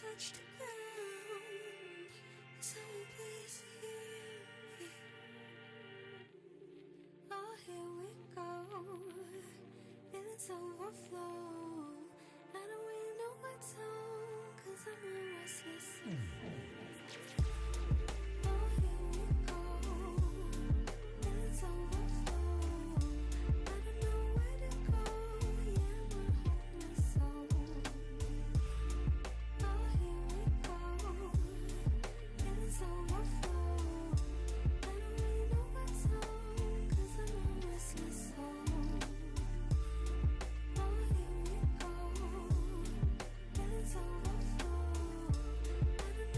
touch the ground. Someone please hear me. Oh, here we go. Feelings overflow. I don't really know what to, 'cause I'm a restless soul. Oh, here we go. Feelings overflow. I don't know where to go. Yeah, I'm a hopeless soul. Oh, here we go. Feelings overflow. I don't really know what to, 'cause I'm a restless soul. Oh, here we go. Feelings overflow. I don't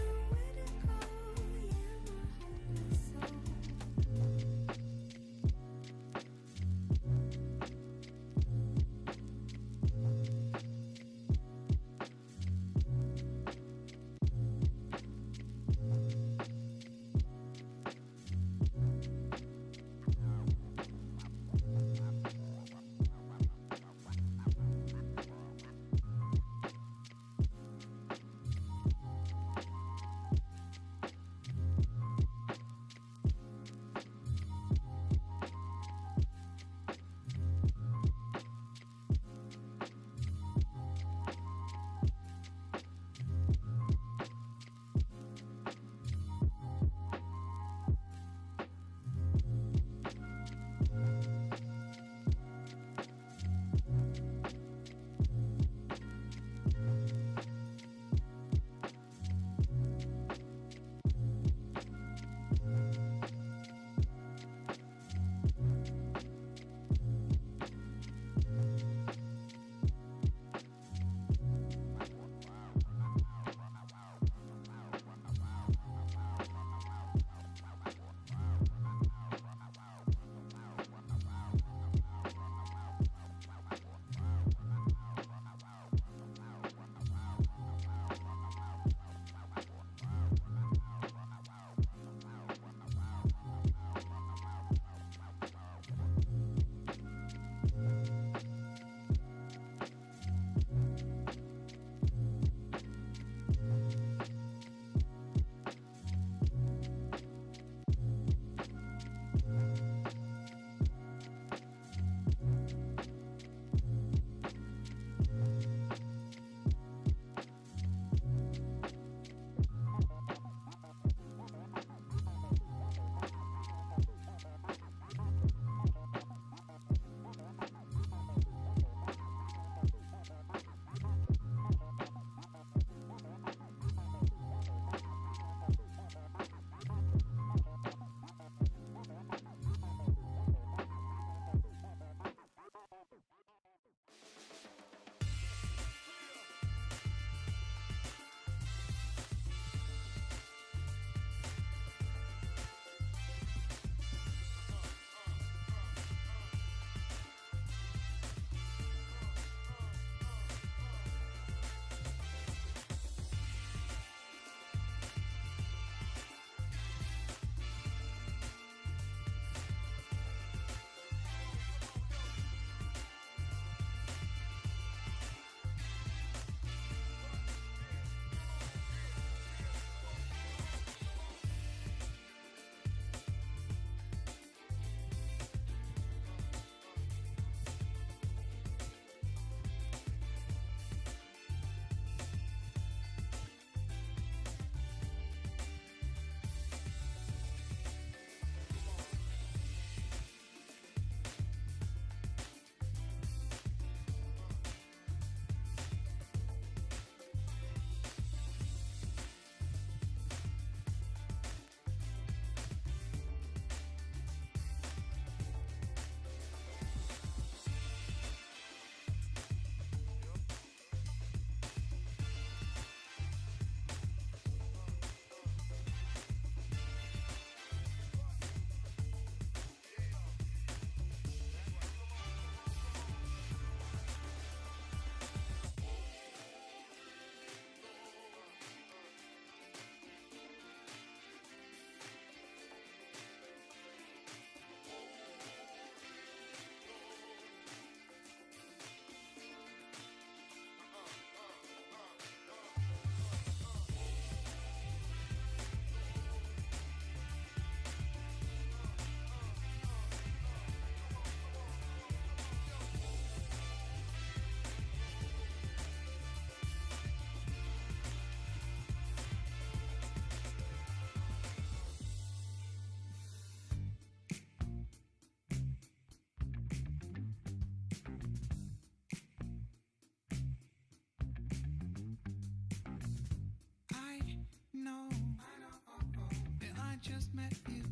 just met you,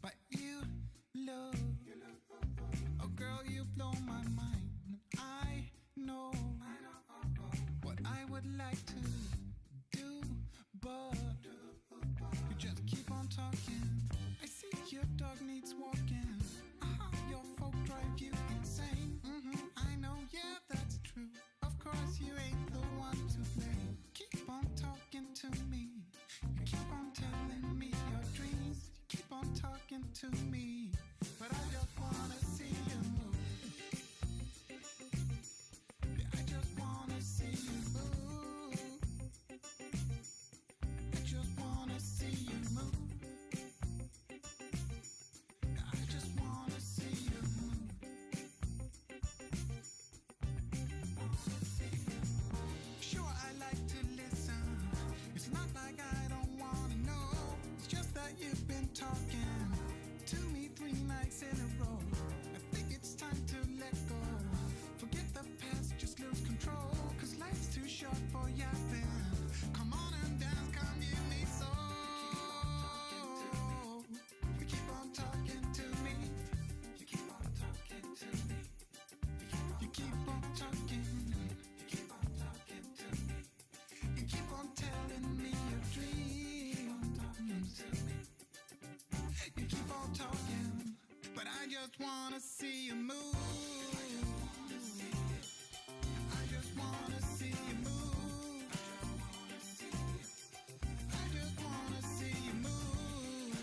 but you look. Oh girl, you blow my mind. I know what I would like to do, but you just keep on talking. I see your dog needs walking. Your folk drive you insane. I know, yeah, that's true. Of course, you ain't the one to blame. Keep on talking to me. You keep on telling me your dreams. You keep on talking to me, but I just wanna see you move. Yeah, I just wanna see you move. I just wanna see you move. Yeah, I just wanna see you move. Sure, I like to listen. It's not like I don't wanna know. It's just that you've been talking to me 3 nights in a row. I think it's time to let go. Forget the past, just lose control. Cause life's too short for yapping. Come on and dance, come give me soul. You keep on talking to me. You keep on talking to me. You keep on talking. You keep on talking to me. You keep on telling me your dreams. You keep on talking, but I just wanna see you move. I just wanna see you move. I just wanna see you move.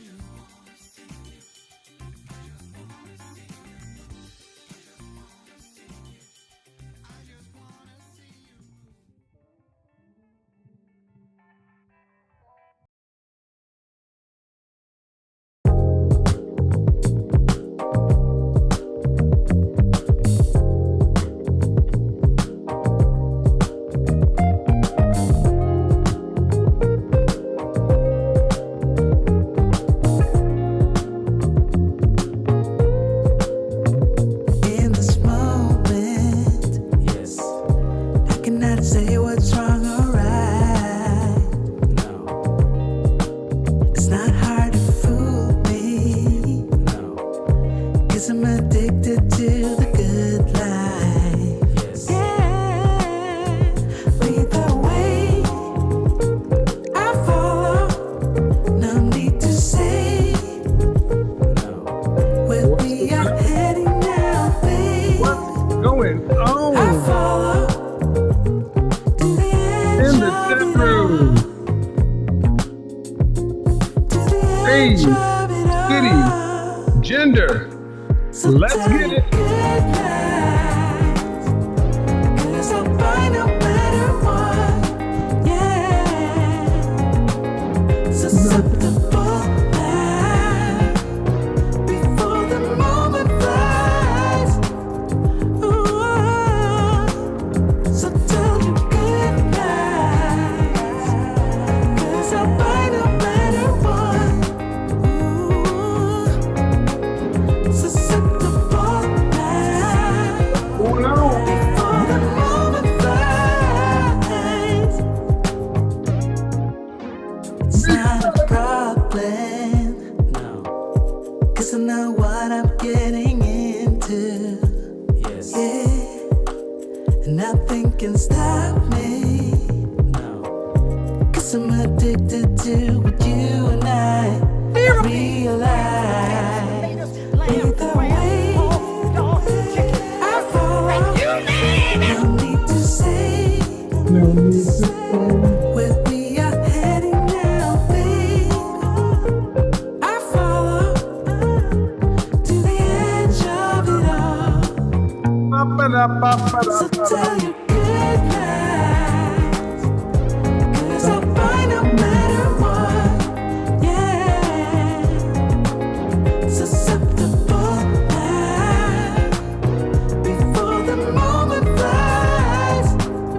I just wanna see you move. In this moment, Yes. I cannot say what's wrong or right. No. It's not hard to fool me, No. 'cause I'm addicted to the good life. Yes. Yeah, lead the way, I follow. No need to say No. where we are heading now, babe. Going I on follow to the edge in the of chat it room? all, to the Hey, edge of it city, all. gender. So Let's tell get me it. good night, 'cause I'll buy no matter what. Yeah, susceptible now before the moment flies. Ooh, so tell me good night, 'cause I'll buy no matter what. Ooh, susceptible now Going on. before the moment flies. It's not a problem, No. 'cause I know what I'm getting into. Yes. Yeah, and nothing can stop me, No. 'cause I'm addicted to what you and I realize. Lead the way, I follow. No need to say No need to say. where we are heading now, babe. I follow to the edge of it all. So tell you good night, 'cause I'll buy no matter what. Yeah, susceptible now before the moment flies.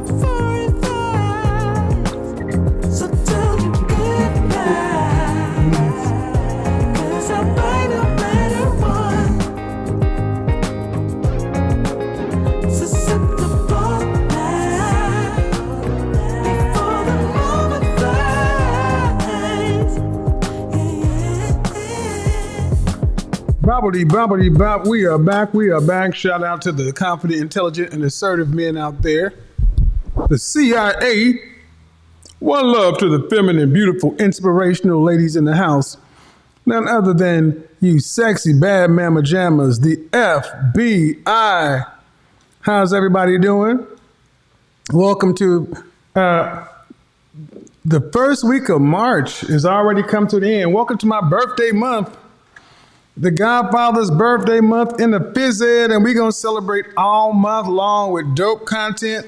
Before it flies. So tell you good night, 'cause I'll buy no matter what. Susceptible Bobbity, bobbity, bop. We are back. We are back. Shout out to the confident, intelligent, and assertive men out there. The CIA. One love to the feminine, beautiful, inspirational ladies in the house. None other than you sexy, bad mama jammas, the FBI. How's everybody doing? Welcome to the first week of March is already come to the end. Welcome to my birthday month. The Godfather's birthday month in the phys ed, and we're going to celebrate all month long with dope content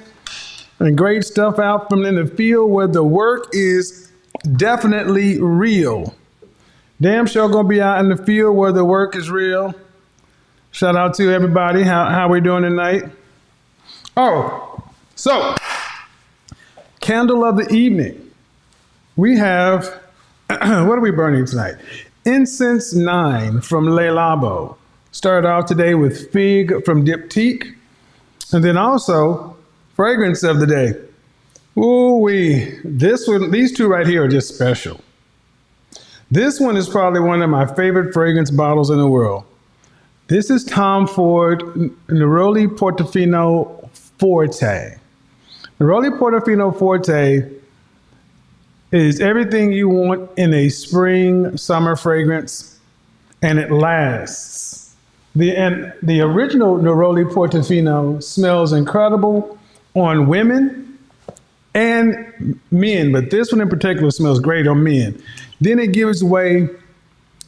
and great stuff out from in the field where the work is definitely real. Damn sure going to be out in the field where the work is real. Shout out to everybody. How we doing tonight? Oh, so candle of the evening. We have, what are we burning tonight? Incense 9 from Le Labo. Started off today with Fig from Diptyque. And then also, fragrance of the day. Ooh-wee. These two right here are just special. This one is probably one of my favorite fragrance bottles in the world. This is Tom Ford Neroli Portofino Forte. Neroli Portofino Forte is everything you want in a spring, summer fragrance, and it lasts. The original Neroli Portofino smells incredible on women and men, but this one in particular smells great on men. Then it gives way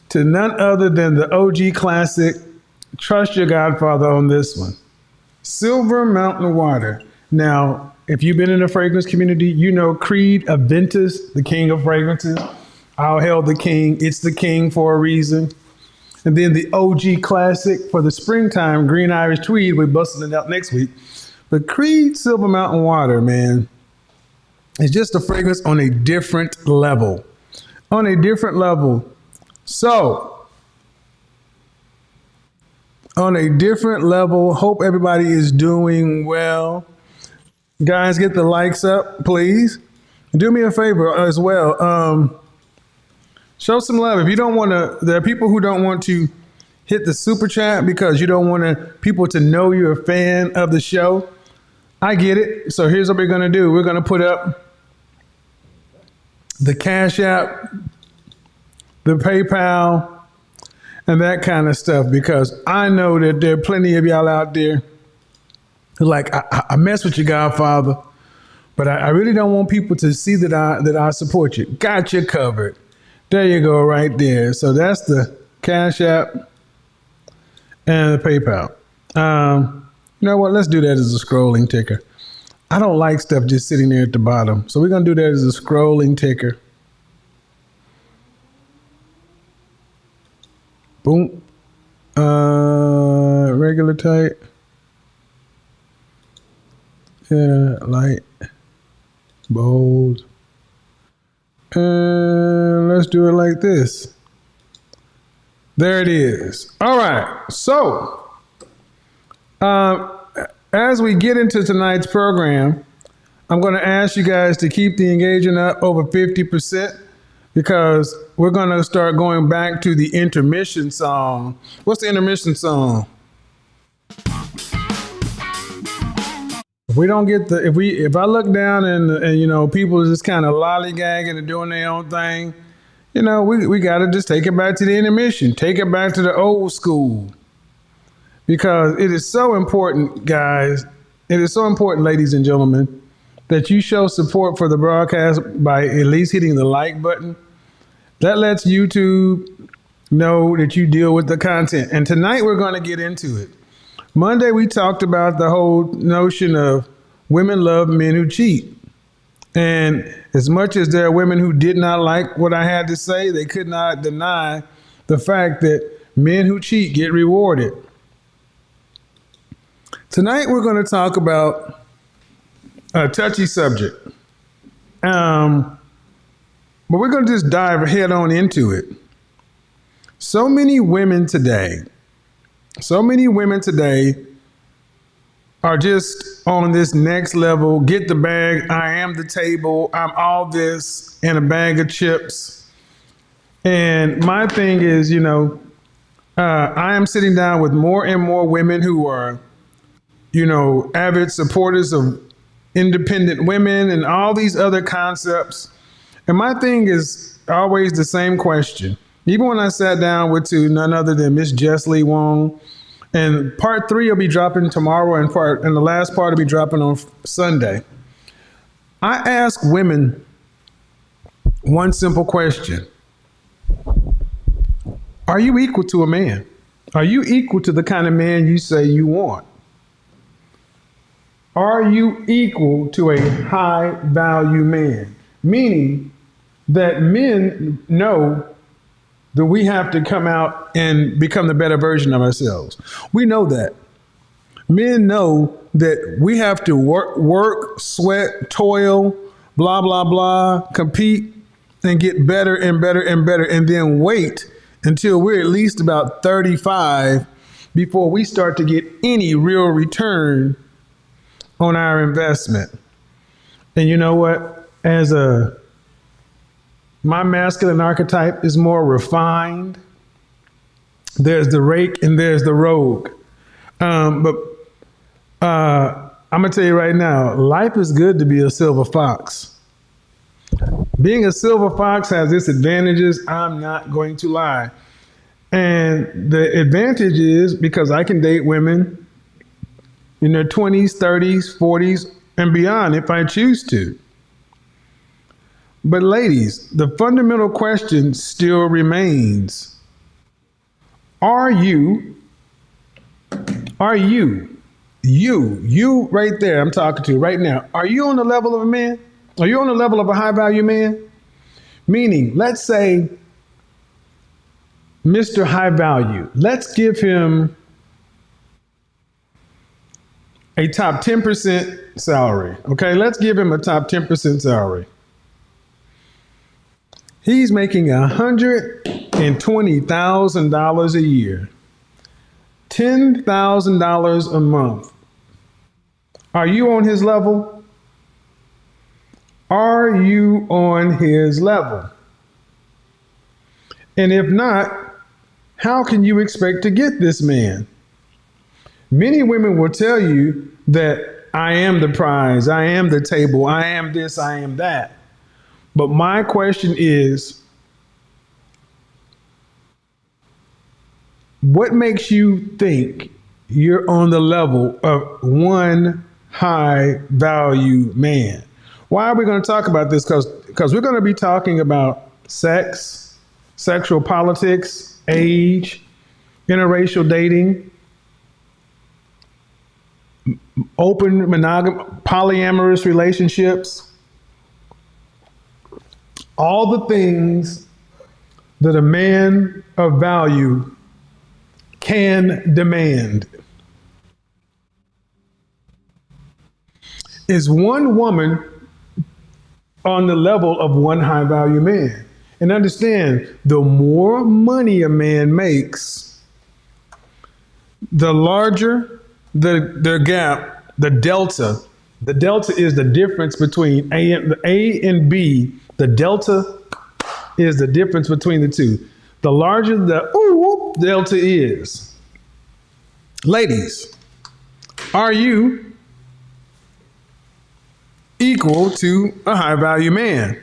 to none other than the OG classic, trust your Godfather on this one. Silver Mountain Water. Now, if you've been in the fragrance community, you know Creed Aventus, the king of fragrances. I'll hail the king. It's the king for a reason. And then the OG classic for the springtime, Green Irish Tweed. We're busting it out next week. But Creed Silver Mountain Water, man, is just a fragrance on a different level. On a different level. So, on a different level, hope everybody is doing well. Guys, get the likes up, please. Do me a favor as well. Show some love. If you don't want to, there are people who don't want to hit the super chat because you don't want people to know you're a fan of the show. I get it. So here's what we're going to do. We're going to put up the Cash App, the PayPal, and that kind of stuff because I know that there are plenty of y'all out there like, I mess with your Godfather, but I really don't want people to see that I support you. Got you covered. There you go, right there. So that's the Cash App and the PayPal. You know what? Let's do that as a scrolling ticker. I don't like stuff just sitting there at the bottom. So we're going to do that as a scrolling ticker. Boom. Regular type. Yeah, light, bold, and let's do it like this. There it is. All right. So, as we get into tonight's program, I'm going to ask you guys to keep the engagement up over 50% because we're going to start going back to the intermission song. What's the intermission song? If we don't get if I look down and you know, people are just kind of lollygagging and doing their own thing, you know, we got to just take it back to the intermission, take it back to the old school. Because it is so important, guys, it is so important, ladies and gentlemen, that you show support for the broadcast by at least hitting the like button. That lets YouTube know that you deal with the content. And tonight we're going to get into it. Monday, we talked about the whole notion of women love men who cheat. And as much as there are women who did not like what I had to say, they could not deny the fact that men who cheat get rewarded. Tonight, we're going to talk about a touchy subject. But we're going to just dive head on into it. So many women today are just on this next level, get the bag, I am the table, I'm all this, and a bag of chips. And my thing is, you know, I am sitting down with more and more women who are, avid supporters of independent women and all these other concepts. And my thing is always the same question. Even when I sat down with none other than Miss Jess Lee Wong, and part 3 will be dropping tomorrow, and the last part will be dropping on Sunday. I ask women one simple question. Are you equal to a man? Are you equal to the kind of man you say you want? Are you equal to a high value man? Meaning that men know that we have to come out and become the better version of ourselves. We know that. Men know that we have to work, sweat, toil, blah, blah, blah, compete, and get better and better and better, and then wait until we're at least about 35 before we start to get any real return on our investment. And you know what? My masculine archetype is more refined. There's the rake and there's the rogue. But I'm going to tell you right now, life is good to be a silver fox. Being a silver fox has its advantages. I'm not going to lie. And the advantage is because I can date women in their 20s, 30s, 40s, and beyond if I choose to. But ladies, the fundamental question still remains. Are you right there I'm talking to right now, are you on the level of a man? Are you on the level of a high value man? Meaning, let's say Mr. High Value, let's give him a top 10% salary. Okay, let's give him a top 10% salary. He's making $120,000 a year, $10,000 a month. Are you on his level? Are you on his level? And if not, how can you expect to get this man? Many women will tell you that I am the prize, I am the table, I am this, I am that. But my question is, what makes you think you're on the level of one high value man? Why are we going to talk about this? Because we're going to be talking about sex, sexual politics, age, interracial dating, open polyamorous relationships, all the things that a man of value can demand. Is one woman on the level of one high value man? And understand, the more money a man makes, the larger the gap, the delta. The delta is the difference between A and B. The delta is the difference between the two. The larger the delta is. Ladies, are you equal to a high value man?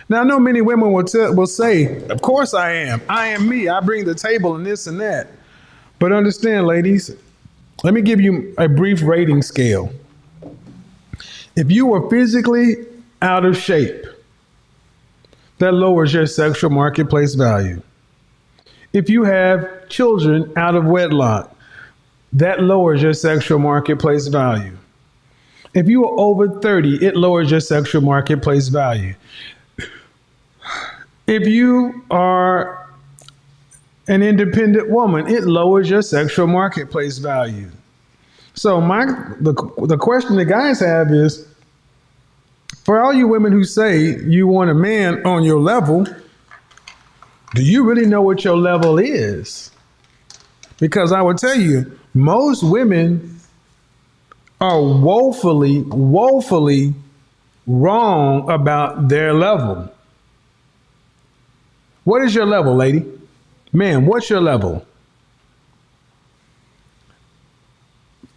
Now, I know many women will say, of course I am. I am me. I bring the table and this and that. But understand, ladies, let me give you a brief rating scale. If you are physically out of shape, that lowers your sexual marketplace value. If you have children out of wedlock, that lowers your sexual marketplace value. If you are over 30, it lowers your sexual marketplace value. If you are an independent woman, it lowers your sexual marketplace value. So the question the guys have is, for all you women who say you want a man on your level, do you really know what your level is? Because I will tell you, most women are woefully wrong about their level. What is your level, lady? Man, what's your level?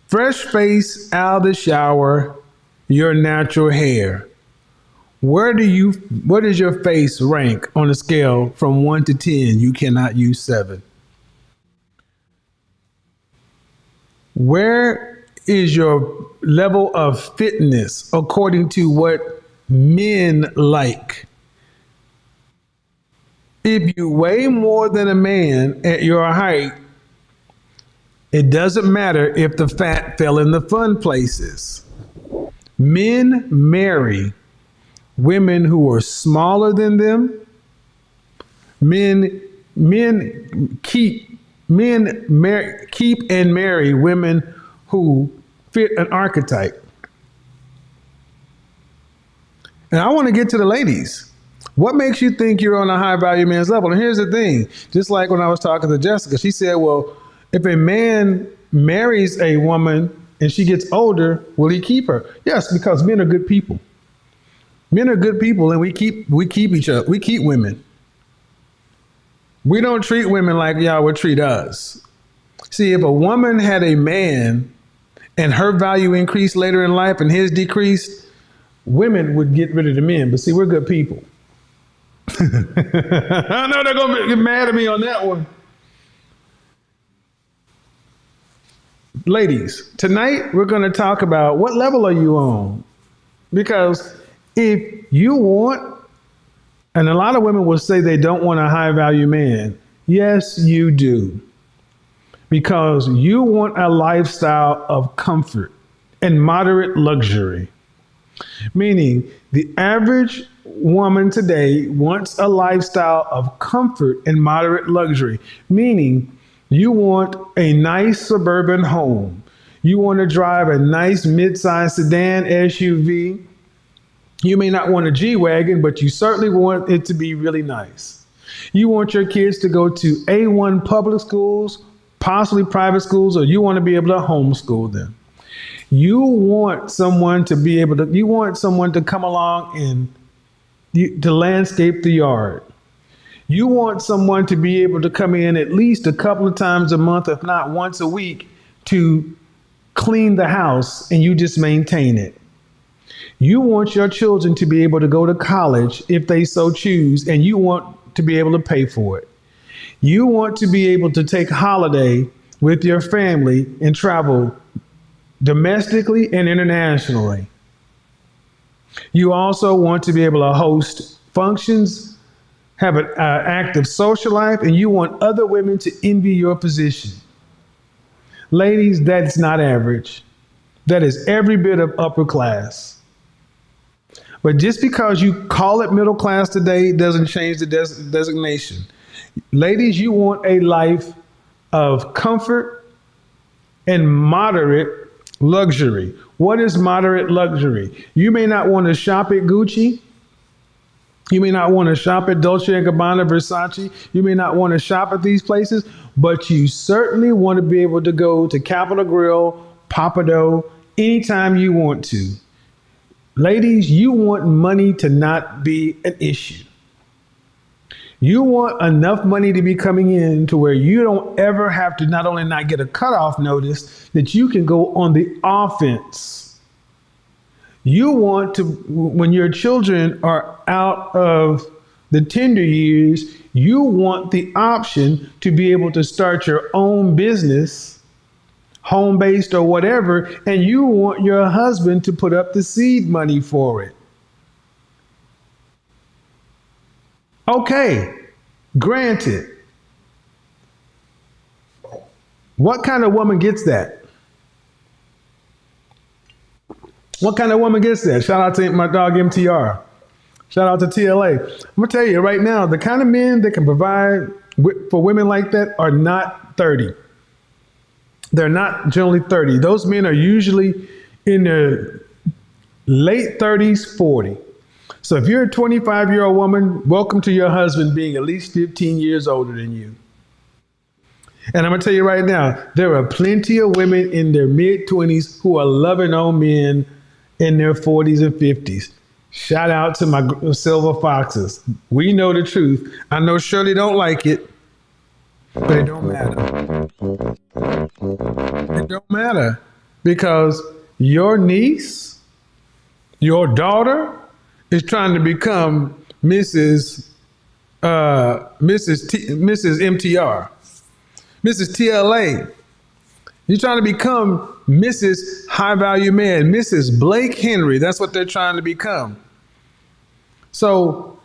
Fresh face out of the shower, your natural hair. Where does your face rank on a scale from 1 to 10? You cannot use 7. Where is your level of fitness according to what men like? If you weigh more than a man at your height, it doesn't matter if the fat fell in the fun places. Men marry women who are smaller than them. Men keep and marry women who fit an archetype. And I want to get to the ladies. What makes you think you're on a high value man's level? And here's the thing, just like when I was talking to Jessica, she said, well, if a man marries a woman and she gets older, will he keep her? Yes, because men are good people. Men are good people, and we keep each other. We keep women. We don't treat women like y'all would treat us. See, if a woman had a man and her value increased later in life and his decreased, women would get rid of the men. But see, we're good people. I know they're going to get mad at me on that one. Ladies, tonight we're going to talk about what level are you on? Because if you want, and a lot of women will say they don't want a high value man. Yes, you do. Because you want a lifestyle of comfort and moderate luxury. Meaning the average woman today wants a lifestyle of comfort and moderate luxury. Meaning you want a nice suburban home. You want to drive a nice mid-sized sedan SUV. You may not want a G-Wagon, but you certainly want it to be really nice. You want your kids to go to A1 public schools, possibly private schools, or you want to be able to homeschool them. You want someone to come along and to landscape the yard. You want someone to be able to come in at least a couple of times a month, if not once a week, to clean the house, and you just maintain it. You want your children to be able to go to college if they so choose, and you want to be able to pay for it. You want to be able to take holiday with your family and travel domestically and internationally. You also want to be able to host functions, have an active social life, and you want other women to envy your position. Ladies, that's not average. That is every bit of upper class. But just because you call it middle class today doesn't change the designation. Ladies, you want a life of comfort and moderate luxury. What is moderate luxury? You may not want to shop at Gucci. You may not want to shop at Dolce & Gabbana, Versace. You may not want to shop at these places, but you certainly want to be able to go to Capitol Grill, Papado, anytime you want to. Ladies, you want money to not be an issue. You want enough money to be coming in to where you don't ever have to not only not get a cutoff notice, that you can go on the offense. You want to, when your children are out of the tender years, you want the option to be able to start your own business, home-based or whatever, and you want your husband to put up the seed money for it. Okay, granted. What kind of woman gets that? What kind of woman gets that? Shout out to my dog MTR. Shout out to TLA. I'm gonna tell you right now, the kind of men that can provide for women like that are not 30. They're not generally 30. Those men are usually in their late 30s, 40. So if you're a 25-year-old woman, welcome to your husband being at least 15 years older than you. And I'm going to tell you right now, there are plenty of women in their mid-20s who are loving on men in their 40s and 50s. Shout out to my silver foxes. We know the truth. I know Shirley don't like it. But it don't matter. It don't matter because your niece, your daughter, is trying to become Mrs. MTR, Mrs. TLA. You're trying to become Mrs. High Value Man, Mrs. Blake Henry. That's what they're trying to become. So,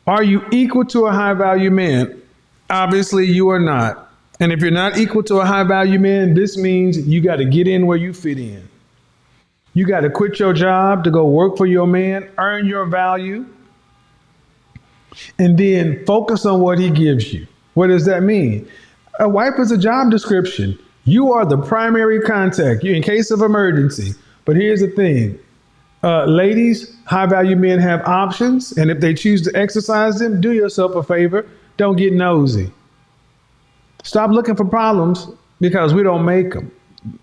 are you equal to a high value man? Obviously, you are not. And if you're not equal to a high value man, this means you got to get in where you fit in. You got to quit your job to go work for your man, earn your value, and then focus on what he gives you. What does that mean? A wife is a job description. You are the primary contact in case of emergency. But here's the thing. Ladies, high value men have options. And if they choose to exercise them, do yourself a favor. Don't get nosy. Stop looking for problems because we don't make them.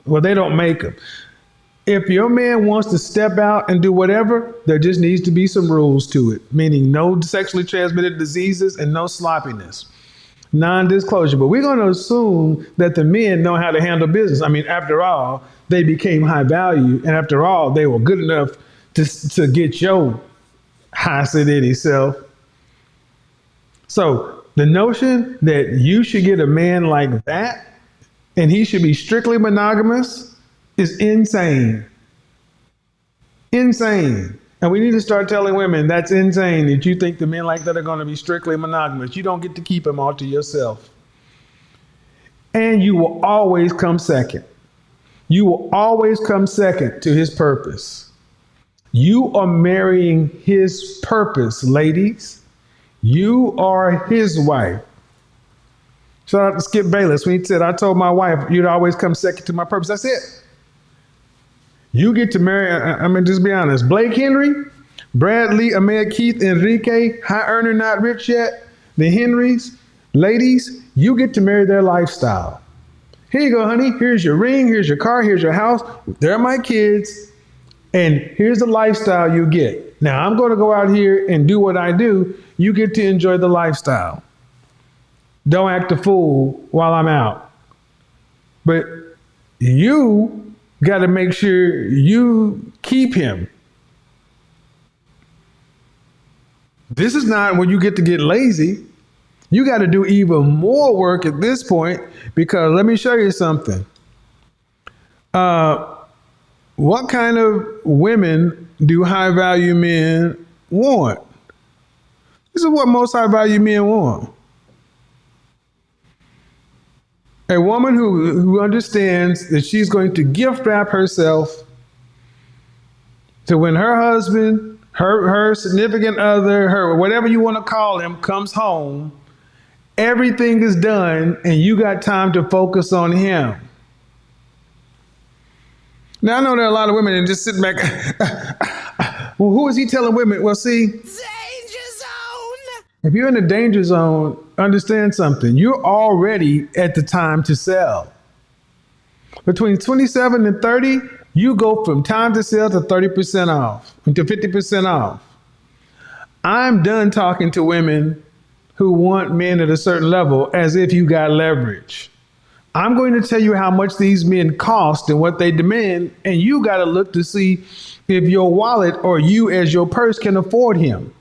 Well, they don't make them. If your man wants to step out and do whatever, there just needs to be some rules to it, meaning no sexually transmitted diseases and no sloppiness. Non-disclosure. But we're going to assume that the men know how to handle business. I mean, after all, they became high value. And after all, they were good enough to get your high sedity self. So the notion that you should get a man like that and he should be strictly monogamous is insane. Insane. And we need to start telling women that's insane that you think the men like that are going to be strictly monogamous. You don't get to keep them all to yourself. And you will always come second. You will always come second to his purpose. You are marrying his purpose, ladies. You are his wife. Shout out to Skip Bayless when he said, I told my wife, you'd always come second to my purpose. That's it. You get to marry, I mean, just be honest, Blake Henry, Bradley, Ahmed, Keith, Enrique, high earner, not rich yet, the Henrys, ladies, you get to marry their lifestyle. Here you go, honey. Here's your ring. Here's your car. Here's your house. They're my kids. And here's the lifestyle you get. Now, I'm going to go out here and do what I do. You get to enjoy the lifestyle. Don't act a fool while I'm out. But you got to make sure you keep him. This is not when you get to get lazy. You got to do even more work at this point because let me show you something. What kind of women do high value men want? This is what most high value men want. A woman who understands that she's going to gift wrap herself to when her husband, her significant other, her whatever you want to call him, comes home, everything is done and you got time to focus on him. Now, I know there are a lot of women that just sit back. Well, who is he telling women? Well, see, Danger zone! if you're in the danger zone, understand something. You're already at the time to sell. Between 27 and 30, you go from time to sell to 30% off, to 50% off. I'm done talking to women who want men at a certain level as if you got leverage. I'm going to tell you how much these men cost and what they demand, and you got to look to see if your wallet or you as your purse can afford him.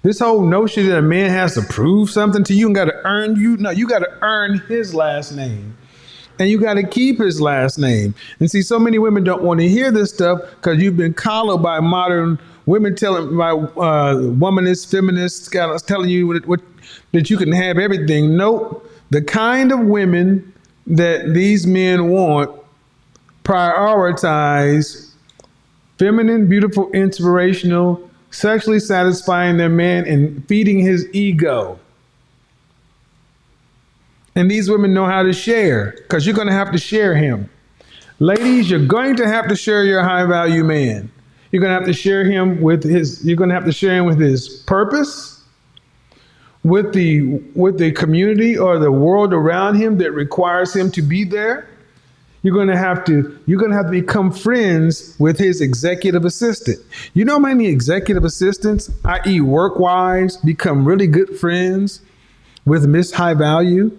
This whole notion that a man has to prove something to you and got to earn you. No, you got to earn his last name. And you got to keep his last name. And see, so many women don't want to hear this stuff because you've been collared by modern women by womanist, feminists, telling you that you can have everything. Nope. The kind of women that these men want prioritize feminine, beautiful, inspirational, sexually satisfying their man and feeding his ego. And these women know how to share because you're going to have to share him. Ladies, you're going to have to share your high value man. You're going to have to share him with his purpose, with the community or the world around him that requires him to be there. You're going to have to become friends with his executive assistant. You know how many executive assistants, i.e. work wives, become really good friends with Miss High Value?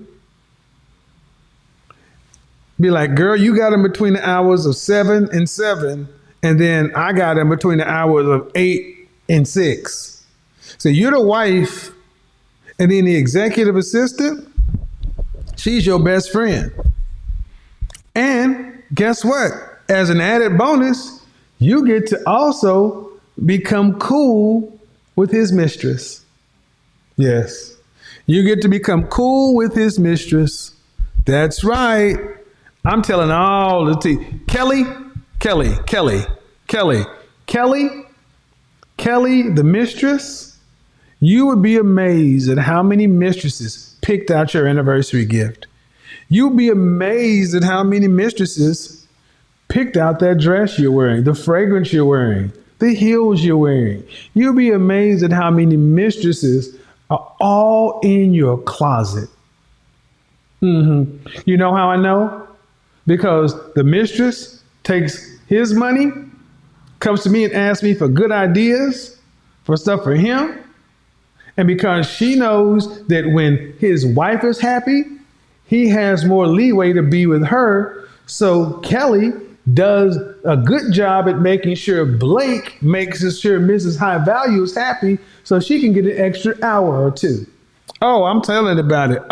Be like, girl, you got him between the hours of 7 and 7, and then I got him between the hours of 8 and 6. So you're the wife, and then the executive assistant, she's your best friend. And guess what? As an added bonus, you get to also become cool with his mistress. Yes. You get to become cool with his mistress. That's right. I'm telling all the tea. Kelly, the mistress, you would be amazed at how many mistresses picked out your anniversary gift. You'd be amazed at how many mistresses picked out that dress you're wearing, the fragrance you're wearing, the heels you're wearing. You'll be amazed at how many mistresses are all in your closet. You know how I know? Because the mistress takes his money, comes to me and asks me for good ideas, for stuff for him. And because she knows that when his wife is happy, he has more leeway to be with her. So Kelly does a good job at making sure Blake makes sure Mrs. High Value is happy so she can get an extra hour or two. Oh, I'm telling about it.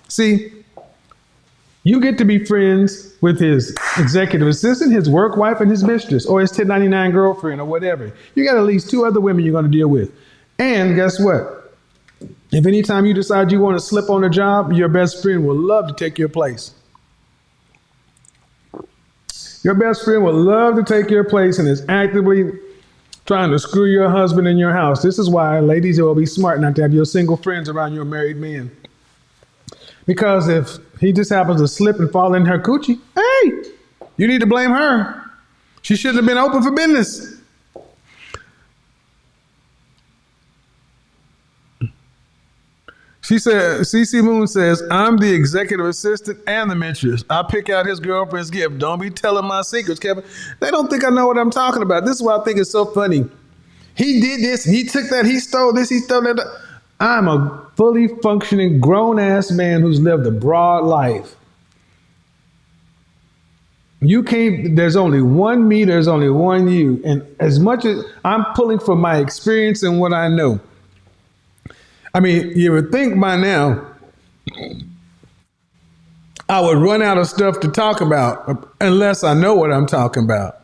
See, you get to be friends with his executive assistant, his work wife, and his mistress, or his 1099 girlfriend, or whatever. You got at least 2 other women you're going to deal with. And guess what? If anytime you decide you want to slip on a job, your best friend will love to take your place. Your best friend will love to take your place and is actively trying to screw your husband in your house. This is why, ladies, it will be smart not to have your single friends around your married men. Because if he just happens to slip and fall in her coochie, hey, you need to blame her. She shouldn't have been open for business. She said, CC Moon says, I'm the executive assistant and the mistress. I pick out his girlfriend's gift. Don't be telling my secrets, Kevin. They don't think I know what I'm talking about. This is why I think it's so funny. He did this, he took that, he stole this, he stole that. I'm a fully functioning grown-ass man who's lived a broad life. You can't, there's only one me, there's only one you. And as much as I'm pulling from my experience and what I know, I mean, you would think by now I would run out of stuff to talk about unless I know what I'm talking about.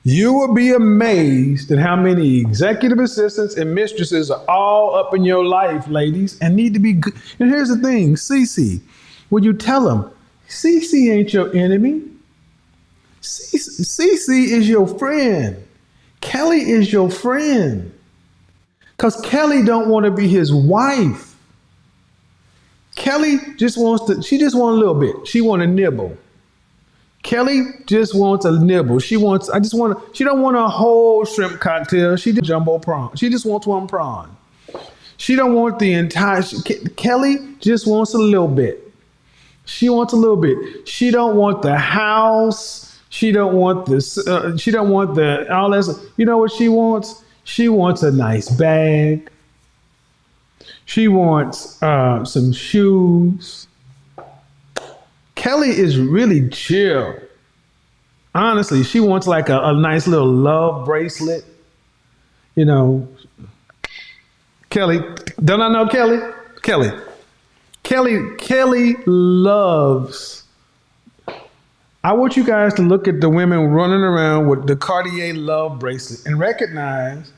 You will be amazed at how many executive assistants and mistresses are all up in your life, ladies, and need to be good. And here's the thing, Cece, when you tell them, Cece ain't your enemy. Cece is your friend. Kelly is your friend. Because Kelly don't want to be his wife. Kelly just wants to, she just wants a little bit. She want to nibble. Kelly just wants a nibble. She don't want a whole shrimp cocktail. She just jumbo prawn. She just wants one prawn. She don't want the entire, Kelly just wants a little bit. She wants a little bit. She don't want the house. She don't want this. She don't want the, all this. You know what she wants? She wants a nice bag. She wants some shoes. Kelly is really chill. Honestly, she wants like a nice little love bracelet. You know, Kelly, don't I know Kelly? Kelly loves. I want you guys to look at the women running around with the Cartier love bracelet and recognize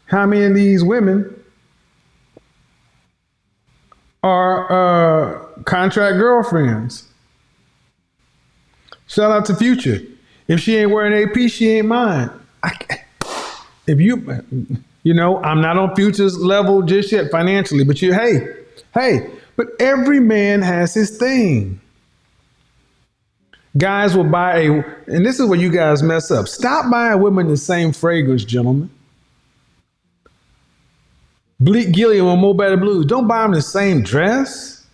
how many of these women are contract girlfriends. Shout out to Future. If she ain't wearing AP, she ain't mine. If you know, I'm not on Future's level just yet financially, but but every man has his thing. Guys will buy and this is where you guys mess up. Stop buying women the same fragrance, gentlemen. Bleak Gilliam on Mo Better Blues. Don't buy them the same dress,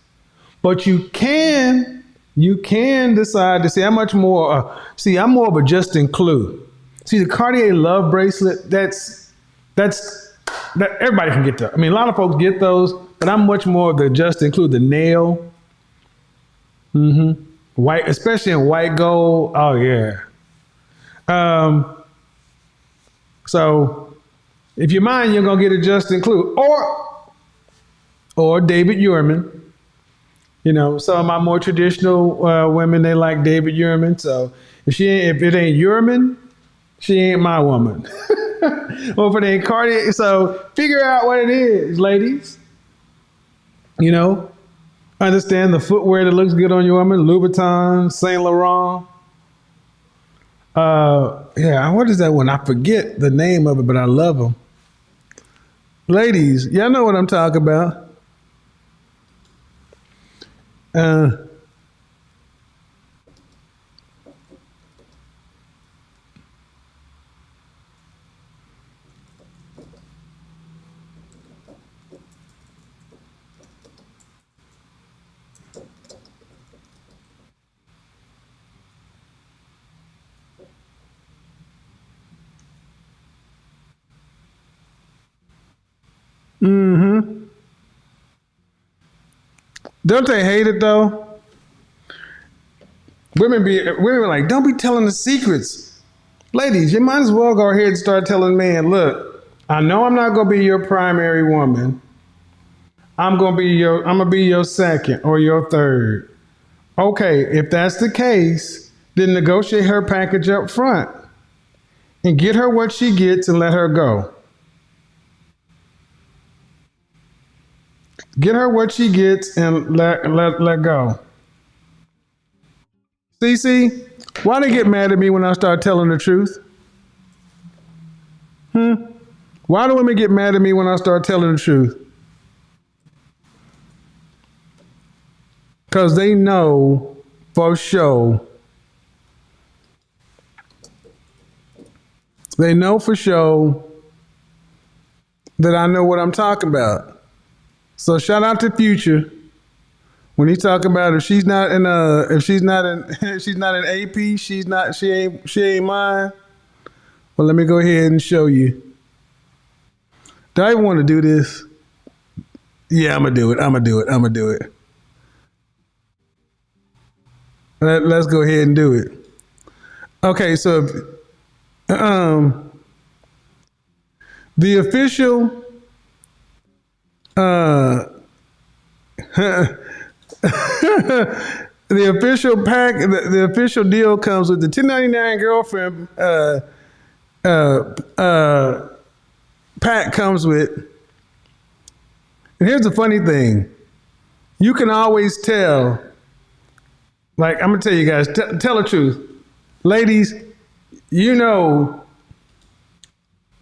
but you can decide to see how much more. I'm more of a Justin Clue. See, the Cartier love bracelet, that's everybody can get those. I mean, a lot of folks get those, but I'm much more of the just include the nail. White, especially in white gold. Oh yeah. So if you mind, you're gonna get a just include or David Yurman. You know, some of my more traditional women, they like David Yurman. So if it ain't Yurman, she ain't my woman. Or if it ain't Cartier, so figure out what it is, ladies. You know, understand the footwear that looks good on your woman: Louboutin, Saint Laurent. Yeah, what is that one? I forget the name of it, but I love them. Ladies, y'all know what I'm talking about. Don't they hate it though? Women are like, don't be telling the secrets. Ladies, you might as well go ahead and start telling men, look, I know I'm not gonna be your primary woman. I'm gonna be your second or your third. Okay, if that's the case, then negotiate her package up front and get her what she gets and let her go. Get her what she gets and let go. CC, why they get mad at me when I start telling the truth? Why do women get mad at me when I start telling the truth? Because they know for sure. They know for sure that I know what I'm talking about. So shout out to Future when he talking about if she's not in she's not in AP, she ain't mine. Well, let me go ahead and show you. Do I even want to do this? Yeah, I'm gonna do it. Let's go ahead and do it. Okay, so the official the official pack, the official deal comes with the 1099 girlfriend pack comes with. And here's the funny thing: you can always tell. Like I'm gonna tell you guys, tell the truth, ladies. You know,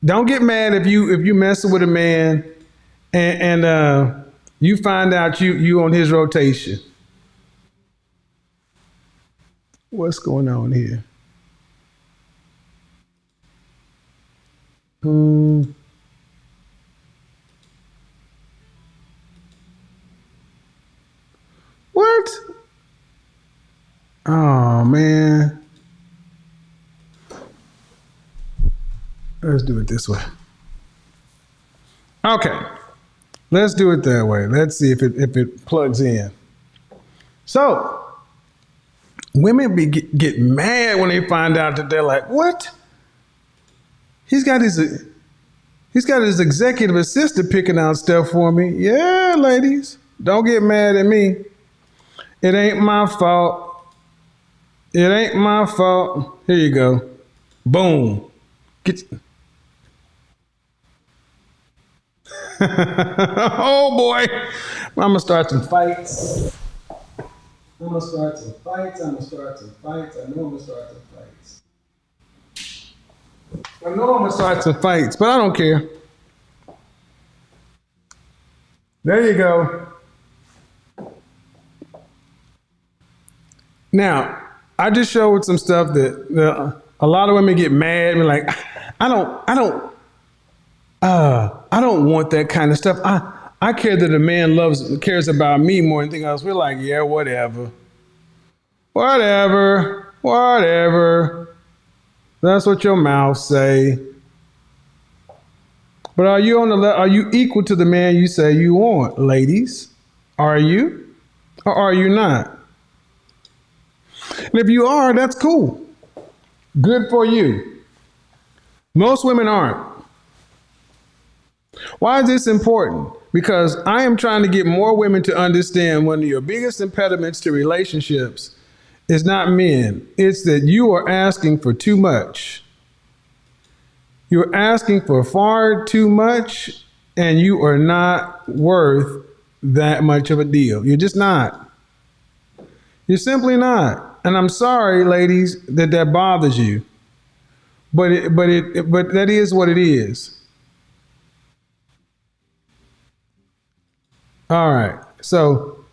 don't get mad if you messing with a man and you find out you on his rotation. What's going on here? What? Oh man. Let's do it this way. Okay. Let's do it that way. Let's see if it plugs in. So, women get mad when they find out that they're like, what? He's got his executive assistant picking out stuff for me. Yeah, ladies, don't get mad at me. It ain't my fault. It ain't my fault. Here you go. Boom. Oh boy. I'm gonna start some fights. I know I'm gonna start some fights. I know I'm gonna start some fights, but I don't care. There you go. Now, I just showed some stuff that a lot of women get mad and like, I don't want that kind of stuff. I care that a man cares about me more than anything else. We're like, yeah, whatever. That's what your mouth say. But are you are you equal to the man you say you want, ladies? Are you? Or are you not? And if you are, that's cool. Good for you. Most women aren't. Why is this important? Because I am trying to get more women to understand one of your biggest impediments to relationships is not men. It's that you are asking for too much. You're asking for far too much, and you are not worth that much of a deal. You're just not. You're simply not. And I'm sorry, ladies, that bothers you. But that is what it is. All right. So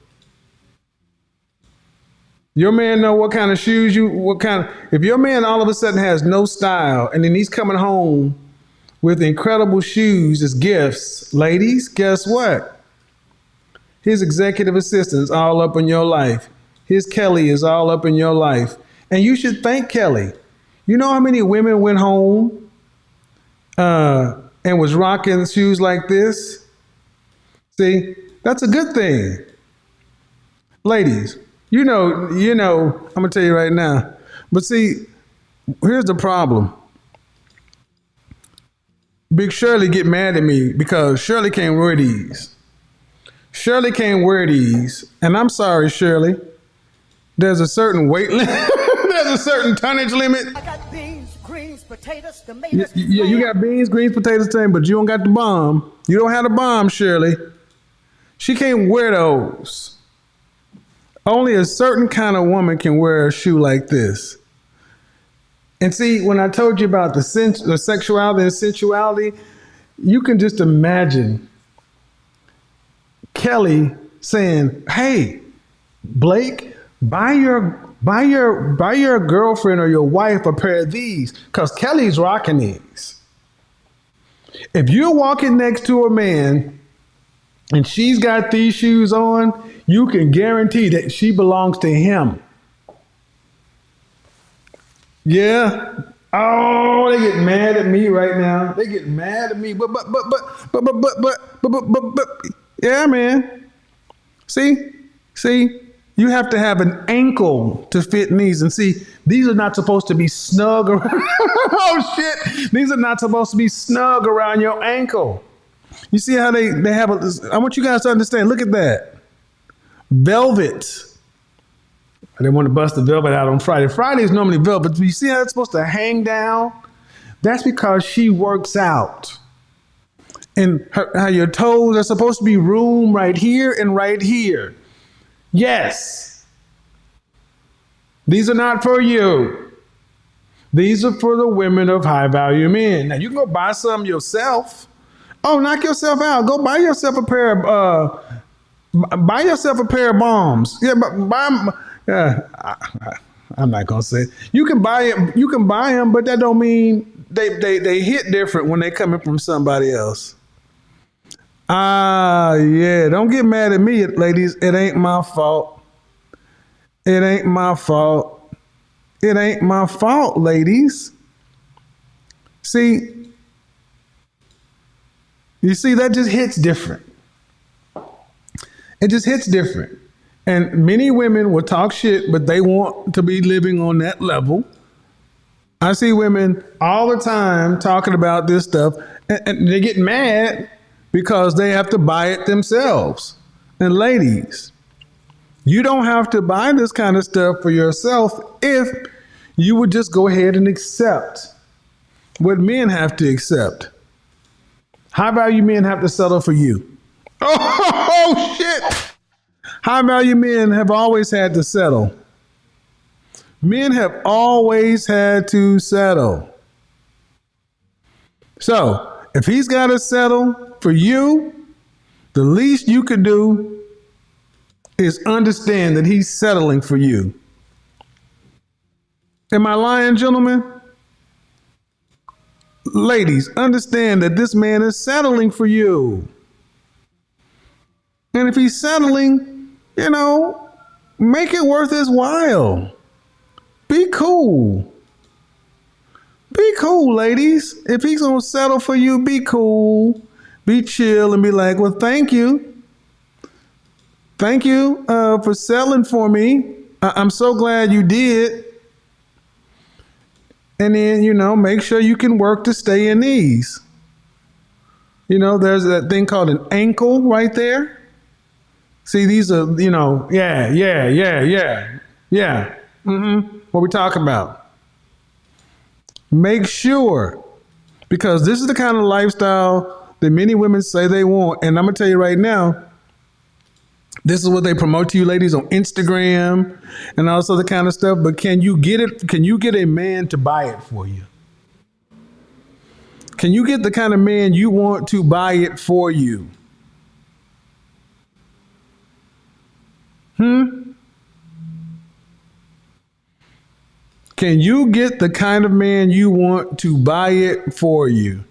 your man know what kind of shoes if your man all of a sudden has no style and then he's coming home with incredible shoes as gifts, ladies, guess what? His executive assistant's all up in your life. His Kelly is all up in your life. And you should thank Kelly. You know how many women went home and was rocking shoes like this? See, that's a good thing. Ladies, you know, I'm gonna tell you right now. But see, here's the problem. Big Shirley get mad at me because Shirley can't wear these. Shirley can't wear these. And I'm sorry, Shirley. There's a certain weight limit. There's a certain tonnage limit. I got beans, greens, potatoes, tomatoes. Yeah, you got beans, greens, potatoes, but you don't got the bomb. You don't have the bomb, Shirley. She can't wear those. Only a certain kind of woman can wear a shoe like this. And see, when I told you about the sexuality and sensuality, you can just imagine Kelly saying, "Hey, Blake, buy your girlfriend or your wife a pair of these, because Kelly's rocking these." If you're walking next to a man and she's got these shoes on, you can guarantee that she belongs to him. Yeah. Oh, they get mad at me right now. They get mad at me. But. Yeah, man. See, you have to have an ankle to fit in these. And see, these are not supposed to be snug around. Oh, shit. These are not supposed to be snug around your ankle. You see how they have I want you guys to understand. Look at that. Velvet. I didn't want to bust the velvet out on Friday. Friday is normally velvet. But you see how it's supposed to hang down? That's because she works out. And how your toes are supposed to be room right here and right here. Yes. These are not for you. These are for the women of high value men. Now you can go buy some yourself. Oh, knock yourself out. Go buy yourself a pair of bombs. Yeah, but buy them. I'm not gonna say it. You can buy them, but that don't mean they hit different when they coming from somebody else. Yeah. Don't get mad at me, ladies. It ain't my fault. It ain't my fault. It ain't my fault, ladies. See, you see, that just hits different. It just hits different. And many women will talk shit, but they want to be living on that level. I see women all the time talking about this stuff, and they get mad because they have to buy it themselves. And ladies, you don't have to buy this kind of stuff for yourself if you would just go ahead and accept what men have to accept. High value men have to settle for you. Oh, shit. High value men have always had to settle. Men have always had to settle. So if he's got to settle for you, the least you could do is understand that he's settling for you. Am I lying, gentlemen? Ladies, understand that this man is settling for you. And if he's settling, make it worth his while. Be cool. Be cool, ladies. If he's gonna settle for you, be cool, be chill, and be like, well, thank you. Thank you for settling for me. I'm so glad you did. And then, make sure you can work to stay in these. There's that thing called an ankle right there. See, these are, yeah. What we talking about? Make sure, because this is the kind of lifestyle that many women say they want. And I'm going to tell you right now, this is what they promote to you ladies on Instagram and also the kind of stuff. But can you get it? Can you get a man to buy it for you? Can you get the kind of man you want to buy it for you? Can you get the kind of man you want to buy it for you?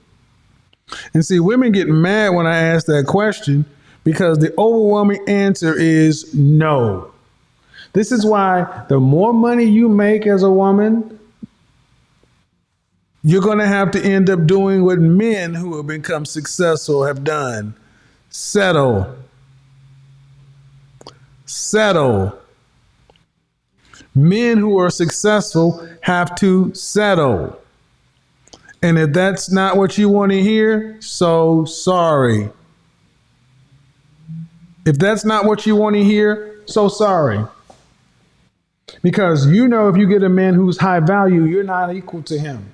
And see, women get mad when I ask that question because the overwhelming answer is no. This is why the more money you make as a woman, you're going to have to end up doing what men who have become successful have done. Settle. Men who are successful have to settle. And if that's not what you want to hear, so sorry. If that's not what you want to hear, so sorry. Because if you get a man who's high value, you're not equal to him.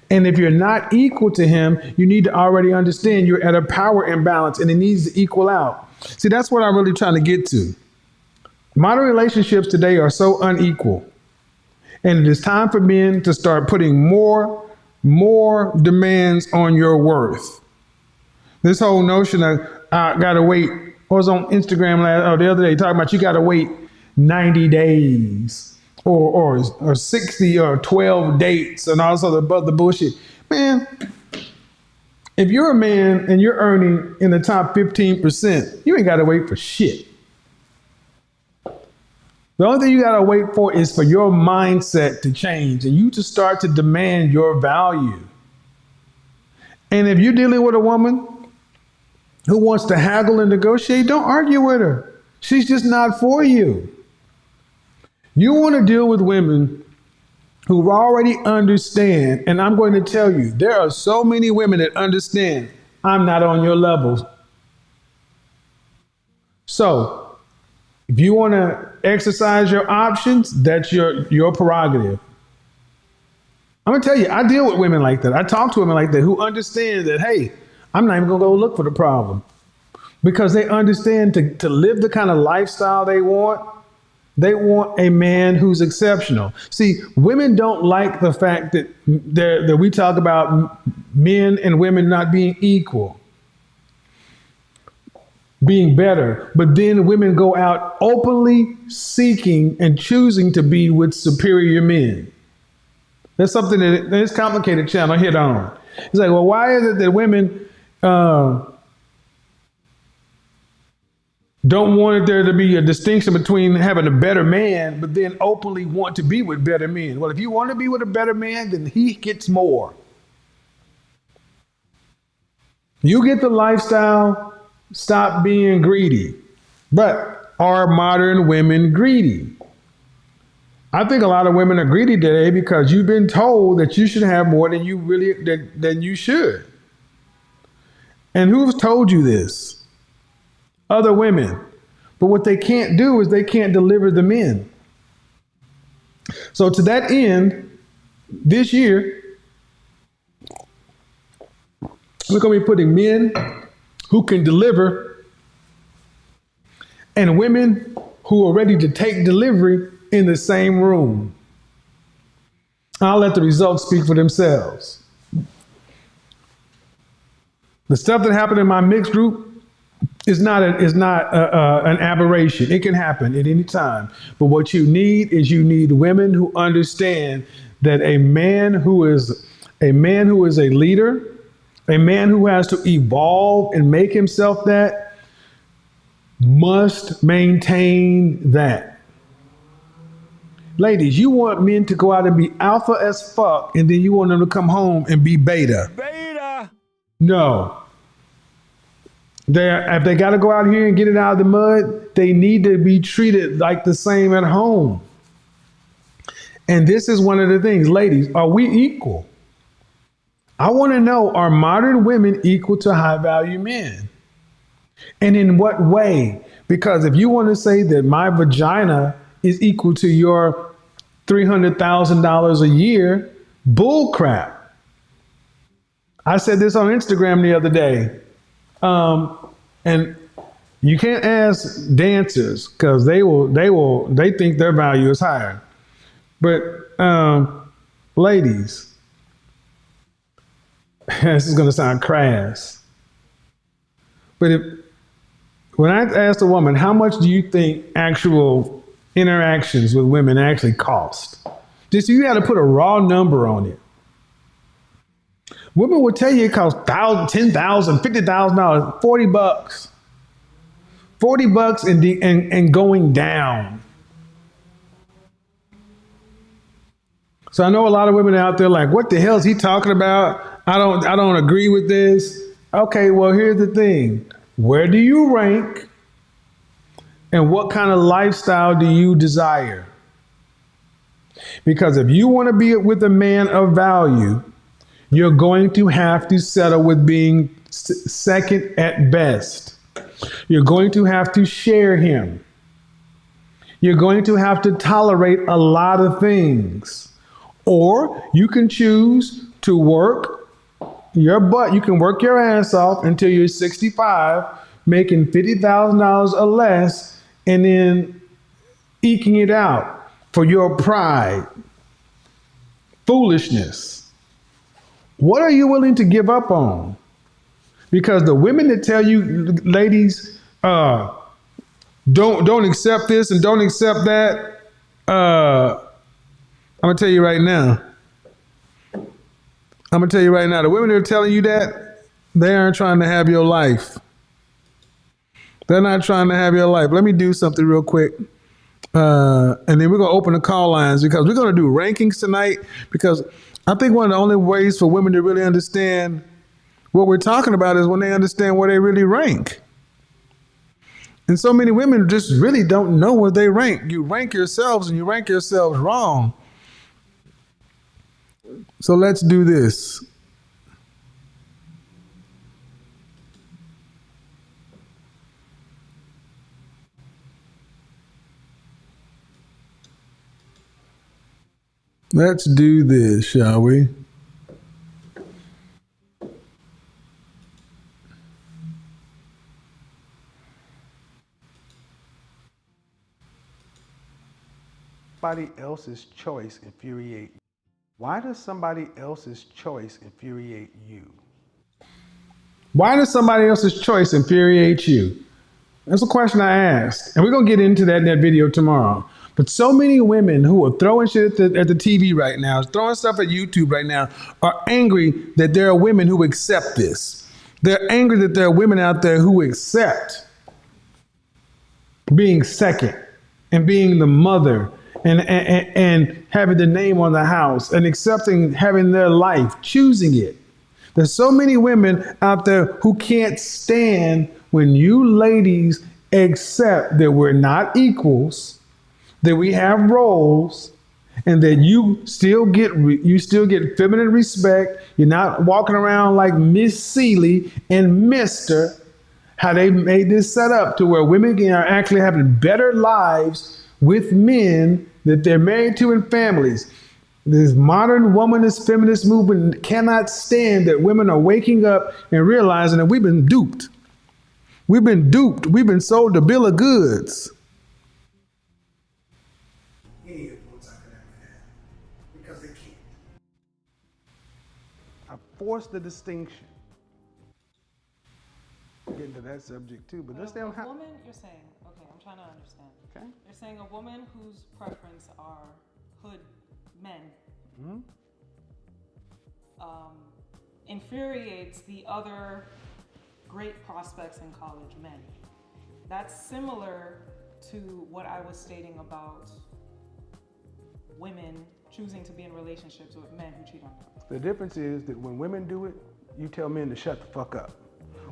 And if you're not equal to him, you need to already understand you're at a power imbalance and it needs to equal out. See, that's what I'm really trying to get to. Modern relationships today are so unequal. And it is time for men to start putting more demands on your worth. This whole notion of gotta wait. I was on Instagram the other day talking about you gotta wait 90 days or 60 or 12 dates and also the bullshit. Man, if you're a man and you're earning in the top 15%, you ain't gotta wait for shit. The only thing you gotta wait for is for your mindset to change and you to start to demand your value. And if you're dealing with a woman who wants to haggle and negotiate, don't argue with her. She's just not for you. You want to deal with women who already understand, and I'm going to tell you, there are so many women that understand, I'm not on your level. So, if you want to exercise your options, that's your prerogative. I'm going to tell you, I deal with women like that. I talk to women like that who understand that, hey, I'm not even going to go look for the problem. Because they understand to live the kind of lifestyle they want a man who's exceptional. See, women don't like the fact that we talk about men and women not being equal, being better, but then women go out openly seeking and choosing to be with superior men. That's something that this complicated channel hit on. It's like, well, why is it that women don't want there to be a distinction between having a better man, but then openly want to be with better men? Well, if you want to be with a better man, then he gets more. You get the lifestyle, stop being greedy. But are modern women greedy? I think a lot of women are greedy today because you've been told that you should have more than you should. And who's told you this? Other women. But what they can't do is they can't deliver the men. So to that end, this year, we're going to be putting men who can deliver and women who are ready to take delivery in the same room. I'll let the results speak for themselves. The stuff that happened in my mixed group is not an aberration. It can happen at any time. But what you need women who understand that a man who is a leader, a man who has to evolve and make himself that, must maintain that. Ladies, you want men to go out and be alpha as fuck, and then you want them to come home and be beta. Beta. No. If they got to go out here and get it out of the mud, they need to be treated like the same at home. And this is one of the things, ladies, are we equal? I want to know, are modern women equal to high value men? And in what way? Because if you want to say that my vagina is equal to your $300,000 a year, bull crap. I said this on Instagram the other day. And you can't ask dancers because they think their value is higher. But ladies, this is going to sound crass, but when I asked a woman, how much do you think actual interactions with women actually cost? Just you got to put a raw number on it. Women will tell you it costs $1,000, $10,000, $50,000, $40, $40 and going down. So I know a lot of women out there like, what the hell is he talking about? I don't agree with this. Okay, well, here's the thing. Where do you rank? And what kind of lifestyle do you desire? Because if you want to be with a man of value, you're going to have to settle with being second at best. You're going to have to share him. You're going to have to tolerate a lot of things. Or you can choose to work your butt. You can work your ass off until you're 65, making $50,000 or less, and then eking it out for your pride. Foolishness. What are you willing to give up on? Because the women that tell you, ladies, don't accept this and don't accept that, I'm gonna tell you right now. The women that are telling you that, they aren't trying to have your life. They're not trying to have your life. Let me do something real quick. And then we're gonna open the call lines because we're gonna do rankings tonight, because I think one of the only ways for women to really understand what we're talking about is when they understand where they really rank. And so many women just really don't know where they rank. You rank yourselves and you rank yourselves wrong. So let's do this. Let's do this, shall we? Somebody else's choice infuriate you? Why does somebody else's choice infuriate you? Why does somebody else's choice infuriate you? That's a question I asked. And we're going to get into that in that video tomorrow. But so many women who are throwing shit at the TV right now, throwing stuff at YouTube right now, are angry that there are women who accept this. They're angry that there are women out there who accept being second and being the mother and having the name on the house and accepting having their life, choosing it. There's so many women out there who can't stand when you ladies accept that we're not equals, that we have roles, and that you still get feminine respect. You're not walking around like Miss Seeley and Mr. How they made this set up to where women are actually having better lives with men that they're married to and families. This modern womanist feminist movement cannot stand that women are waking up and realizing that we've been duped. We've been duped. We've been sold a bill of goods. Any influence I could ever have, because they can't. I forced the distinction. Get into that subject too, but let's stay on how. Woman, you're saying, okay, I'm trying to understand. Okay. You're saying a woman whose preference are hood men infuriates the other great prospects in college men. That's similar to what I was stating about women choosing to be in relationships with men who cheat on them? The difference is that when women do it, you tell men to shut the fuck up.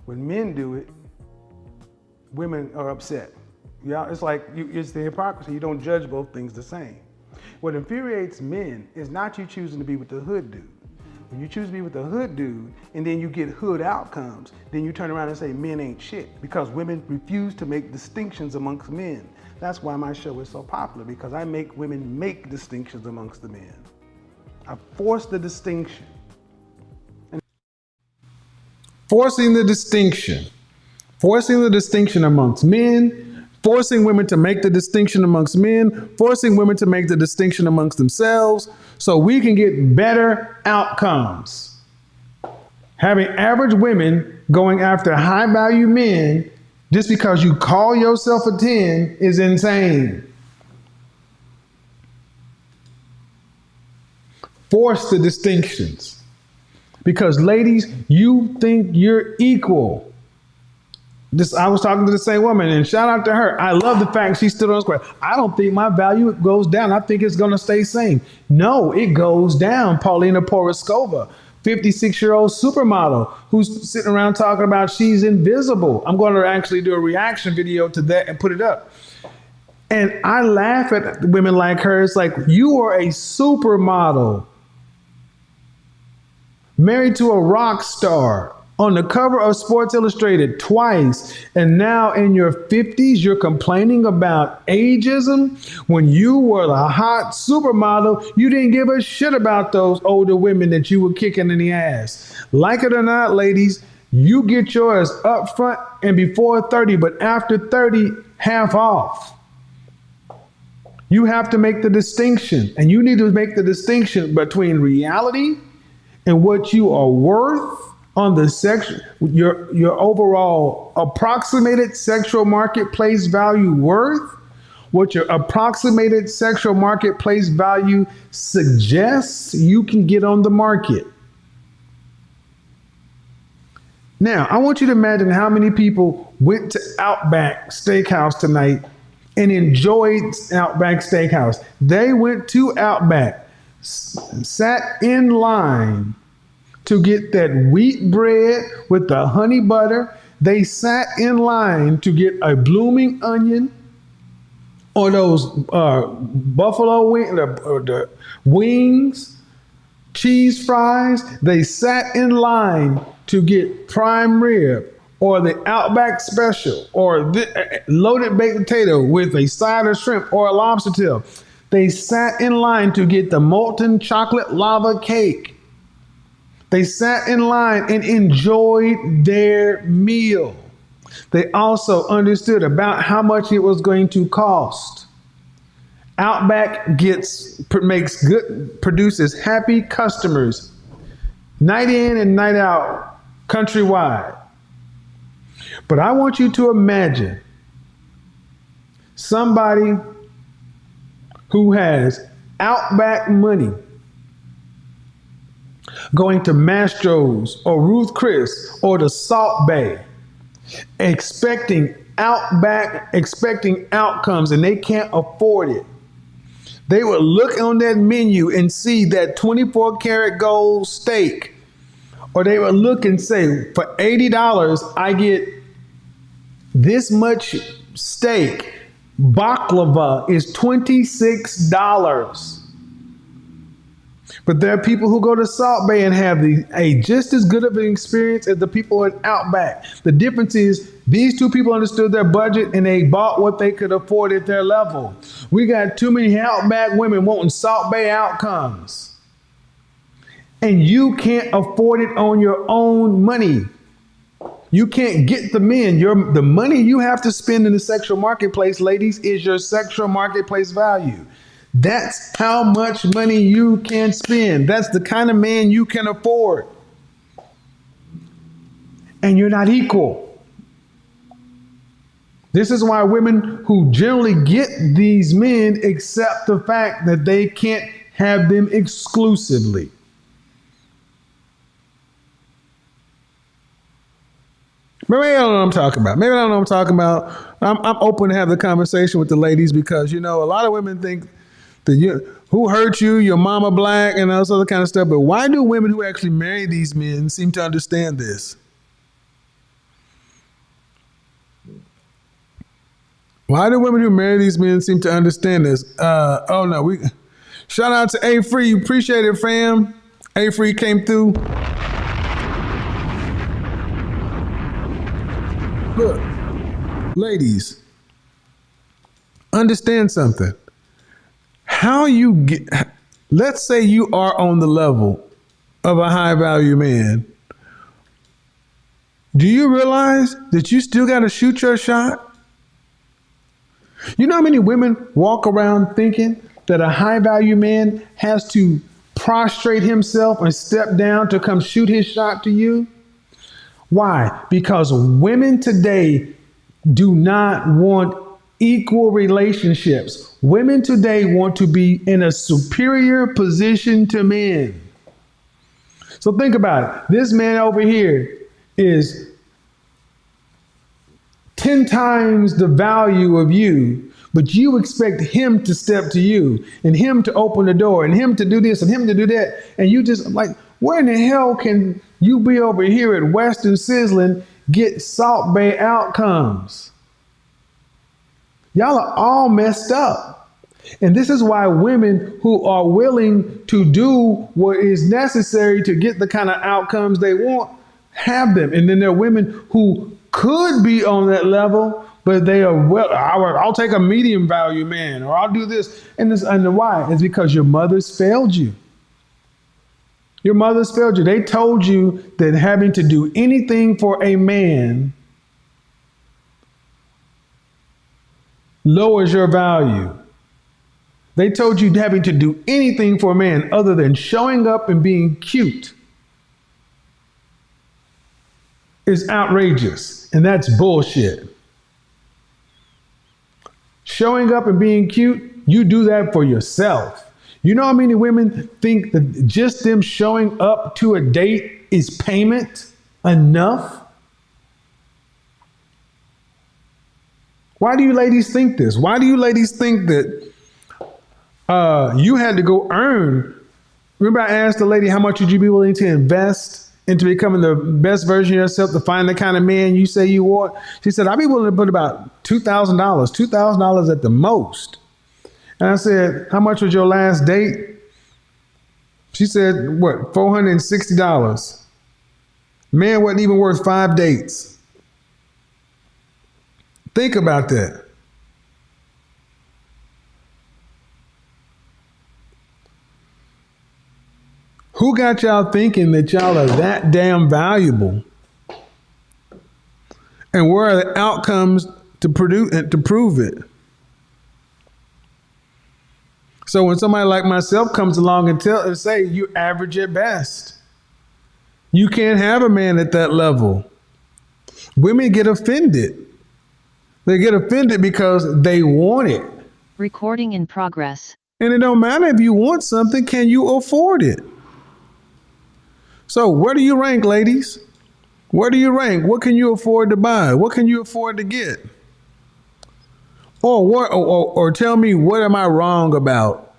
When men do it, women are upset. Yeah, it's like it's the hypocrisy. You don't judge both things the same. What infuriates men is not you choosing to be with the hood dude. When you choose to be with the hood dude and then you get hood outcomes, then you turn around and say men ain't shit because women refuse to make distinctions amongst men. That's why my show is so popular, because I make women make distinctions amongst the men. I force the distinction. Forcing the distinction amongst men, forcing women to make the distinction amongst men, forcing women to make the distinction amongst themselves so we can get better outcomes. Having average women going after high value men just because you call yourself a 10 is insane. Force the distinctions. Because ladies, you think you're equal. I was talking to the same woman, and shout out to her. I love the fact she stood on square. I don't think my value goes down. I think it's going to stay same. No, it goes down. Paulina Poroskova, 56-year-old supermodel who's sitting around talking about she's invisible. I'm going to actually do a reaction video to that and put it up. And I laugh at women like her. It's like, you are a supermodel, married to a rock star, on the cover of Sports Illustrated twice, and now in your 50s, you're complaining about ageism. When you were the hot supermodel, you didn't give a shit about those older women that you were kicking in the ass. Like it or not, ladies, you get yours up front and before 30, but after 30, half off. You have to make the distinction, and you need to make the distinction between reality and what you are worth on the your overall approximated sexual marketplace value worth, what your approximated sexual marketplace value suggests you can get on the market. Now, I want you to imagine how many people went to Outback Steakhouse tonight and enjoyed Outback Steakhouse. They went to Outback, sat in line to get that wheat bread with the honey butter. They sat in line to get a blooming onion or those buffalo the wings, cheese fries. They sat in line to get prime rib or the Outback special or the loaded baked potato with a side of shrimp or a lobster tail. They sat in line to get the molten chocolate lava cake. They sat in line and enjoyed their meal. They also understood about how much it was going to cost. Outback produces happy customers night in and night out, countrywide. But I want you to imagine somebody who has Outback money going to Mastro's or Ruth Chris or the Salt Bay, expecting outcomes, and they can't afford it. They would look on that menu and see that 24 karat gold steak, or they would look and say, for $80, I get this much steak. Baklava is $26. But there are people who go to Salt Bay and have a just as good of an experience as the people at Outback. The difference is these two people understood their budget and they bought what they could afford at their level. We got too many Outback women wanting Salt Bay outcomes. And you can't afford it on your own money. You can't get the men. The money you have to spend in the sexual marketplace, ladies, is your sexual marketplace value. That's how much money you can spend. That's the kind of man you can afford. And you're not equal. This is why women who generally get these men accept the fact that they can't have them exclusively. Maybe I don't know what I'm talking about. Maybe I don't know what I'm talking about. I'm open to have the conversation with the ladies because, a lot of women think that who hurt you, your mama black, and all this other kind of stuff. But why do women who actually marry these men seem to understand this? Why do women who marry these men seem to understand this? Oh no, shout out to A Free. Appreciate it, fam. A Free came through. Look, ladies, understand something. Let's say you are on the level of a high value man. Do you realize that you still got to shoot your shot? You know how many women walk around thinking that a high value man has to prostrate himself and step down to come shoot his shot to you? Why? Because women today do not want equal relationships. Women today want to be in a superior position to men. So think about it. This man over here is 10 times the value of you, but you expect him to step to you and him to open the door and him to do this and him to do that. And you just like, where in the hell can you be over here at Western Sizzling get Salt Bay outcomes? Y'all are all messed up. And this is why women who are willing to do what is necessary to get the kind of outcomes they want have them. And then there are women who could be on that level, but they are, well, I'll take a medium value man, or I'll do this. And why? It's because your mothers failed you. Your mothers failed you. They told you that having to do anything for a man lowers your value. They told you having to do anything for a man other than showing up and being cute is outrageous, and that's bullshit. Showing up and being cute, you do that for yourself. You know how many women think that just them showing up to a date is payment enough? Why do you ladies think this? Why do you ladies think that you had to go earn? Remember I asked the lady, how much would you be willing to invest into becoming the best version of yourself to find the kind of man you say you want? She said, I'd be willing to put about $2,000, $2,000 at the most. And I said, how much was your last date? She said, what, $460. Man wasn't even worth 5 dates. Think about that. Who got y'all thinking that y'all are that damn valuable? And where are the outcomes to prove it? So when somebody like myself comes along and say you're average at best, you can't have a man at that level. Women get offended. They get offended because they want it. Recording in progress. And it don't matter if you want something, can you afford it? So where do you rank, ladies? Where do you rank? What can you afford to buy? What can you afford to get? Or tell me, what am I wrong about?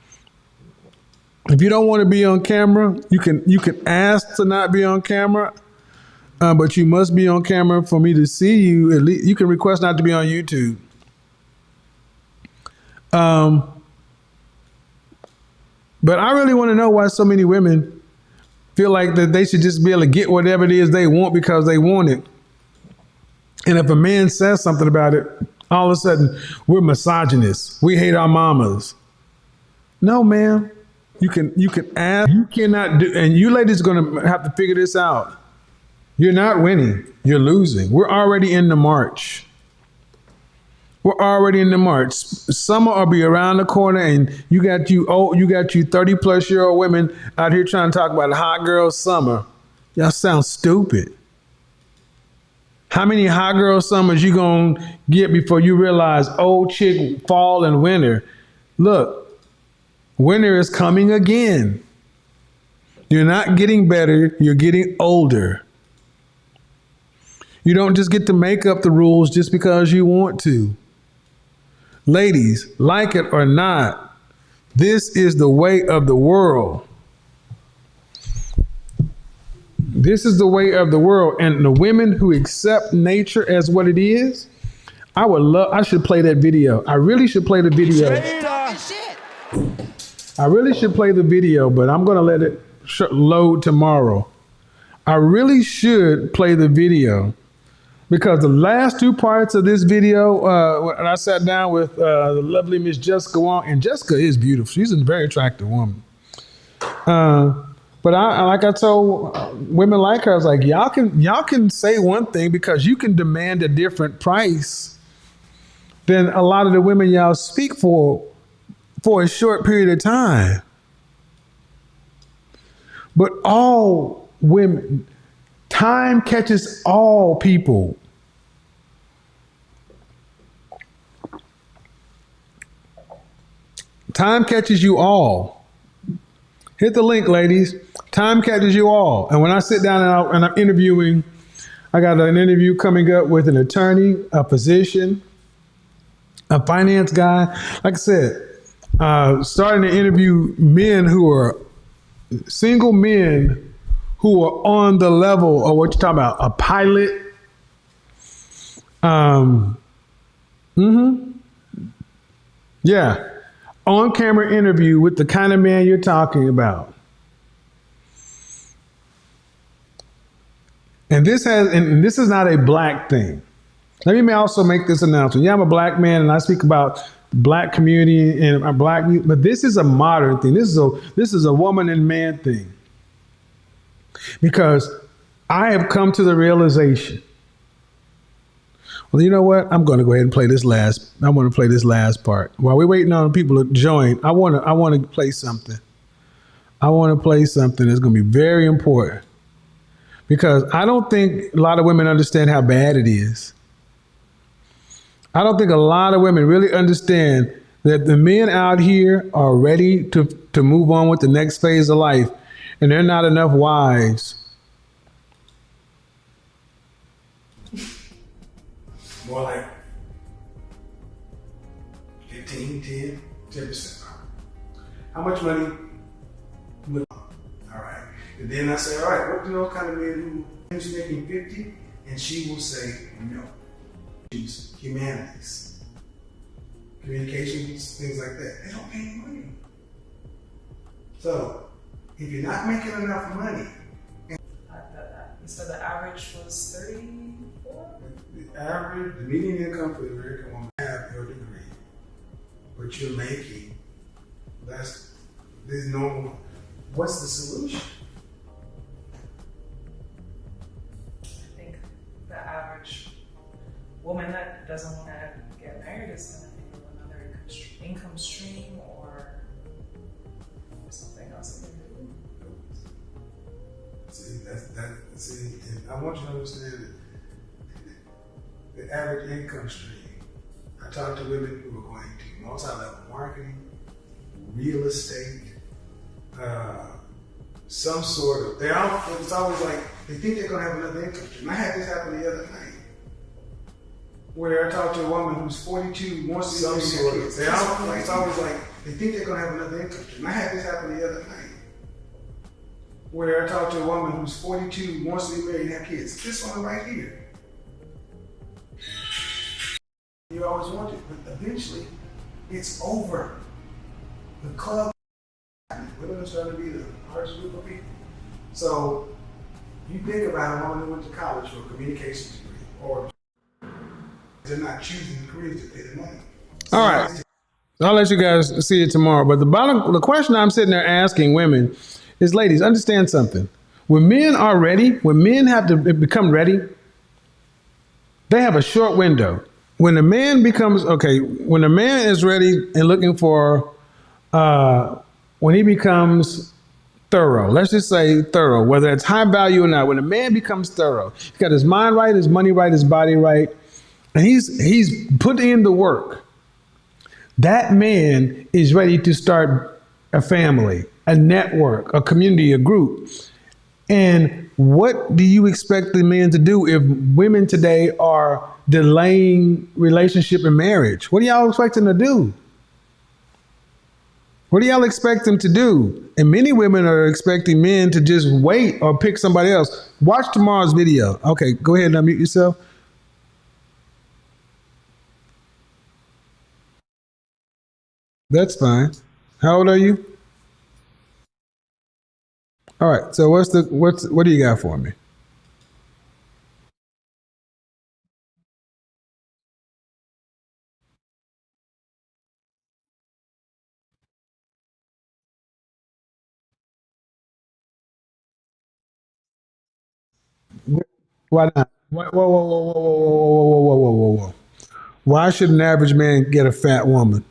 If you don't want to be on camera, you can ask to not be on camera, but you must be on camera for me to see you. At least you can request not to be on YouTube. But I really want to know why so many women feel like that they should just be able to get whatever it is they want because they want it. And if a man says something about it, all of a sudden we're misogynists. We hate our mamas. No, ma'am. You can ask. You cannot do, and you ladies are going to have to figure this out. You're not winning. You're losing. We're already in the March. We're already in the March. Summer will be around the corner, and you got you 30-plus-year-old women out here trying to talk about a hot girl summer. Y'all sound stupid. How many hot girl summers you gonna get before you realize old chick fall and winter? Look, winter is coming again. You're not getting better. You're getting older. You don't just get to make up the rules just because you want to. Ladies, like it or not, This is the way of the world. This is the way of the world. And the women who accept nature as what it is, I should play that video. I really should play the video. I really should play the video, but I'm going to let it load tomorrow. I really should play the video because the last two parts of this video, when I sat down with the lovely Miss Jessica Wong, and Jessica is beautiful. She's a very attractive woman. But like I told women like her, I was like, y'all can say one thing because you can demand a different price than a lot of the women y'all speak for a short period of time. But all women, time catches all people. Time catches you all. Hit the link, ladies. Time catches you all. And when I sit down and I'm interviewing, I got an interview coming up with an attorney, a physician, a finance guy. Like I said, starting to interview single men who are on the level of what you're talking about, a pilot. Yeah. On camera interview with the kind of man you're talking about. And this is not a black thing. Let me also make this announcement. Yeah, I'm a black man and I speak about the black community and black, but this is a modern thing. This is a woman and man thing. Because I have come to the realization, well, you know what? I'm going to go ahead and play this last. I want to play this last part. While we're waiting on people to join, I want to play something. I want to play something that's going to be very important. Because I don't think a lot of women understand how bad it is. I don't think a lot of women really understand that the men out here are ready to move on with the next phase of life, and they're not enough wives. More like 15, 10%. How much money? All right. And then I say, all right, what do those kind of men who's making 50? And she will say, no. Choose humanities, communications, things like that. They don't pay any money. So, if you're not making enough money. You said the average was 34? The median income for the American woman have your degree, but you're making less. There's normal. What's the solution? I think the average woman that doesn't want to get married is going to think of another income stream or something else they can do. See, and I want you to understand that the average income stream. I talk to women who are going to multi-level marketing, real estate, some sort of. It's always like they think they're going to have another income stream. I had this happen the other night, where I talked to a woman who's 42, wants to be married. It's always like they think they're going to have another income stream. I had this happen the other night, where I talked to a woman who's 42, wants to be married and have kids. This one right here. You always want it, but eventually it's over. The club, women are starting to be the hardest group of people. So you think about a woman who went to college for a communications degree, or they're not choosing the careers that pay the money. All right. I'll let you guys see it tomorrow. But the question I'm sitting there asking women is, ladies, understand something. When men are ready, when men have to become ready, they have a short window. When a man when a man is ready and looking for, when he becomes thorough, let's just say thorough, whether it's high value or not, when a man becomes thorough, he's got his mind right, his money right, his body right, and he's put in the work, that man is ready to start a family, a network, a community, a group. And what do you expect the men to do if women today are delaying relationship and marriage? What are y'all expecting to do? What do y'all expect them to do? And many women are expecting men to just wait or pick somebody else. Watch tomorrow's video. Okay, go ahead and unmute yourself. That's fine. How old are you? All right. So what do you got for me? Why not? Whoa, whoa, whoa, whoa, whoa, whoa, whoa, whoa, whoa, whoa. Why should an average man get a fat woman?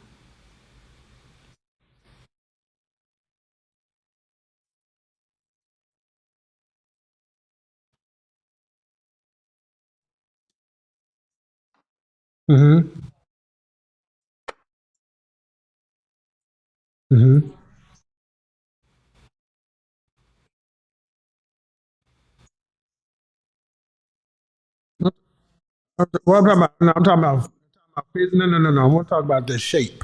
Mm-hmm. Mm-hmm. Well, I'm talking about. No, I'm talking about. No, no, no, no. I want to talk about the shape.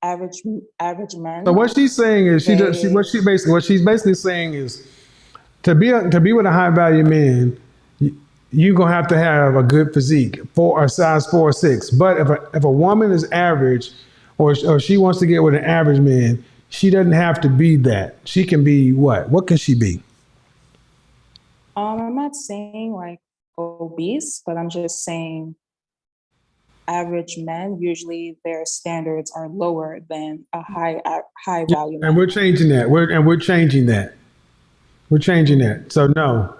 average average So men, what she's saying is she does. they What she's basically saying is to be with a high value man, you gonna have to have a good physique for a size 4 or 6. But if a woman is average, or she wants to get with an average man, she doesn't have to be that. She can be what? What can she be? I'm not saying like obese, but I'm just saying average men usually their standards are lower than high Yeah, value and we're man. changing that. We're changing that. We're changing that. So no.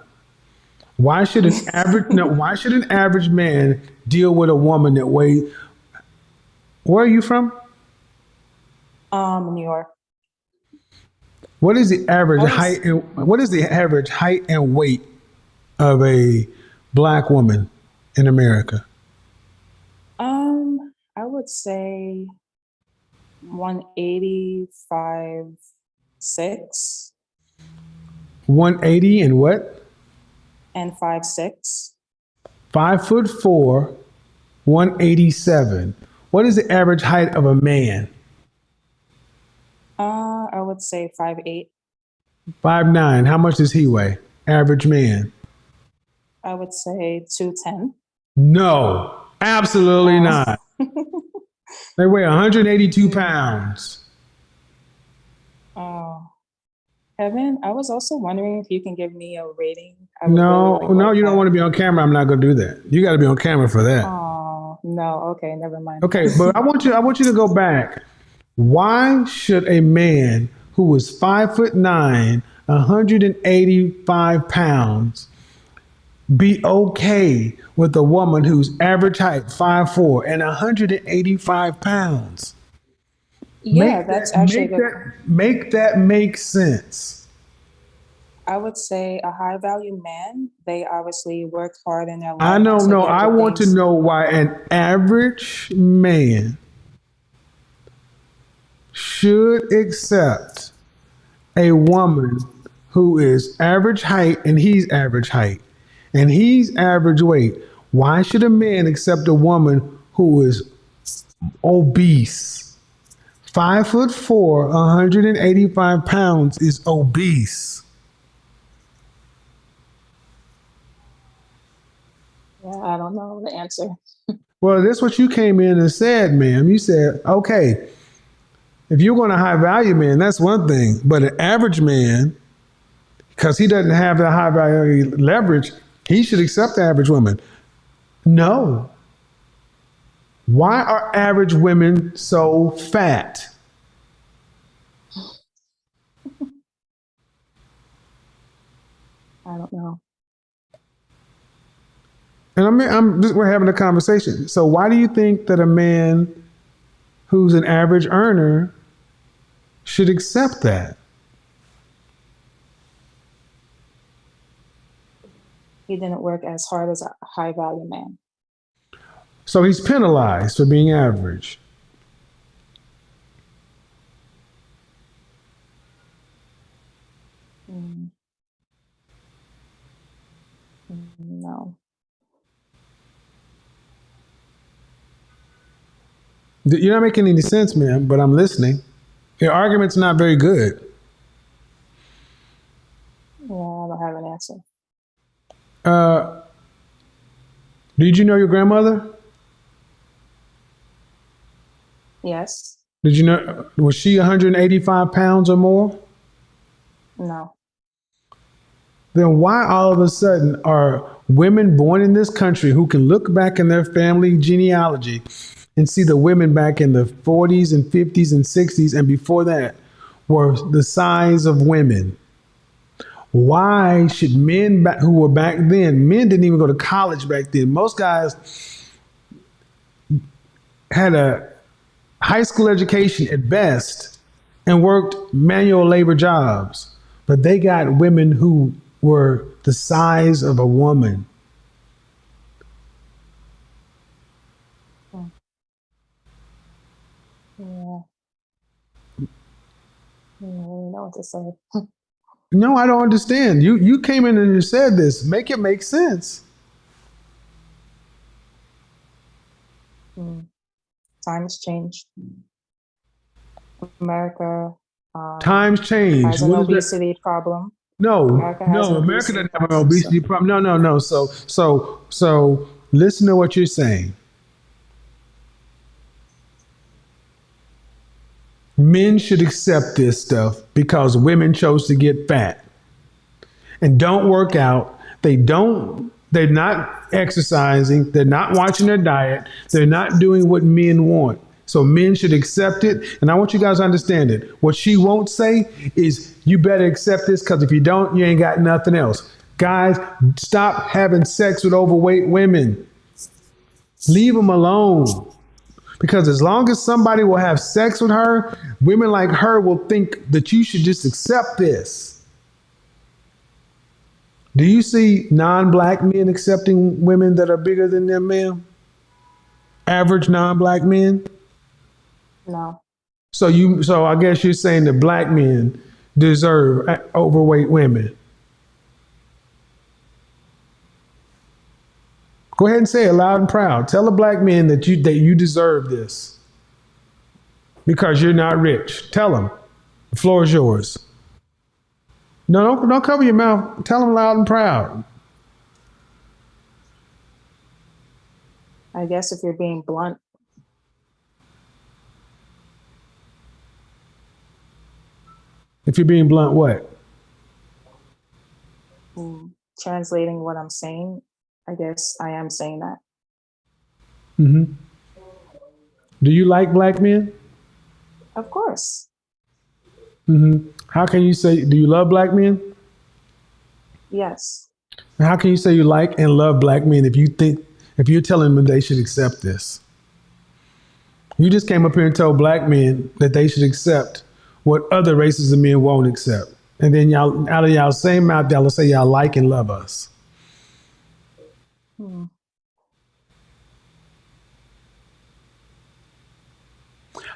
Why should an average no? Why should an average man deal with a woman that weighs? Where are you from? New York. What is the average I height was and what is the average height and weight of a black woman in America? I would say 185 6 180 and what? and 5'6". 5'4", 187. What is the average height of a man? I would say 5'8". 5'9". How much does he weigh? Average man. I would say 210. No, absolutely Uh, not. They weigh 182 pounds. oh, Kevin, I was also wondering if you can give me a rating. I would really No, no, like you don't that. want to be on camera. I'm not going to do that. You got to be on camera for that. Oh, no. Okay, never mind. Okay, but I want you to go back. Why should a man who is 5'9", 185 pounds, be okay with a woman who's average height 5'4" and 185 pounds? Yeah, that's actually a good. Make that make sense. I would say a high value man, they obviously work hard in their I life know, to no, get I the want to things. know why an average man should accept a woman who is average height and he's average height and he's average weight. Why should a man accept a woman who is obese? 5'4", 185 pounds is obese. Yeah, I don't know the answer. Well, that's what you came in and said, ma'am. You said, okay, if you're going to high value man, that's one thing. But an average man, because he doesn't have the high value leverage, he should accept the average woman. No. Why are average women so fat? I don't know. And we're having a conversation. So why do you think that a man who's an average earner should accept that? He didn't work as hard as a high value man. So he's penalized for being average. Mm, no. You're not making any sense, man, but I'm listening. Your argument's not very good. Yeah, I don't have an answer. Uh, did you know your grandmother? Yes. Did you know, was she 185 pounds or more? No. Then why all of a sudden are women born in this country who can look back in their family genealogy and see the women back in the 40s and 50s and 60s and before that were the size of women? Why should men who were back then, men didn't even go to college back then. Most guys had a high school education at best and worked manual labor jobs, but they got women who were the size of a woman. Hmm. Yeah. I don't really know what to say. No, I don't understand. You came in and you said this. Make it make sense. Hmm. Times changed. America Times change. has an What is that? obesity problem. No, America has no, an America obesity doesn't have an problem. So, obesity problem. No, no, no. So listen to what you're saying. Men should accept this stuff because women chose to get fat and don't work out. They're not exercising. They're not watching their diet. They're not doing what men want. So men should accept it. And I want you guys to understand it. What she won't say is, you better accept this because if you don't, you ain't got nothing else. Guys, stop having sex with overweight women. Leave them alone. Because as long as somebody will have sex with her, women like her will think that you should just accept this. Do you see non-black men accepting women that are bigger than them, ma'am? Average non-black men? no. So I guess you're saying that black men deserve overweight women. Go ahead and say it loud and proud. Tell the black men that you deserve this because you're not rich. Tell them. The floor is yours. No, don't cover your mouth. Tell them loud and proud. I guess if you're being blunt, If you're being blunt, what? translating what I'm saying, I guess I am saying that. Do you like black men? Of course. How can you say, do you love black men? Yes. How can you say you like and love black men if you're telling them they should accept this? You just came up here and told black men that they should accept what other races of men won't accept. And then y'all, out of y'all same mouth, y'all will say y'all like and love us. Hmm.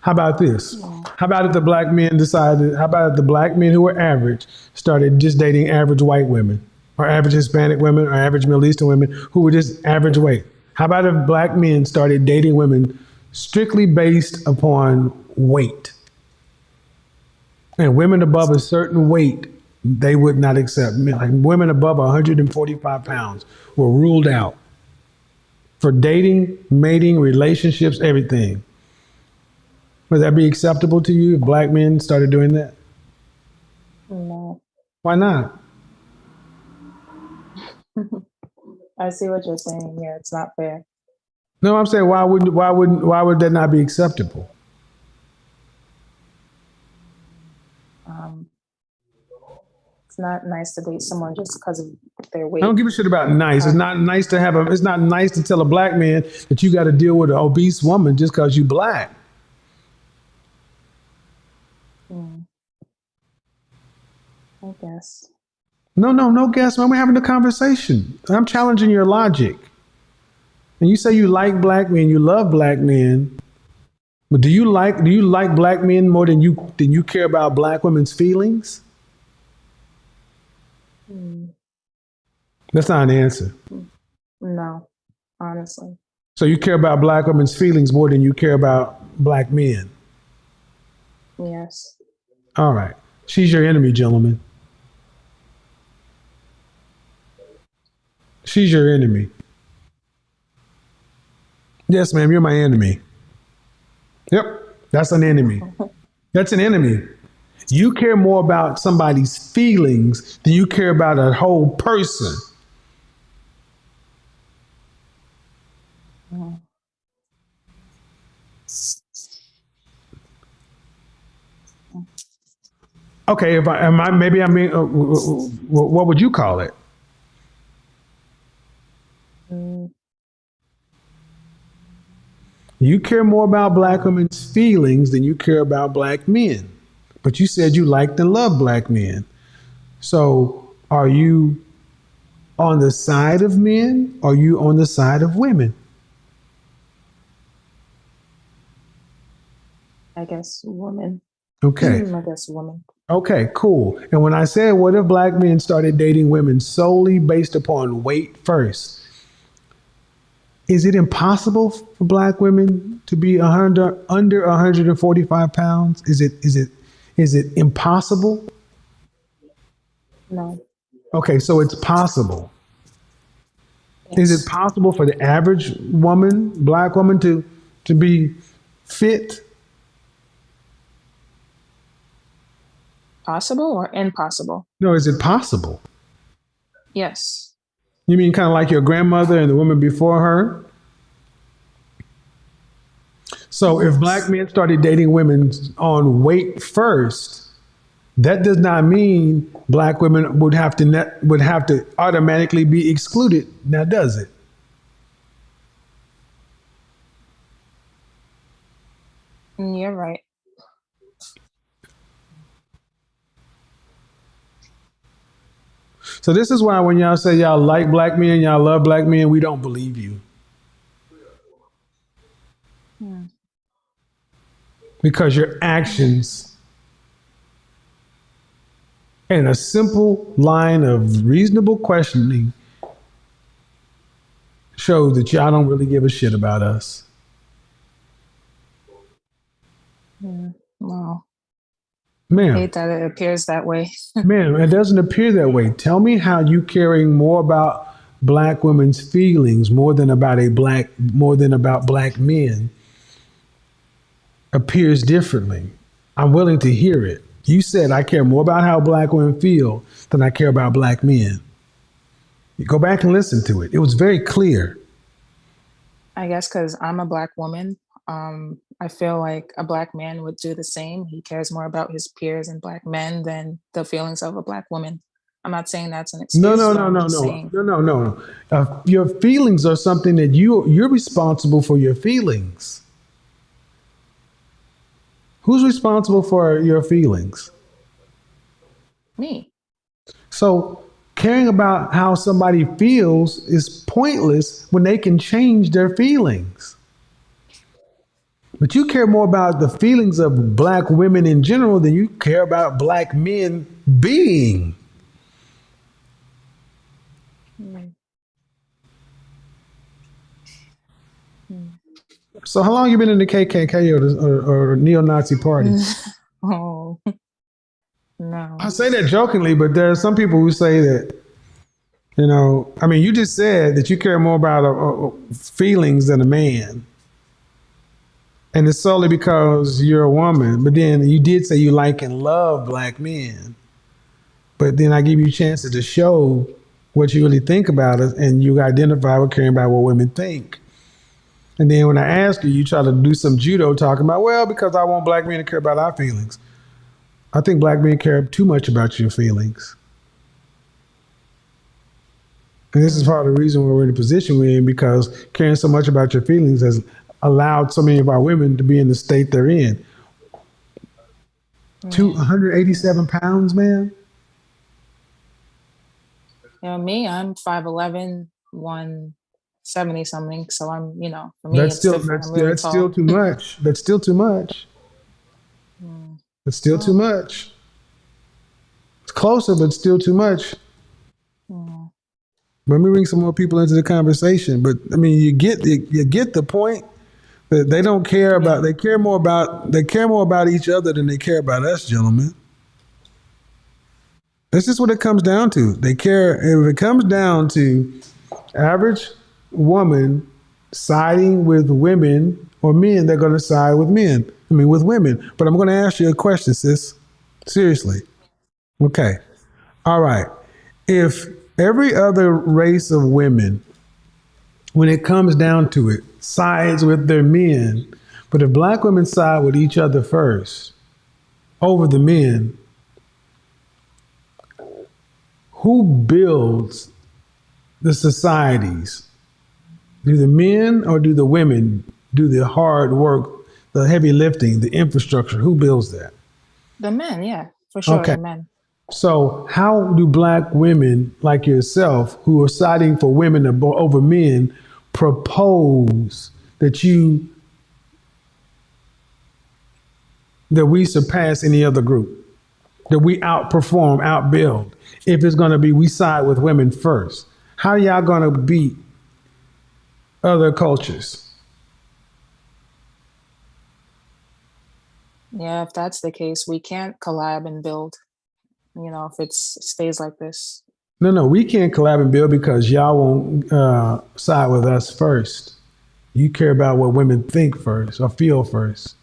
How about this? How about if the black men decided, how about if the black men who were average started just dating average white women or average Hispanic women or average Middle Eastern women who were just average weight? How about if black men started dating women strictly based upon weight? And women above a certain weight, they would not accept. Like women above 145 pounds were ruled out for dating, mating, relationships, everything. Would that be acceptable to you if black men started doing that? No. Why not? I see what you're saying. Yeah, it's not fair. No, I'm saying why would that not be acceptable? It's not nice to date someone just because of their I weight. don't give a shit about nice. It's not nice to have it's not nice to tell a black man that you got to deal with an obese woman just because you black. I guess. No guess, man. We're having a conversation. I'm challenging your logic. And you say you like black men, you love black men, but do you like black men more than you care about black women's feelings? That's not an answer. No, honestly. So you care about black women's feelings more than you care about black men. Yes. All right. She's your enemy, gentlemen. She's your enemy. Yes, ma'am, you're my enemy. Yep, that's an enemy. That's an enemy. You care more about somebody's feelings than you care about a whole person. Mm. Okay, if I am I maybe I'm being what would you call it? Mm. You care more about black women's feelings than you care about black men. But you said you liked and loved black men. So are you on the side of men or are you on the side of women? I guess woman. Okay. I guess woman. Okay, cool. And when I said, what if black men started dating women solely based upon weight first? Is it impossible for black women to be under 145 pounds? Is it impossible? No. Okay, so it's possible. Is it Yes. possible for the average woman, black woman, to be fit? Possible or impossible? No, is it possible? Yes. You mean kind of like your grandmother and the woman before her? So if black men started dating women on weight first, that does not mean black women would have to automatically be excluded. Now, does it? You're right. So this is why when y'all say y'all like black men, y'all love black men, we don't believe you Hmm. because your actions and a simple line of reasonable questioning shows that y'all don't really give a shit about us. Wow. Ma'am, Hate that it appears that way. ma'am, it doesn't appear that way. Tell me how you caring more about black women's feelings more than about black men appears differently. I'm willing to hear it. You said I care more about how black women feel than I care about black men. You go back and listen to it. It was very clear. I guess because I'm a black woman, I feel like a black man would do the same. He cares more about his peers and black men than the feelings of a black woman. I'm not saying that's an No, excuse, no, but no, I'm no, just no, saying, no, no, no, no. Your feelings are something that you're responsible for your feelings. Who's responsible for your feelings? me. So caring about how somebody feels is pointless when they can change their feelings. But you care more about the feelings of black women in general than you care about black men being. Mm. Mm. So how long you been in the KKK or neo-Nazi party? Oh, I no. say that jokingly, but there are some people who say that, I mean, you just said that you care more about feelings than a man. And it's solely because you're a woman. But then you did say you like and love black men. But then I give you chances to show what you really think about us, and you identify with caring about what women think. And then when I ask you, you try to do some judo talking about, well, because I want black men to care about our feelings. I think black men care too much about your feelings. And this is Mm. part of the reason why we're in the position we're in, because caring so much about your feelings has allowed so many of our women to be in the state they're in. Yeah. 187 pounds, man. Me, I'm 5'11", 170 something. So for me, That's it's still different. I'm really that's still tall. too much. That's still too much. Mm. It's still too Well, much. It's closer, but still too much. mm. Let me bring some more people into the conversation. But I mean, you get the point that they don't care about. They care more about each other than they care about us, gentlemen. That's just what it comes down to. They care. If it comes down to average woman siding with women or men, they're going to side with men. I mean, with women. But I'm going to ask you a question, sis. Seriously. Okay. All right. If every other race of women, when it comes down to it, sides with their men, but if black women side with each other first over the men, who builds the societies? Do the men or do the women do the hard work, the heavy lifting, the infrastructure? Who builds that? The men, yeah, for sure, Okay. the men. So, how do black women like yourself, who are siding for women over men, propose that we surpass any other group, that we outperform, outbuild? If it's going to be we side with women first, how y'all going to beat other cultures? Yeah, if that's the case, we can't collab and build. If it stays like this. No, we can't collab and build because y'all won't side with us first. You care about what women think first or feel first.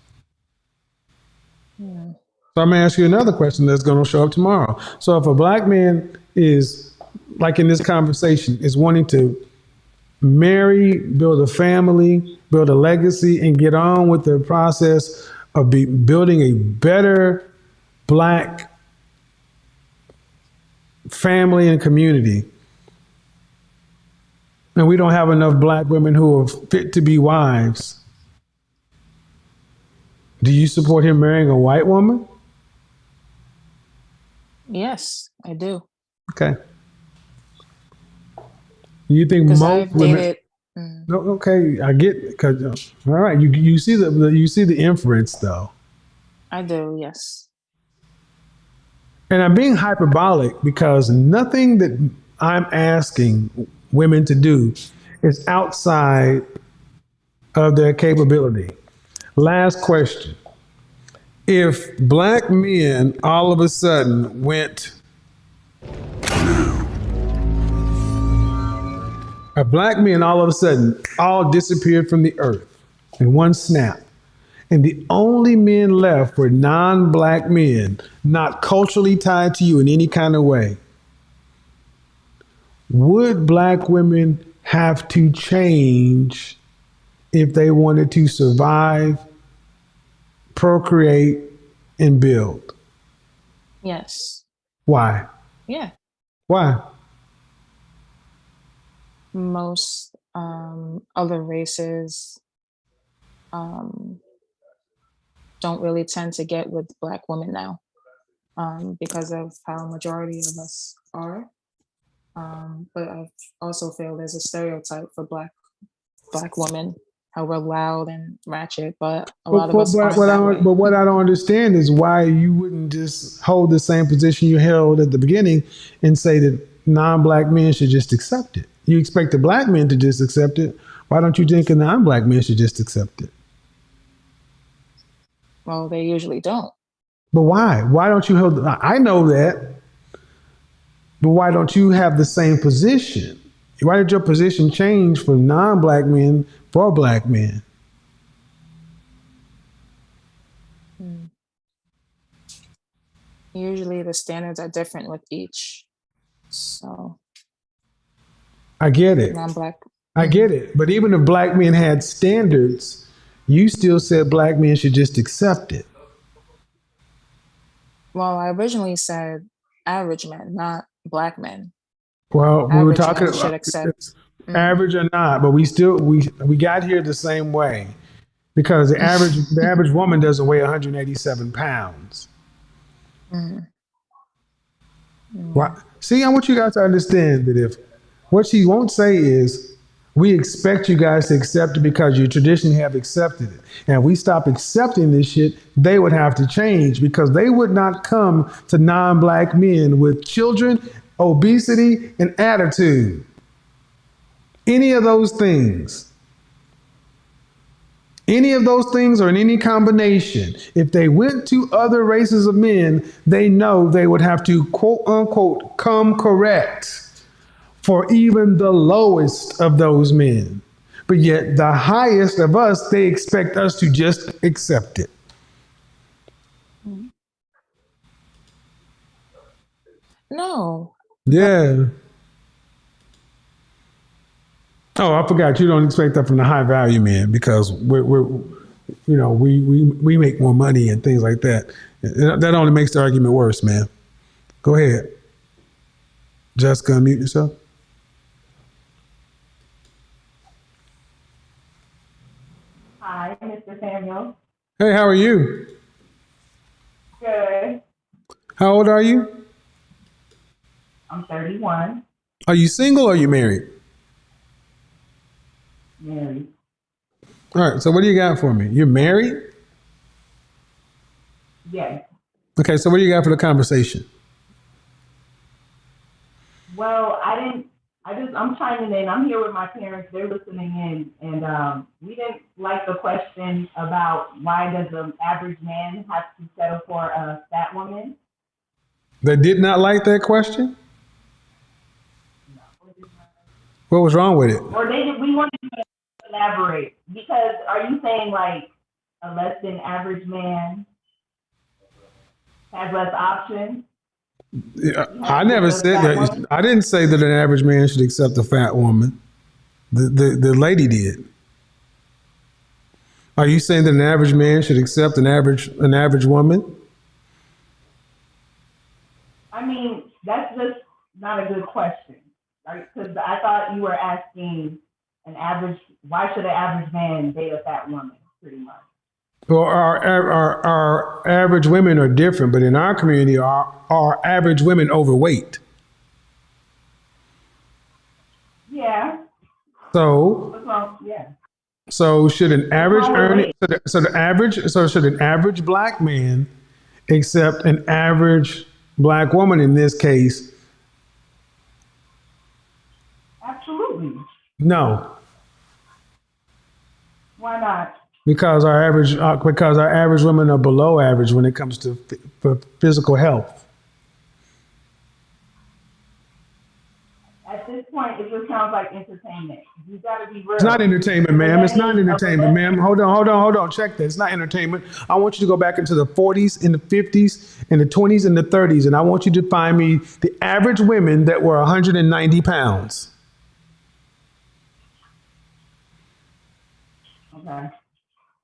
Yeah. So I'm gonna ask you another question that's gonna show up tomorrow. So if a black man is, like in this conversation, is wanting to marry, build a family, build a legacy, and get on with the process of building a better black family and community, and we don't have enough black women who are fit to be wives, do you support him marrying a white woman? Yes, I do. Okay. You think Because most I've women? dated. No, okay, I get. Because all right, you see the inference though, I do, yes. and I'm being hyperbolic because nothing that I'm asking women to do is outside of their capability. Last question. If black men all of a sudden went, if black men all of a sudden all disappeared from the earth in one snap, and the only men left were non black men, not culturally tied to you in any kind of way, would black women have to change if they wanted to survive, procreate, and build? Yes. Why? Yeah. Why? Most other races don't really tend to get with black women now because of how majority of us are. But I also feel there's a stereotype for black women, how we're loud and ratchet, but a lot of us aren't that way. But what I don't understand is why you wouldn't just hold the same position you held at the beginning and say that non-black men should just accept it. You expect the black men to just accept it. Why don't you think a non-black man should just accept it? Well, they usually don't. But why? Why don't you hold? I know that, but why don't you have the same position? Why did your position change from non-black men for black men? Usually the standards are different with each. So I get it. non-black. I get it. But even if black men had standards, you still said black men should just accept it. Well, I originally said average men, not black men. Well, we were Average talking men should about accept. average or not, but we got here the same way because the average woman doesn't weigh 187 pounds. Why? See, I want you guys to understand that if what she won't say is, we expect you guys to accept it because you traditionally have accepted it. And if we stop accepting this shit, they would have to change because they would not come to non-black men with children, obesity, and attitude. Any of those things, or in any combination, if they went to other races of men, they know they would have to quote unquote come correct for even the lowest of those men. But yet the highest of us, they expect us to just accept it. No. Yeah. Oh, I forgot. You don't expect that from the high value men because we make more money and things like that. That only makes the argument worse, man. Go ahead. Jessica, unmute yourself. Hi, Mr. Samuel. Hey, how are you? Good. How old are you? I'm 31. Are you single or are you married? Married. All right. So what do you got for me? You're married? Yes. Okay. So what do you got for the conversation? Well, I'm chiming in. I'm here with my parents. They're listening in. And we didn't like the question about why does an average man have to settle for a fat woman? They did not like that question? What was wrong with it? Or we wanted to elaborate. Because are you saying like a less than average man has less options? I never said that. I didn't say that an average man should accept a fat woman. The lady did. Are you saying that an average man should accept an average woman? I mean, that's just not a good question, right? Because I thought you were asking why should an average man date a fat woman, pretty much. Well, our average women are different, but in our community, our average women overweight. Yeah. So. What's wrong? Yeah. So should an average should an average black man accept an average black woman in this case? Absolutely. No. Why not? Because our average women are below average when it comes to for physical health. At this point, it just sounds like entertainment. You got to be real. It's not entertainment, ma'am. It's not entertainment, ma'am. Hold on. Check that. It's not entertainment. I want you to go back into the 40s and the 50s and the 20s and the 30s, and I want you to find me the average women that were 190 pounds. Okay.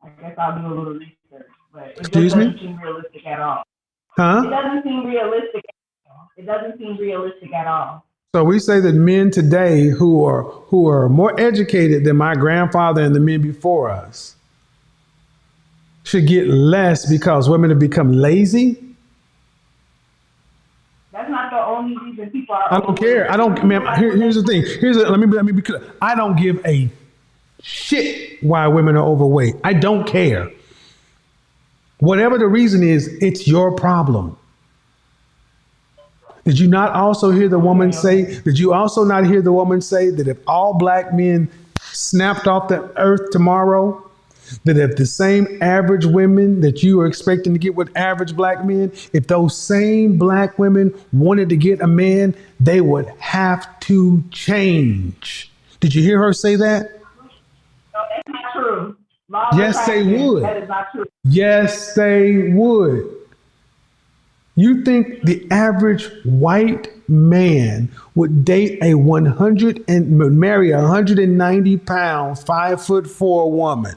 I guess I'll do a little research, but it Excuse just me? doesn't seem realistic at all. Huh? It doesn't seem realistic. It doesn't seem realistic at all. So we say that men today who are more educated than my grandfather and the men before us should get less because women have become lazy. That's not the only reason people are. I don't care. I don't, ma'am. Here's the thing. Let me be clear. I don't give a shit why women are overweight. I don't care. Whatever the reason is, it's your problem. Did you not also hear the woman say, did you also not hear the woman say that if all black men snapped off the earth tomorrow, that if the same average women that you are expecting to get with average black men, if those same black women wanted to get a man, they would have to change. Did you hear her say that? No, that's not true. Yes, they would. That is not true. Yes, they would. You think the average white man would date a 100 and marry a 190 pound, 5'4" woman?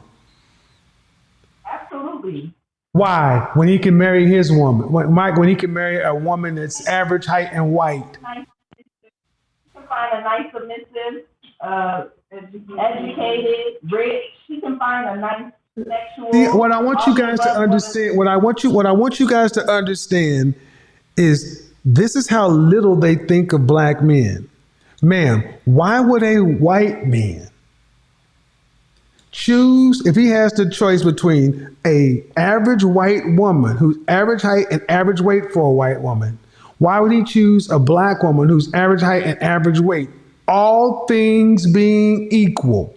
Absolutely. Why? When he can marry his woman, when he can marry a woman that's average height and white. You can find a nice, submissive, educated, rich. She can find a nice sexual. See, what I want you guys to understand, what I want you guys to understand is this is how little they think of black men. Ma'am, why would a white man choose, if he has the choice between a average white woman who's average height and average weight for a white woman, why would he choose a black woman who's average height and average weight All things being equal.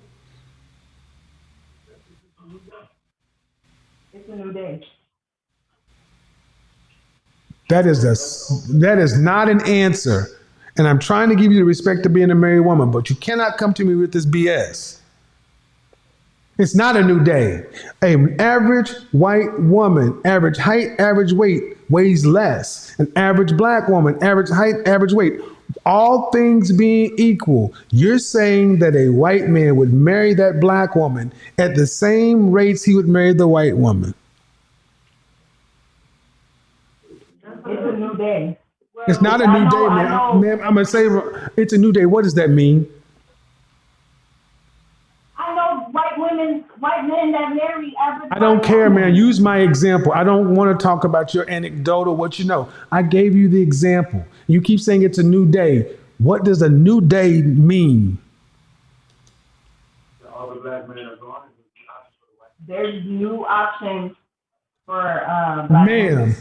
It's a new day. That is not an answer. And I'm trying to give you the respect of being a married woman, but you cannot come to me with this BS. It's not a new day. An average white woman, average height, average weight, weighs less. An average black woman, average height, average weight. All things being equal, you're saying that a white man would marry that black woman at the same rates he would marry the white woman. It's a new day. It's not a new day, man. Ma'am, I'm going to say it's a new day. What does that mean? I know white men that marry average. I don't care, man. Use my example. I don't want to talk about your anecdotal, what you know. I gave you the example. You keep saying it's a new day. What does a new day mean? All the black men are gone. There's new options for Ma'am,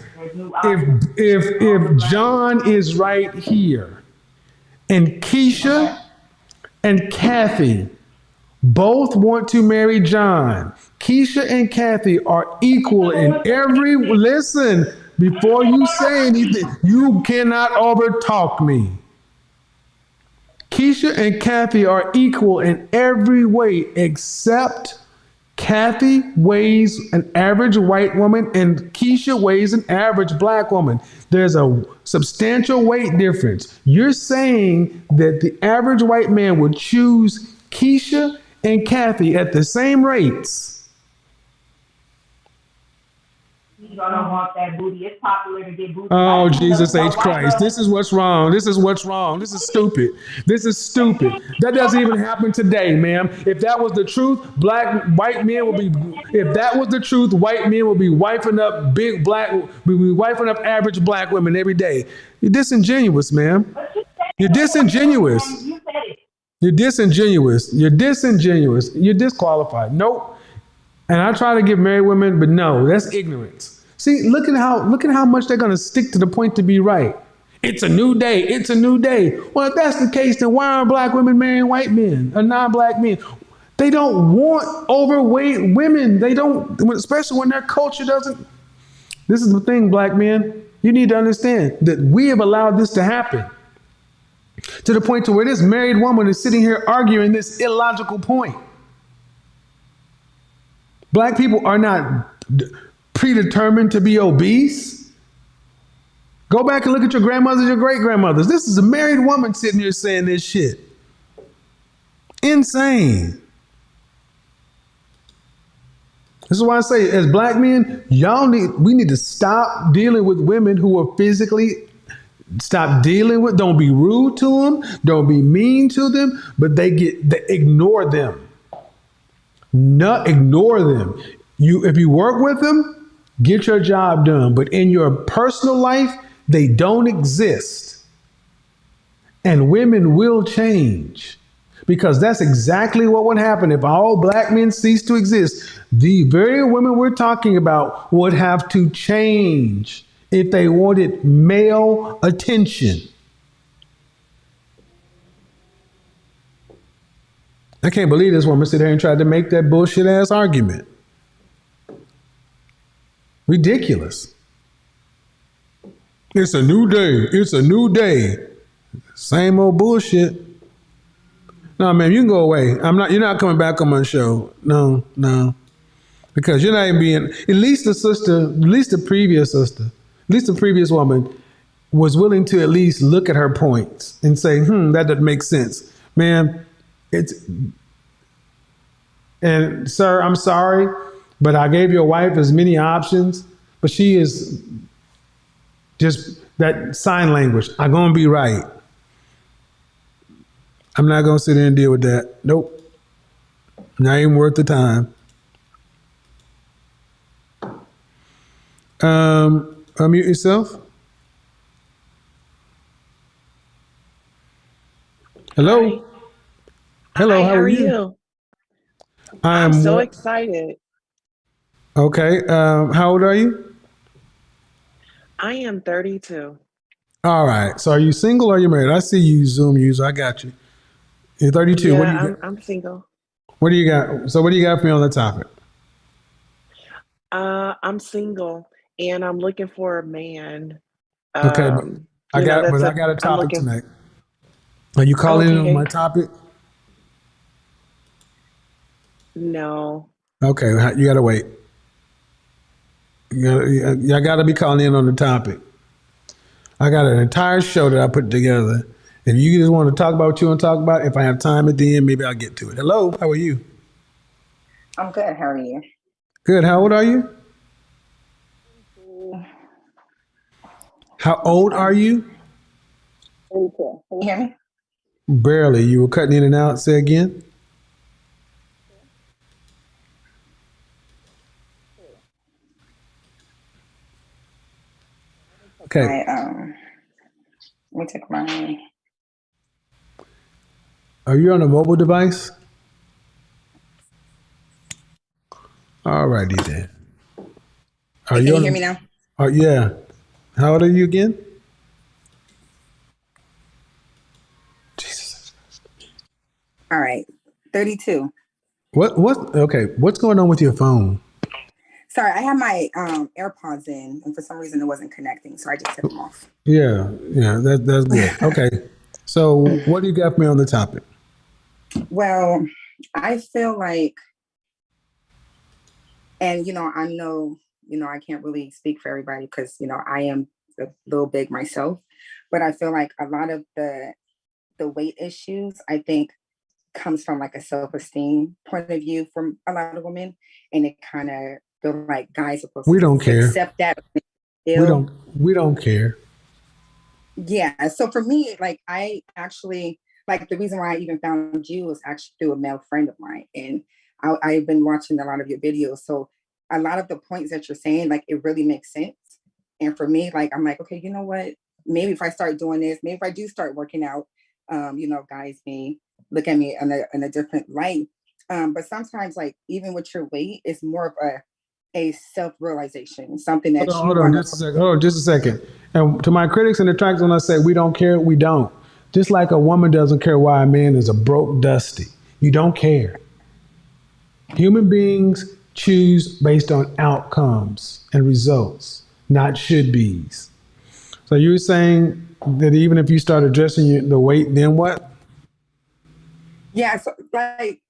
if John is right here and Keisha and Kathy both want to marry John, Keisha and Kathy are equal in every, listen, before you say anything, you cannot overtalk me. Keisha and Kathy are equal in every way except Kathy weighs an average white woman and Keisha weighs an average black woman. There's a substantial weight difference. You're saying that the average white man would choose Keisha and Kathy at the same rates. He's gonna want that booty. It's popular to get booty. Oh, Jesus H. Christ. This is what's wrong. This is what's wrong. This is stupid. This is stupid. That doesn't even happen today, ma'am. If that was the truth, white men would be, if that was the truth, white men would be wifing up average black women every day. You're disingenuous, ma'am. You're disingenuous. You said it. You're disingenuous. You're disingenuous. You're disqualified. Nope. And I try to give married women, but no, that's ignorance. See, look at how much they're gonna stick to the point to be right. It's a new day. It's a new day. Well, if that's the case, then why aren't black women marrying white men or non-black men? They don't want overweight women. They don't, especially when their culture doesn't. This is the thing, black men. You need to understand that we have allowed this to happen to the point to where this married woman is sitting here arguing this illogical point. Black people are not predetermined to be obese. Go back and look at your grandmothers, your great grandmothers. This is a married woman sitting here saying this shit. Insane. This is why I say, as black men, we need to stop dealing with women who are don't be rude to them, don't be mean to them, but ignore them. Not ignore them. If you work with them, get your job done. But in your personal life, they don't exist. And women will change, because that's exactly what would happen if all black men cease to exist. The very women we're talking about would have to change if they wanted male attention. I can't believe this woman sit there and tried to make that bullshit ass argument. Ridiculous. It's a new day. It's a new day. Same old bullshit. No, man, you can go away. You're not coming back on my show. No. Because you're not even being, at least the previous woman was willing to at least look at her points and say, that doesn't make sense. Man, and sir, I'm sorry, but I gave your wife as many options, but she is just that sign language. I'm going to be right. I'm not going to sit there and deal with that. Nope. Not even worth the time. Unmute yourself. Hello. Hi. Hello, Hi, how are you? I'm so excited. Okay. How old are you? I am 32. All right. So are you single or are you married? I see you Zoom user. I got you. You're 32. What do Yeah, you got? I'm single. What do you got? So what do you got for me on the topic? I'm single and I'm looking for a man. Okay, but You know, I got a I'm topic looking. tonight. Are you calling in on my Okay. topic? No. Okay, you gotta wait. Y'all gotta be calling in on the topic. I got an entire show that I put together. If you just want to talk about what you want to talk about, if I have time at the end, maybe I'll get to it. Hello, how are you? I'm good. How are you? Good. How old are you? How old are Um, you? 32. Can you hear me? Barely. You were cutting in and out. Say again. Okay. My let me take my. Are you on a mobile device? Alrighty then. Are Hey, you can you on hear me a? now? Yeah. How old are you again? Jesus. All right, 32. What? Okay. What's going on with your phone? Sorry, I had my AirPods in, and for some reason it wasn't connecting, so I just took them off. Yeah. Yeah. That's good. Okay. So what do you got for me on the topic? Well, I feel like, and I know, I can't really speak for everybody because I am a little big myself, but I feel like a lot of the weight issues, I think, comes from like a self-esteem point of view from a lot of women, and it kind of feel like guys are supposed We to don't care. accept that We ill. don't. We don't care. Yeah, so for me, like, I actually, like, the reason why I even found you was actually through a male friend of mine, and I've been watching a lot of your videos, so a lot of the points that you're saying, like, it really makes sense. And for me, like, I'm like, okay, you know what, maybe if I start doing this, maybe if I do start working out, guys may look at me in a different light. But sometimes, like, even with your weight, it's more of a self-realization, something that you Hold on, want just a to. second. Hold on, just a second. And to my critics and detractors, when I say we don't care, we don't. Just like a woman doesn't care why a man is a broke dusty. You don't care. Human beings choose based on outcomes and results, not should be's. So you were saying that even if you start addressing the weight, then what? Yeah, so, like,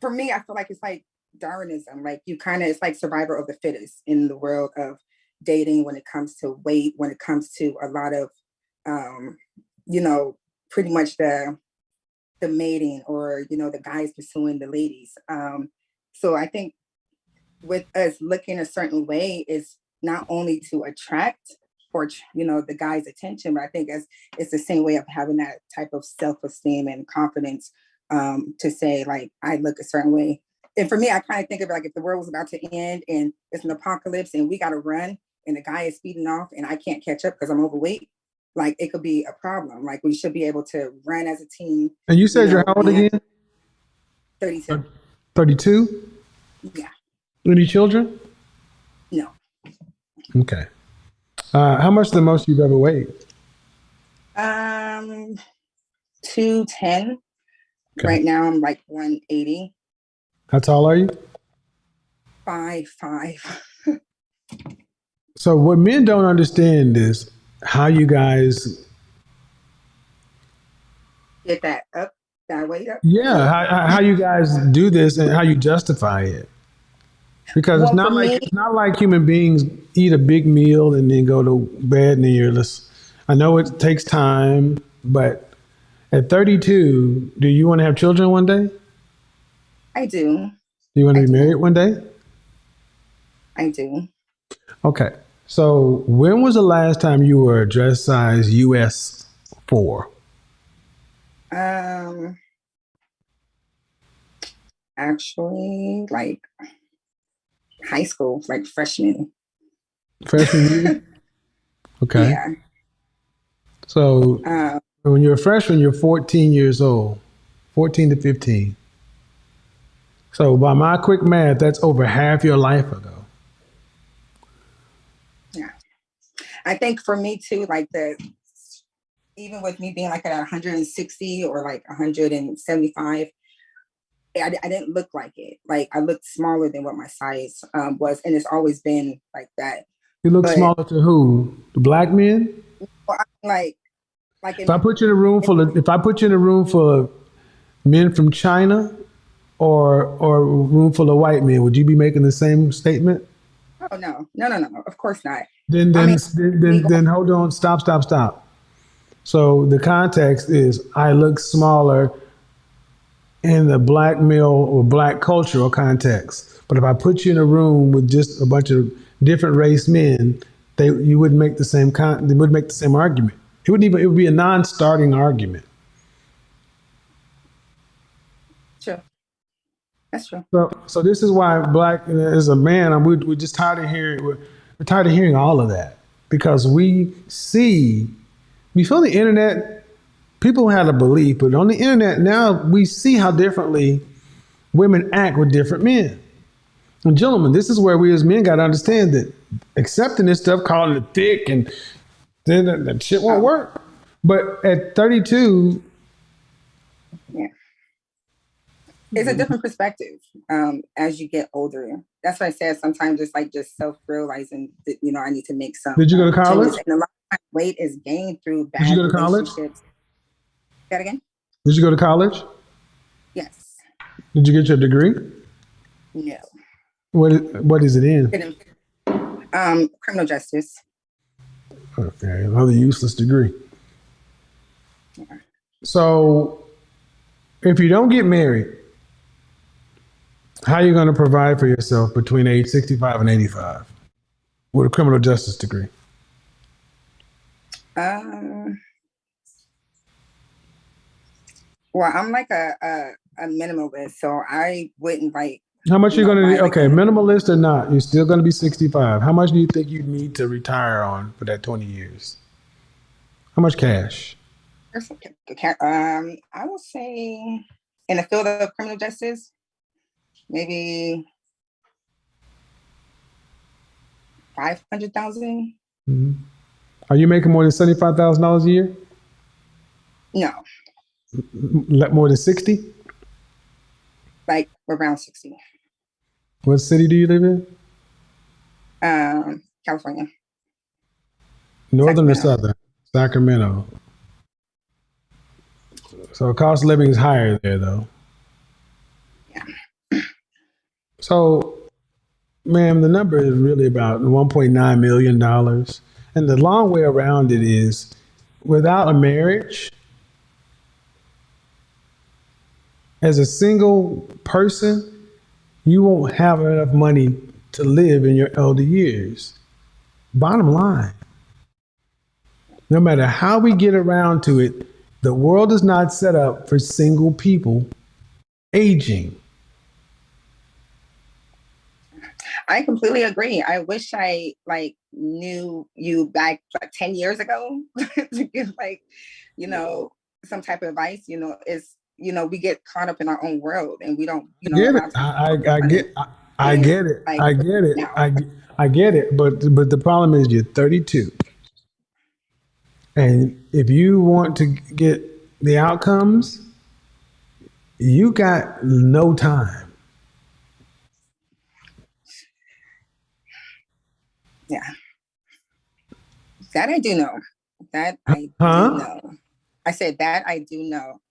for me, I feel like it's like Darwinism. Like, you kind of, it's like survivor of the fittest in the world of dating when it comes to weight, when it comes to a lot of, um, pretty much the mating, or the guys pursuing the ladies. So I think with us looking a certain way is not only to attract, or the guy's attention, but I think it's the same way of having that type of self-esteem and confidence, to say, like, I look a certain way. And for me, I kind of think of it like, if the world was about to end and it's an apocalypse and we got to run, and the guy is speeding off and I can't catch up because I'm overweight, like, it could be a problem. Like, we should be able to run as a team, And you said you're how old being again? 32. 32? Yeah, Any children? no. Okay. How much the most you've ever weighed? 210. Okay. Right now I'm like 180. How tall are you? 5'5". So what men don't understand is how you guys, Get that up, that weight up. yeah, how you guys do this and how you justify it. Because Well, for me, it's not like human beings eat a big meal and then go to bed and then you're less. I know it takes time, but at 32, do you want to have children one day? I do. Do you want to I be do. married one day? I do. Okay. So when was the last time you were a dress size US 4? Um, Actually, like, high school, like freshman. Freshman year? Okay. Yeah. So Um, when you're a freshman, you're 14 years old, 14 to 15. So by my quick math, that's over half your life ago. yeah. I think for me too, like, even with me being like at 160 or like 175, I didn't look like it. Like I looked smaller than what my size was, and it's always been like that. You look But smaller to who? The black men? well, like If I put you in a room full of, if I put you in a room full of men from China or a room full of white men, would you be making the same statement? oh no, of course not. Then I then mean, then me then, going, then hold on, stop. So the context is I look smaller in the black male or black cultural context. But if I put you in a room with just a bunch of different race men, you wouldn't make the same they wouldn't make the same argument. It would be a non-starting argument. true, that's true. So this is why black as a man, we're just tired of hearing we're tired of hearing all of that because we feel the internet. People had a belief, but on the internet now we see how differently women act with different men. And gentlemen, this is where we as men got to understand that accepting this stuff, calling it thick, and then that shit won't work. But at 32, Yeah, it's a different perspective as you get older. That's why I said sometimes it's like just self-realizing that I need to make some did you go to college? changes. And a lot of time weight is gained through Did you bad go to college? relationships. That again? Did you go to college? Yes. Did you get your degree? No. What is it in? Criminal justice. Okay, another useless degree. Yeah. So, if you don't get married, how are you going to provide for yourself between age 65 and 85 with a criminal justice degree? Well, I'm like a minimalist, so I wouldn't like. How much are you going to buy need? like Okay, a- minimalist or not, you're still going to be 65. How much do you think you need to retire on for that 20 years? How much cash? I will say in the field of criminal justice, maybe 500,000. Mhm. Are you making more than $75,000 a year? No, More than 60? like around 60. What city do you live in? California. Northern or Sacramento. southern? Sacramento. So cost of living is higher there, though. Yeah. So, ma'am, the number is really about $1.9 million. And the long way around it is without a marriage, as a single person, you won't have enough money to live in your elder years. Bottom line, no matter how we get around to it, the world is not set up for single people aging. I completely agree. I wish I knew you back 10 years ago to give some type of advice. We get caught up in our own world and we don't, a Get lot it? of times I get it. I get it. now. I get it. But the problem is you're 32, and if you want to get the outcomes, you got no time. Yeah. That I do know. That I do Huh? know. I said that I do know.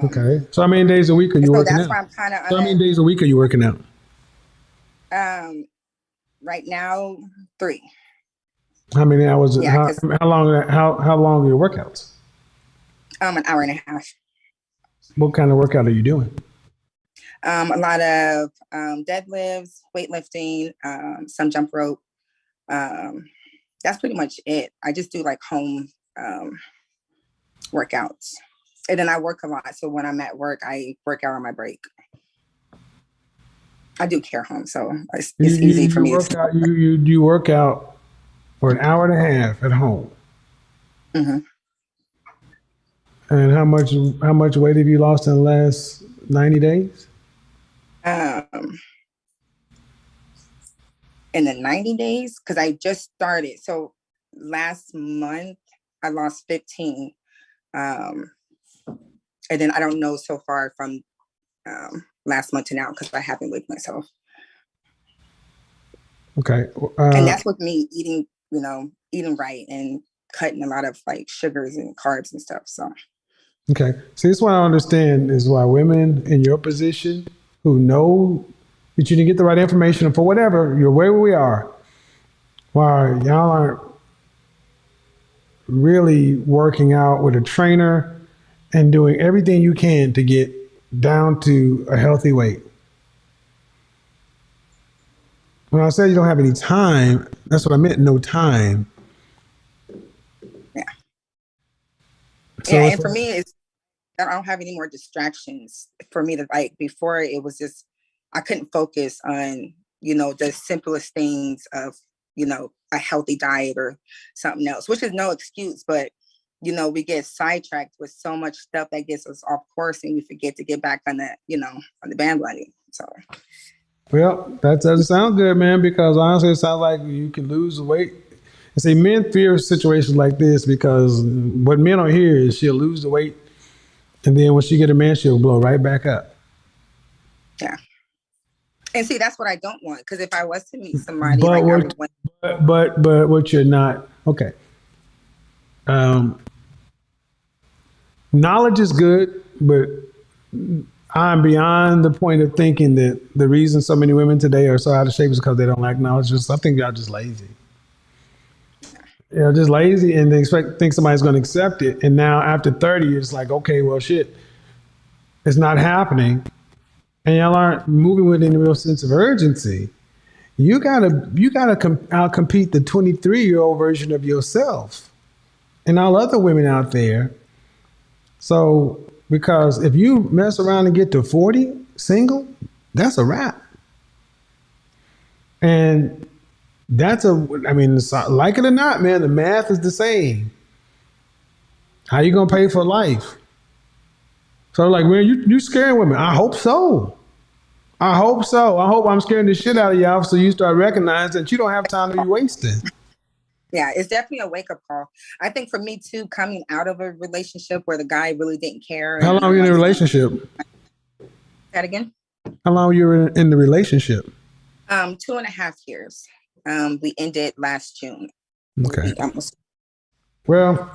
Okay. So how many days a week are you So working that's out? why I'm kind of So how many days a week are you working out? right now 3. How many hours? Yeah, How, 'cause how long? How long are your workouts? an hour and a half. What kind of workout are you doing? A lot of deadlifts, weightlifting, some jump rope. That's pretty much it. I just do like home workouts. And then I work a lot. So when I'm at work, I work out on my break. I do care home, so it's easy for me work to out. You work out for an hour and a half at home. Mm-hmm. And how much weight have you lost in the last 90 days? In the 90 days, because I just started. So last month, I lost 15. And then I don't know so far from last month to now because I haven't weighed myself. Okay. And that's with me eating, eating right and cutting a lot of like sugars and carbs and stuff. So. Okay. See, this is what I understand is why women in your position who know that you didn't get the right information for whatever, you're where we are, why y'all aren't really working out with a trainer and doing everything you can to get down to a healthy weight. When I said you don't have any time, that's what I meant, no time. Yeah. So yeah, and for me, it's I don't have any more distractions for me to like. Before it was just I couldn't focus on the simplest things of a healthy diet or something else, which is no excuse, but we get sidetracked with so much stuff that gets us off course, and we forget to get back on that on the bandwagon. So. Well, that doesn't sound good, man, because honestly, it sounds like you can lose weight. And see, men fear situations like this because what men don't hear is she'll lose the weight, and then when she get a man, she'll blow right back up. Yeah. And see, that's what I don't want, because if I was to meet somebody, I would want. But what you're not, okay. Knowledge is good, but I'm beyond the point of thinking that the reason so many women today are so out of shape is because they don't like knowledge. I think y'all just lazy. Just lazy, and they think somebody's going to accept it. And now after 30, it's like, okay, well, shit, it's not happening, and y'all aren't moving with any real sense of urgency. You gotta outcompete the 23-year-old version of yourself and all other women out there. So, because if you mess around and get to 40 single, that's a wrap. And like it or not, man, the math is the same. How you gonna pay for life? So like, man, you scaring women. I hope so. I hope I'm scaring the shit out of y'all so you start recognizing that you don't have time to be wasting. Yeah, it's definitely a wake-up call. I think for me too, coming out of a relationship were the guy really didn't care. How long were you in a relationship? Say that again? How long were you in the relationship? 2.5 years. We ended last June. Okay. Well,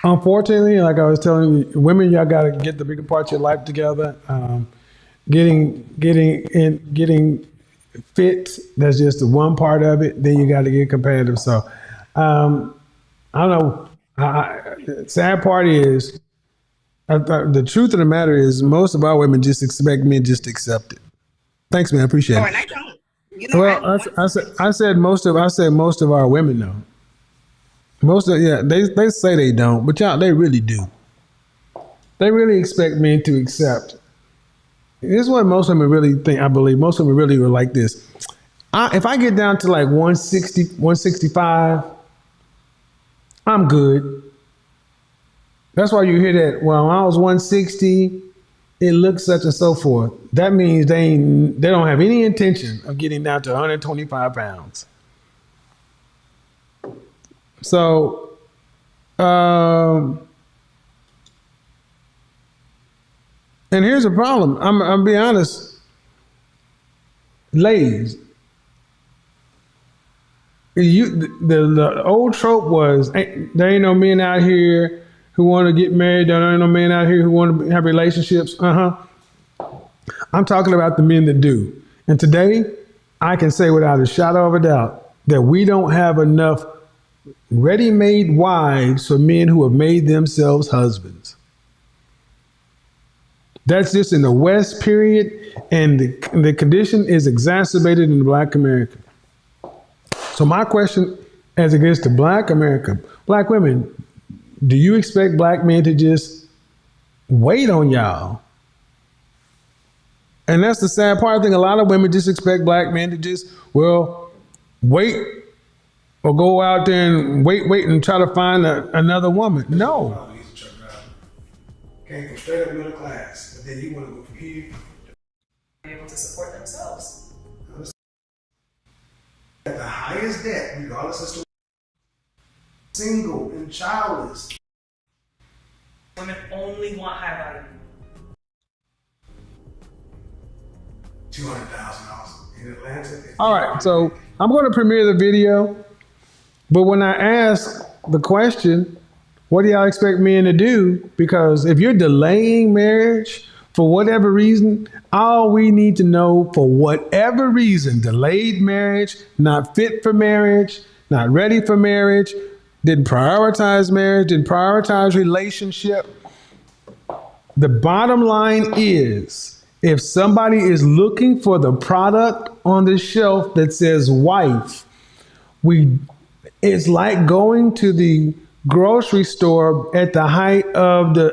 unfortunately, like I was telling you, women, y'all got to get the bigger parts of your life together. Getting fit, that's just the one part of it. Then you got to get competitive. So, I don't know. Sad part is, the truth of the matter is, most of our women just expect men just to accept it. Thanks, man. I appreciate it. And I don't. I said most of our women know. They say they don't, but y'all, they really do. They really expect men to accept. This is what most women really think. I believe most women really were like this. If I get down to like 160, 165, I'm good. That's why you hear that, well, when I was 160, it looks such and so forth. That means they don't have any intention of getting down to 125 pounds. So, and here's the problem. I'm being honest, ladies. The old trope was there ain't no men out here who want to get married. There ain't no men out here who want to have relationships. I'm talking about the men that do. And today, I can say without a shadow of a doubt that we don't have enough ready-made wives for men who have made themselves husbands. That's just in the West, period, and the condition is exacerbated in Black America. So my question, as it gets to Black America, Black women, do you expect Black men to just wait on y'all? And that's the sad part. I think a lot of women just expect Black men to just, wait, or go out there and wait and try to find another woman. No. Came from straight up middle class, but then you want to go from here. Be able to support themselves. At the highest debt, regardless of single and childless. Women only want high value. $200,000 in Atlanta. All right, so I'm going to premiere the video, but when I ask the question, what do y'all expect men to do? Because if you're delaying marriage for whatever reason, all we need to know for whatever reason, delayed marriage, not fit for marriage, not ready for marriage, didn't prioritize marriage, didn't prioritize relationship. The bottom line is, if somebody is looking for the product on the shelf that says wife, it's like going to the grocery store at the height of the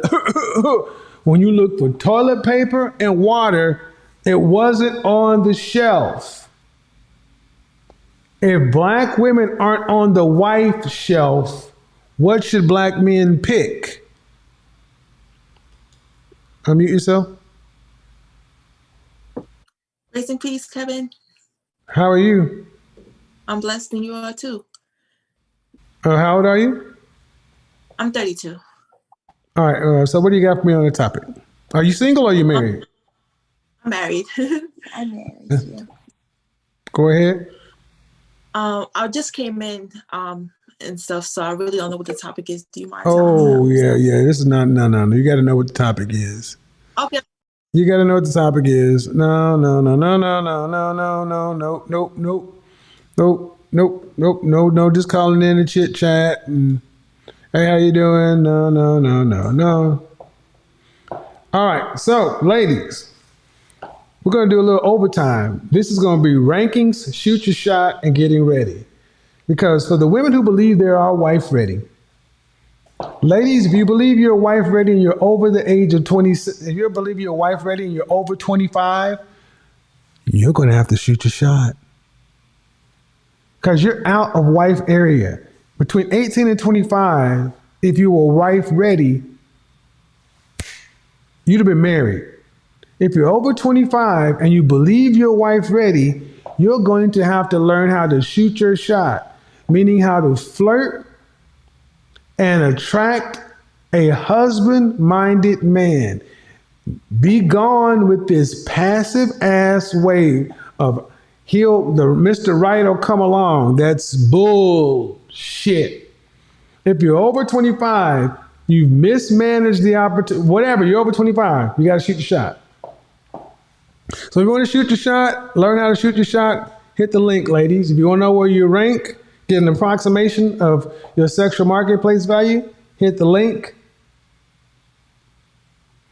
when you look for toilet paper and water, it wasn't on the shelf. If black women aren't on the wife shelf, what should black men pick? Unmute yourself. Grace and peace, Kevin. How are you? I'm blessed and you are too. How old are you? I'm 32. All right. So what do you got for me on the topic? Are you single or are you married? I'm married. I'm married. Yeah. Go ahead. I just came in and stuff, so I really don't know what the topic is. Do you mind? Oh, yeah. This is not, no. You got to know what the topic is. Okay. You got to know what the topic is. No. Just calling in and chit chat and hey, how you doing? No. All right. So, ladies, we're going to do a little overtime. This is going to be rankings, shoot your shot, and getting ready. Because for the women who believe they are wife ready, ladies, if you believe you're wife ready and you're over the age of 20, if you believe you're wife ready and you're over 25, you're going to have to shoot your shot. Because you're out of wife area. Between 18 and 25, if you were wife ready, you'd have been married. If you're over 25 and you believe you're wife ready, you're going to have to learn how to shoot your shot, meaning how to flirt and attract a husband-minded man. Be gone with this passive ass way of Mr. Right will come along. That's bullshit. If you're over 25, you've mismanaged the opportunity. Whatever, you're over 25, you got to shoot your shot. So if you want to shoot your shot, learn how to shoot your shot, hit the link, ladies. If you want to know where you rank, get an approximation of your sexual marketplace value, hit the link.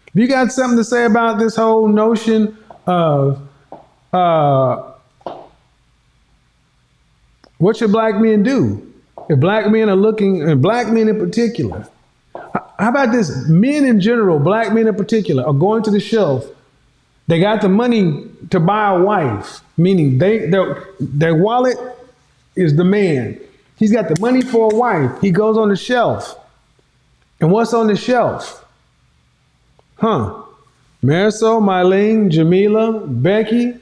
If you got something to say about this whole notion of what should black men do? If black men are looking, and black men in particular, how about this? Men in general, black men in particular, are going to the shelf. They got the money to buy a wife, meaning their wallet is the man. He's got the money for a wife. He goes on the shelf. And what's on the shelf? Marisol, Mylene, Jamila, Becky,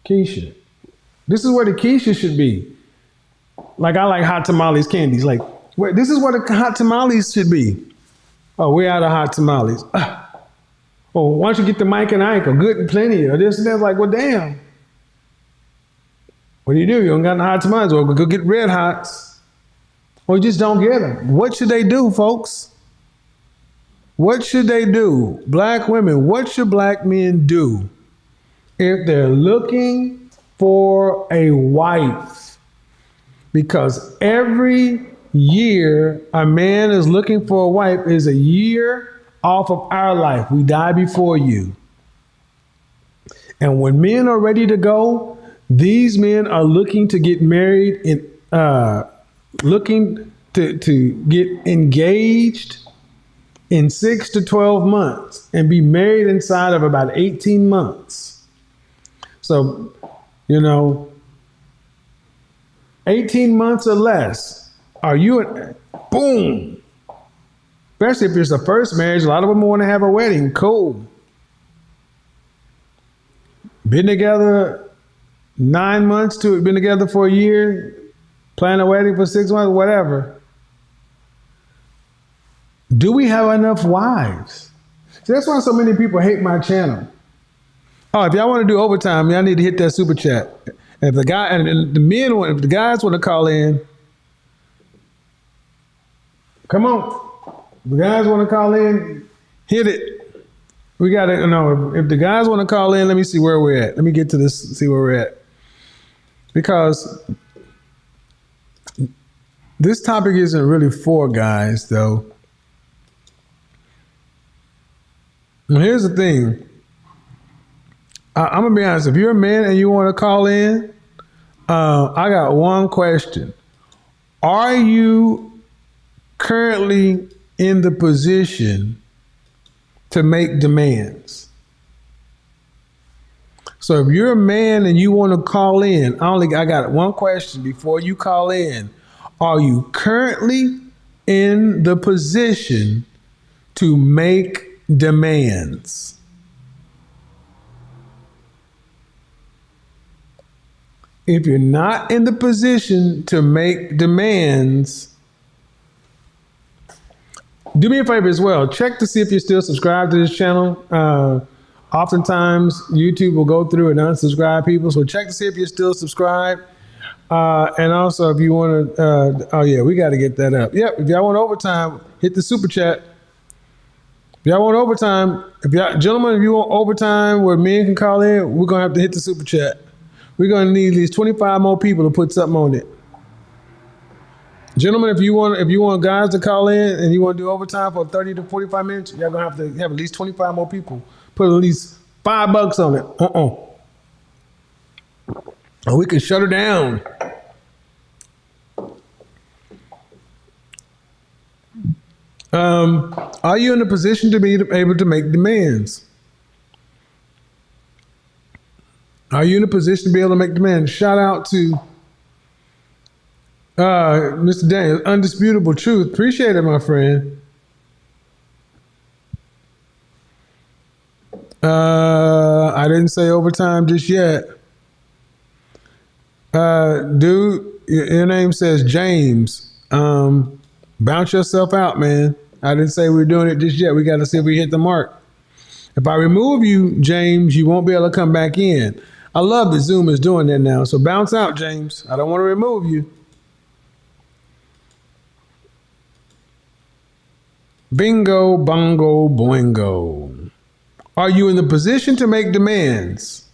Keisha. This is where the Keisha should be. Like, I like hot tamales candies. Like, this is where the hot tamales should be. Oh, we're out of hot tamales. Oh, why don't you get the Mike and Ike or Good and Plenty or this and that? Like, well, damn. What do? You don't got no hot tamales. Well, go get Red Hots. Or you just don't get them. What should they do, folks? What should they do? Black women, what should black men do if they're looking for a wife? Because every year a man is looking for a wife is a year off of our life. We die before you. And when men are ready to go, these men are looking to get married and looking to get engaged in 6 to 12 months and be married inside of about 18 months. So, 18 months or less, boom. Especially if it's the first marriage, a lot of them want to have a wedding. Cool. Been together 9 months to been together for a year. plan a wedding for 6 months, whatever. Do we have enough wives? See, that's why so many people hate my channel. Oh, if y'all want to do overtime, y'all need to hit that super chat. And if the guy and the men want, if the guys want to call in, come on. If the guys want to call in, hit it. We got to know if the guys want to call in. Let me see where we're at. Let me get to this. See where we're at, because this topic isn't really for guys, though. And here's the thing. I'm gonna be honest. If you're a man and you want to call in, I got one question. Are you currently in the position to make demands? So if you're a man and you want to call in, I got one question before you call in. Are you currently in the position to make demands? If you're not in the position to make demands, do me a favor as well. Check to see if you're still subscribed to this channel. Oftentimes, YouTube will go through and unsubscribe people. So check to see if you're still subscribed. And also, if you want to, oh yeah, we got to get that up. Yep, if y'all want overtime, hit the super chat. If y'all want overtime, gentlemen, if you want overtime where men can call in, we're going to have to hit the super chat. We're going to need at least 25 more people to put something on it. Gentlemen, if you want guys to call in and you want to do overtime for 30 to 45 minutes, y'all going to have to have at least 25 more people. Put at least $5 on it. Or we can shut her down. Are you in a position to be able to make demands? Are you in a position to be able to make demands? Shout out to Mr. Daniel, Undisputable Truth. Appreciate it, my friend. I didn't say overtime just yet. Dude, your name says James. Bounce yourself out, man. I didn't say we're doing it just yet. We got to see if we hit the mark. If I remove you, James, you won't be able to come back in. I love that Zoom is doing that now. So bounce out, James. I don't want to remove you. Bingo, bongo, boingo. Are you in the position to make demands?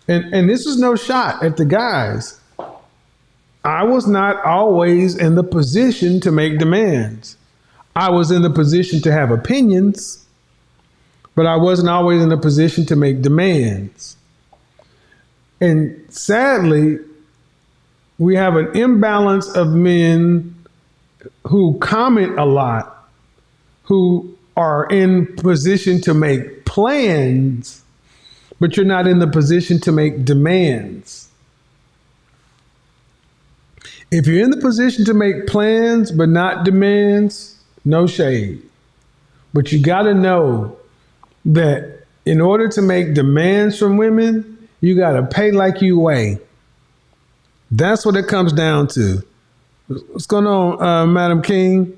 And this is no shot at the guys. I was not always in the position to make demands. I was in the position to have opinions, but I wasn't always in the position to make demands. And sadly, we have an imbalance of men who comment a lot, who are in position to make plans, but you're not in the position to make demands. If you're in the position to make plans but not demands, no shade. But you got to know that in order to make demands from women, you got to pay like you weigh. That's what it comes down to. What's going on, Madam King?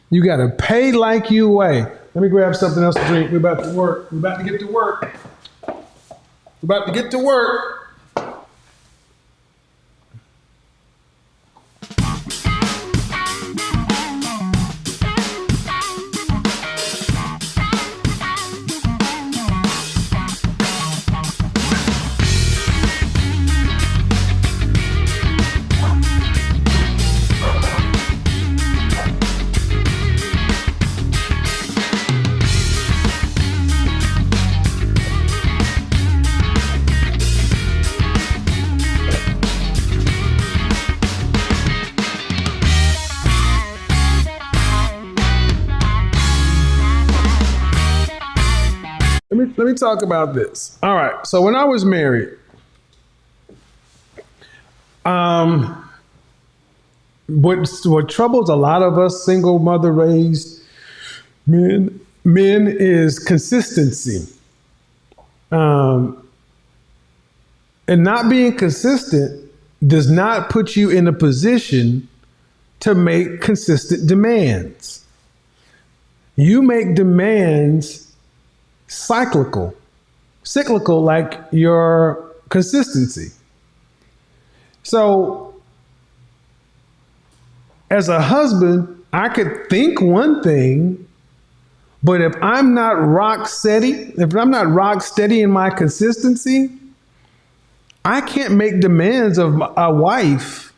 You got to pay like you weigh. Let me grab something else to drink. We're about to work. We're about to get to work. We're about to get to work. Let me talk about this. All right. So when I was married, what troubles a lot of us single mother raised men is consistency. And not being consistent does not put you in a position to make consistent demands. You make demands cyclical like your consistency. So, as a husband, I could think one thing, but if I'm not rock steady in my consistency, I can't make demands of a wife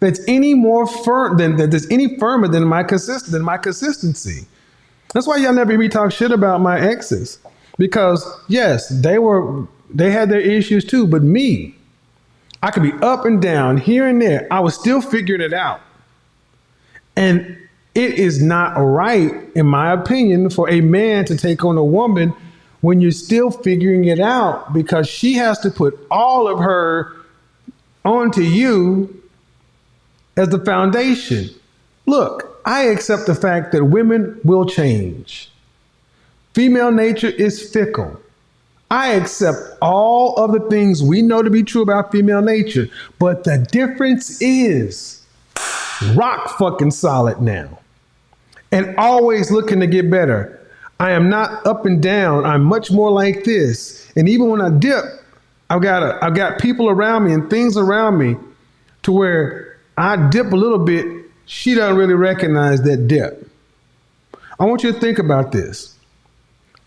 that's any more firm that's any firmer than my consistency. That's why y'all never hear me talk shit about my exes, because yes, they had their issues too, but me, I could be up and down, here and there. I was still figuring it out. And it is not right, in my opinion, for a man to take on a woman when you're still figuring it out, because she has to put all of her onto you as the foundation. Look, I accept the fact that women will change. Female nature is fickle. I accept all of the things we know to be true about female nature, but the difference is rock fucking solid now and always looking to get better. I am not up and down. I'm much more like this. And even when I dip, I've got people around me and things around me to where I dip a little bit, she doesn't really recognize that dip. I want you to think about this.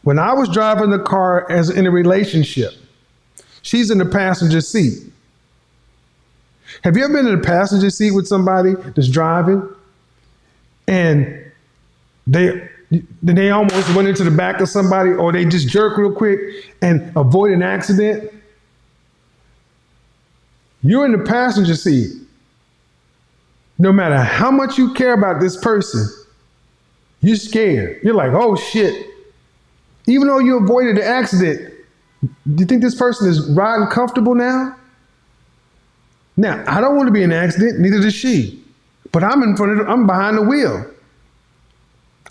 When I was driving the car as in a relationship, she's in the passenger seat. Have you ever been in the passenger seat with somebody that's driving and they almost went into the back of somebody, or they just jerk real quick and avoid an accident? You're in the passenger seat. No matter how much you care about this person, you're scared. You're like, oh shit. Even though you avoided the accident, do you think this person is riding comfortable now? Now, I don't want to be in an accident, neither does she. But I'm behind the wheel.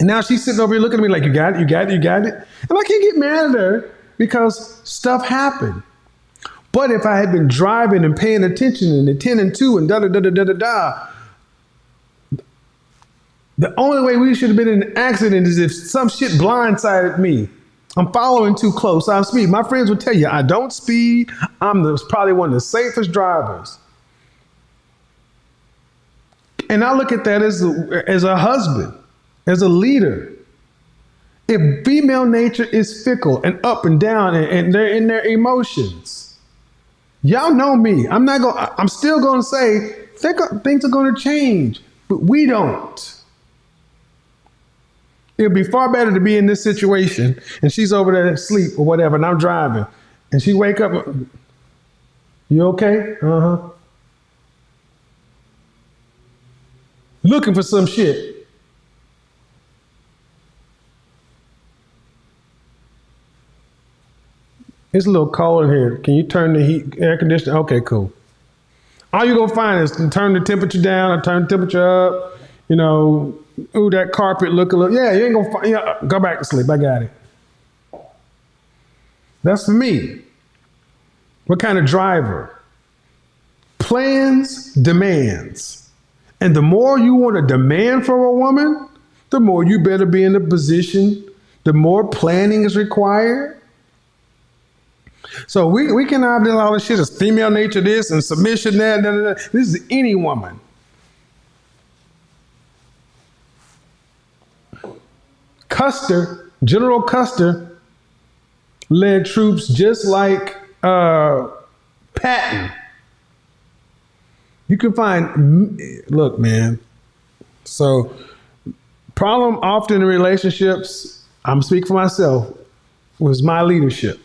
And now she's sitting over here looking at me like, you got it, you got it, you got it. And I can't get mad at her because stuff happened. But if I had been driving and paying attention and attending to and da-da-da-da-da-da, the only way we should have been in an accident is if some shit blindsided me. I'm following too close. I'm speeding. My friends would tell you, I don't speed. I'm probably one of the safest drivers. And I look at that as a husband, as a leader. If female nature is fickle and up and down and they're in their emotions, y'all know me. I'm still going to say things are going to change, but we don't. It would be far better to be in this situation and she's over there asleep or whatever, and I'm driving, and she wake up, you okay? Uh-huh. Looking for some shit. It's a little cold in here. Can you turn the air conditioner? Okay, cool. All you're gonna find is to turn the temperature down or turn the temperature up. You know, ooh, that carpet look a little. Yeah, you ain't gonna find. Yeah, go back to sleep. I got it. That's for me. What kind of driver? Plans, demands. And the more you want to demand from a woman, the more you better be in a position, the more planning is required. So we can have all this shit as female nature this and submission that. This is any woman. Custer, General Custer, led troops just like Patton. You can find, look, man. So, problem often in relationships, I'm speaking for myself, was my leadership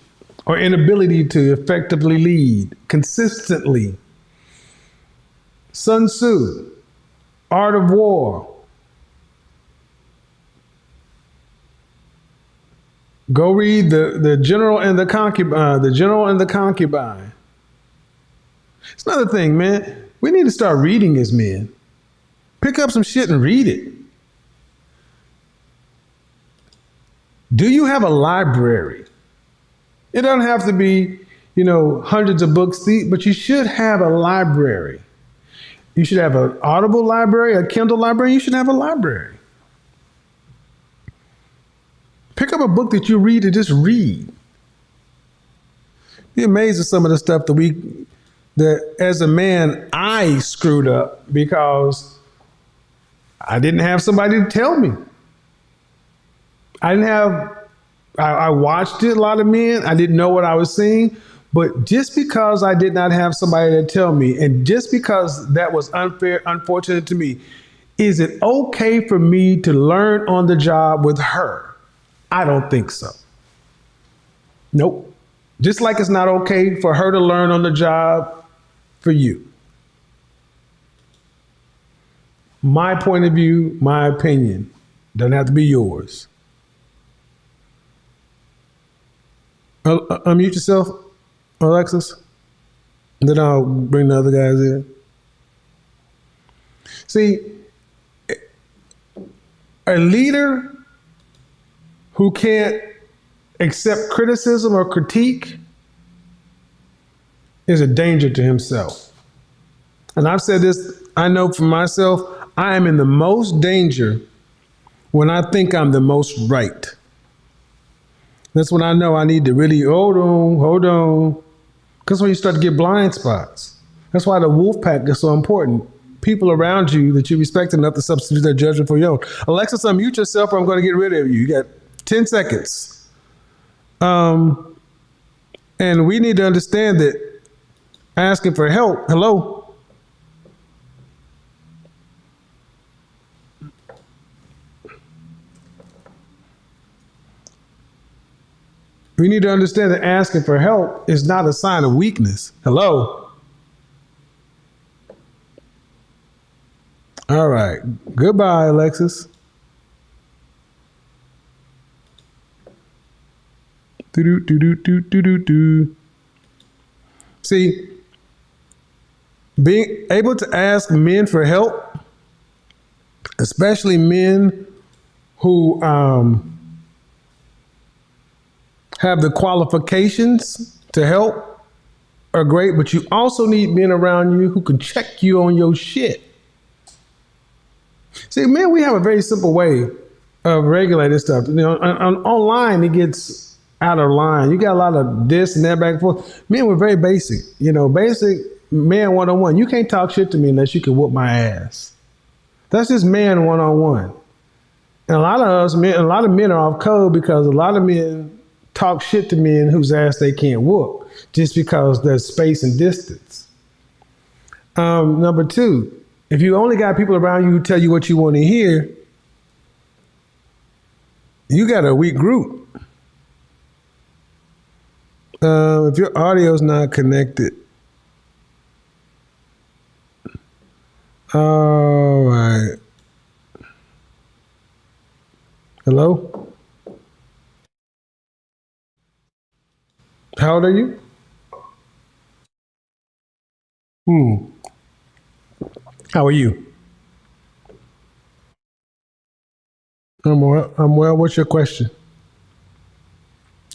or inability to effectively lead consistently. Sun Tzu, Art of War. Go read the General and the Concubine. The General and the Concubine. It's another thing, man. We need to start reading as men. Pick up some shit and read it. Do you have a library? It doesn't have to be, hundreds of books, but you should have a library. You should have an Audible library, a Kindle library. You should have a library. Pick up a book that you read and just read. Be amazed at some of the stuff that as a man, I screwed up because I didn't have somebody to tell me. I watched it, a lot of men. I didn't know what I was seeing. But just because I did not have somebody to tell me, and just because that was unfortunate to me, is it okay for me to learn on the job with her? I don't think so. Nope. Just like it's not okay for her to learn on the job for you. My point of view, my opinion, doesn't have to be yours. Unmute yourself, Alexis. Then I'll bring the other guys in. See, a leader who can't accept criticism or critique is a danger to himself. And I've said this, I know for myself, I am in the most danger when I think I'm the most right. That's when I know I need to really hold on. Because when you start to get blind spots. That's why the wolf pack is so important. People around you that you respect enough to substitute their judgment for your own. Alexis, unmute yourself or I'm going to get rid of you. You got 10 seconds. And we need to understand that asking for help, hello. We need to understand that asking for help is not a sign of weakness. Hello. All right. Goodbye, Alexis. See, being able to ask men for help, especially men who have the qualifications to help, are great, but you also need men around you who can check you on your shit. See, men, we have a very simple way of regulating stuff. Online, it gets out of line. You got a lot of this and that back and forth. Men were very basic, basic man one-on-one. You can't talk shit to me unless you can whoop my ass. That's just man one-on-one. And a lot of men are off code because a lot of men talk shit to men whose ass they can't whoop just because there's space and distance. Number two, if you only got people around you who tell you what you want to hear, you got a weak group. If your audio's not connected, all right. Hello? How old are you? How are you? I'm well. What's your question?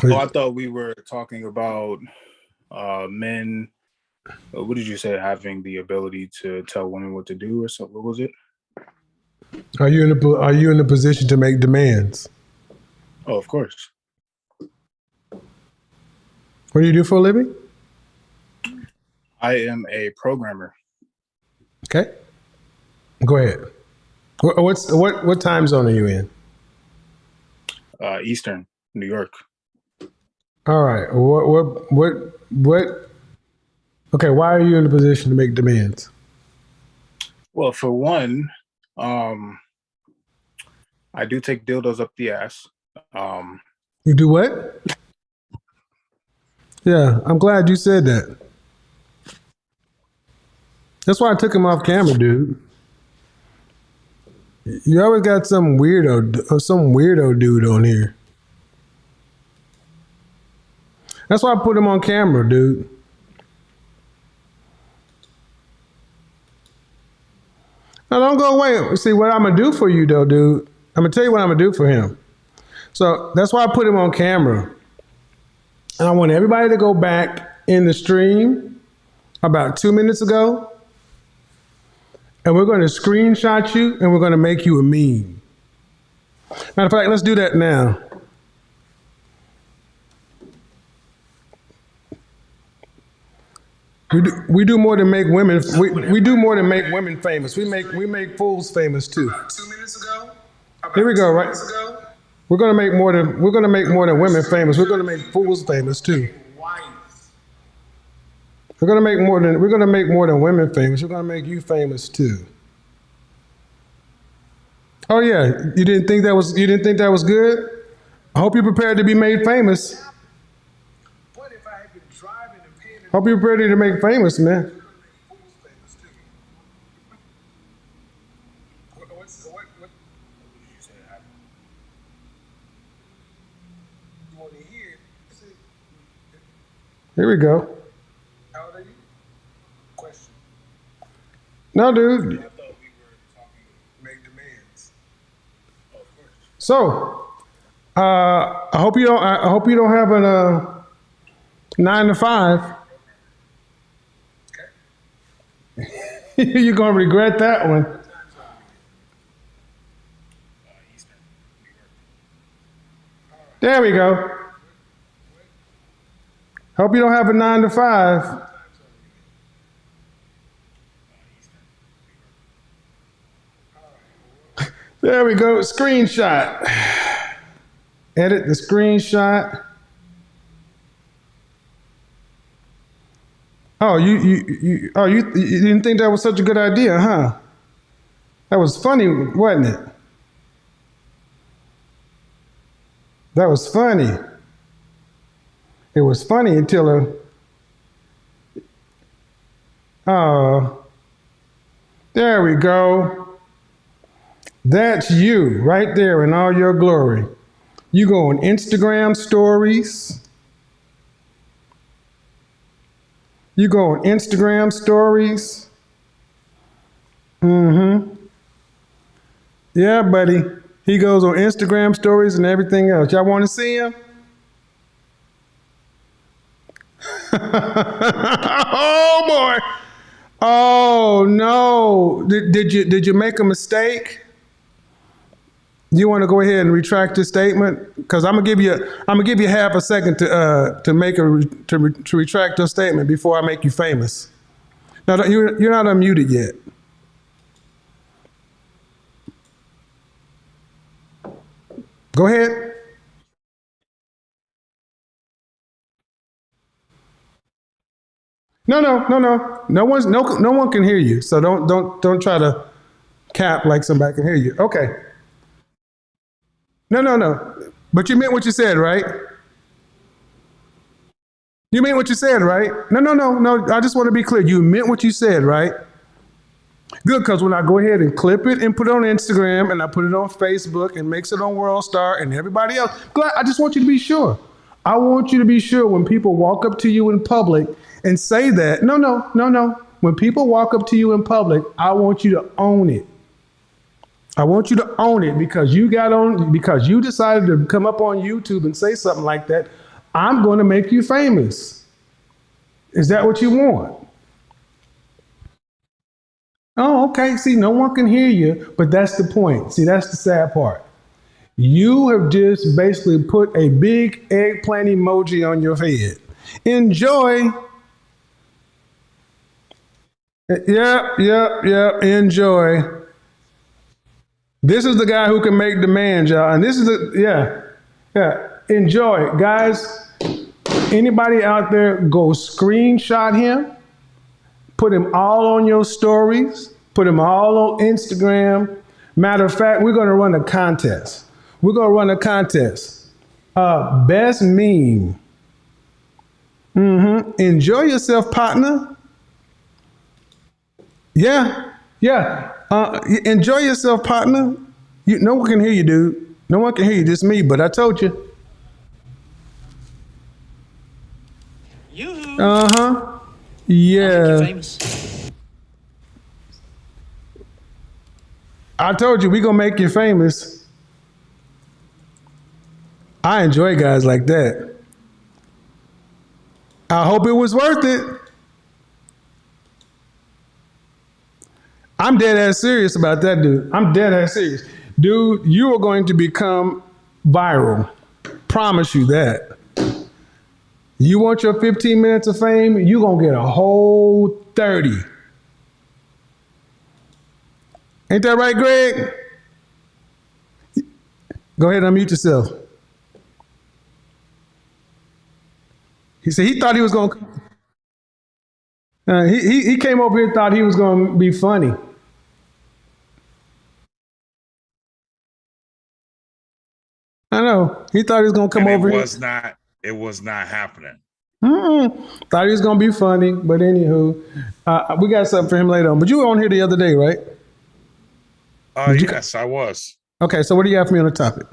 Oh, I thought we were talking about men. What did you say? Having the ability to tell women what to do, or something? What was it? Are you in a position to make demands? Oh, of course. What do you do for a living? I am a programmer. Okay. Go ahead. What time zone are you in? Eastern, New York. All right. What? Okay. Why are you in a position to make demands? Well, for one, I do take dildos up the ass. You do what? Yeah, I'm glad you said that. That's why I took him off camera, dude. You always got some weirdo dude on here. That's why I put him on camera, dude. Now don't go away. See what I'm gonna do for you though, dude. I'm gonna tell you what I'm gonna do for him. So that's why I put him on camera. And I want everybody to go back in the stream about 2 minutes ago, and we're going to screenshot you and we're going to make you a meme. Matter of fact, let's do that now. We do more than make women. We do more than make women famous. We make fools famous too. About 2 minutes ago. Here we go. Right. We're gonna make more than women famous. We're gonna make fools famous too. We're gonna make more than women famous. We're gonna make you famous too. Oh yeah, you didn't think that was good? I hope you're prepared to be made famous. Hope you're ready to make famous, man. Here we go. How old are you? Question. No, dude. I thought we were talking make demands. Oh, of course. So, I hope you don't have a 9 to 5. Okay. You're gonna regret that one. There we go. Hope you don't have a 9 to 5. There we go. Screenshot. Edit the screenshot. Oh, you didn't think that was such a good idea, huh? That was funny, wasn't it? That was funny. It was funny until there we go. That's you right there in all your glory. You go on Instagram stories. You go on Instagram stories. Yeah, buddy. He goes on Instagram stories and everything else. Y'all want to see him? Oh boy. Oh no. Did you make a mistake? You want to go ahead and retract your statement? Because I'm gonna give you half a second to retract your statement before I make you famous. No, you're not unmuted yet. Go ahead. No. No one can hear you. So don't try to cap like somebody can hear you. Okay. No. But you meant what you said, right? You meant what you said, right? No. I just want to be clear. You meant what you said, right? Good, because when I go ahead and clip it and put it on Instagram and I put it on Facebook and makes it on World Star and everybody else, I just want you to be sure. I want you to be sure when people walk up to you in public and say that. No. When people walk up to you in public, I want you to own it. I want you to own it because you decided to come up on YouTube and say something like that. I'm going to make you famous. Is that what you want? Oh, okay. See, no one can hear you, but that's the point. See, that's the sad part. You have just basically put a big eggplant emoji on your head. Enjoy. Yep. Enjoy. This is the guy who can make demands, y'all. And this is enjoy. Guys, anybody out there, go screenshot him. Put him all on your stories. Put him all on Instagram. Matter of fact, we're going to run a contest. Best meme. Enjoy yourself, partner. Yeah. Enjoy yourself, partner. No one can hear you, dude. No one can hear you. Just me, but I told you. Yeah. I told you we gonna make you famous. I enjoy guys like that. I hope it was worth it. I'm dead ass serious about that, dude. I'm dead ass serious. Dude, you are going to become viral. Promise you that. You want your 15 minutes of fame, you're going to get a whole 30. Ain't that right, Greg? Go ahead and unmute yourself. He said he thought he was going to. He came over here and thought he was going to be funny. I know. He thought he was going to come over here. It was not happening. Thought he was going to be funny, but anywho, we got something for him later on. But you were on here the other day, right? Yes, I was. Okay, so what do you have for me on the topic?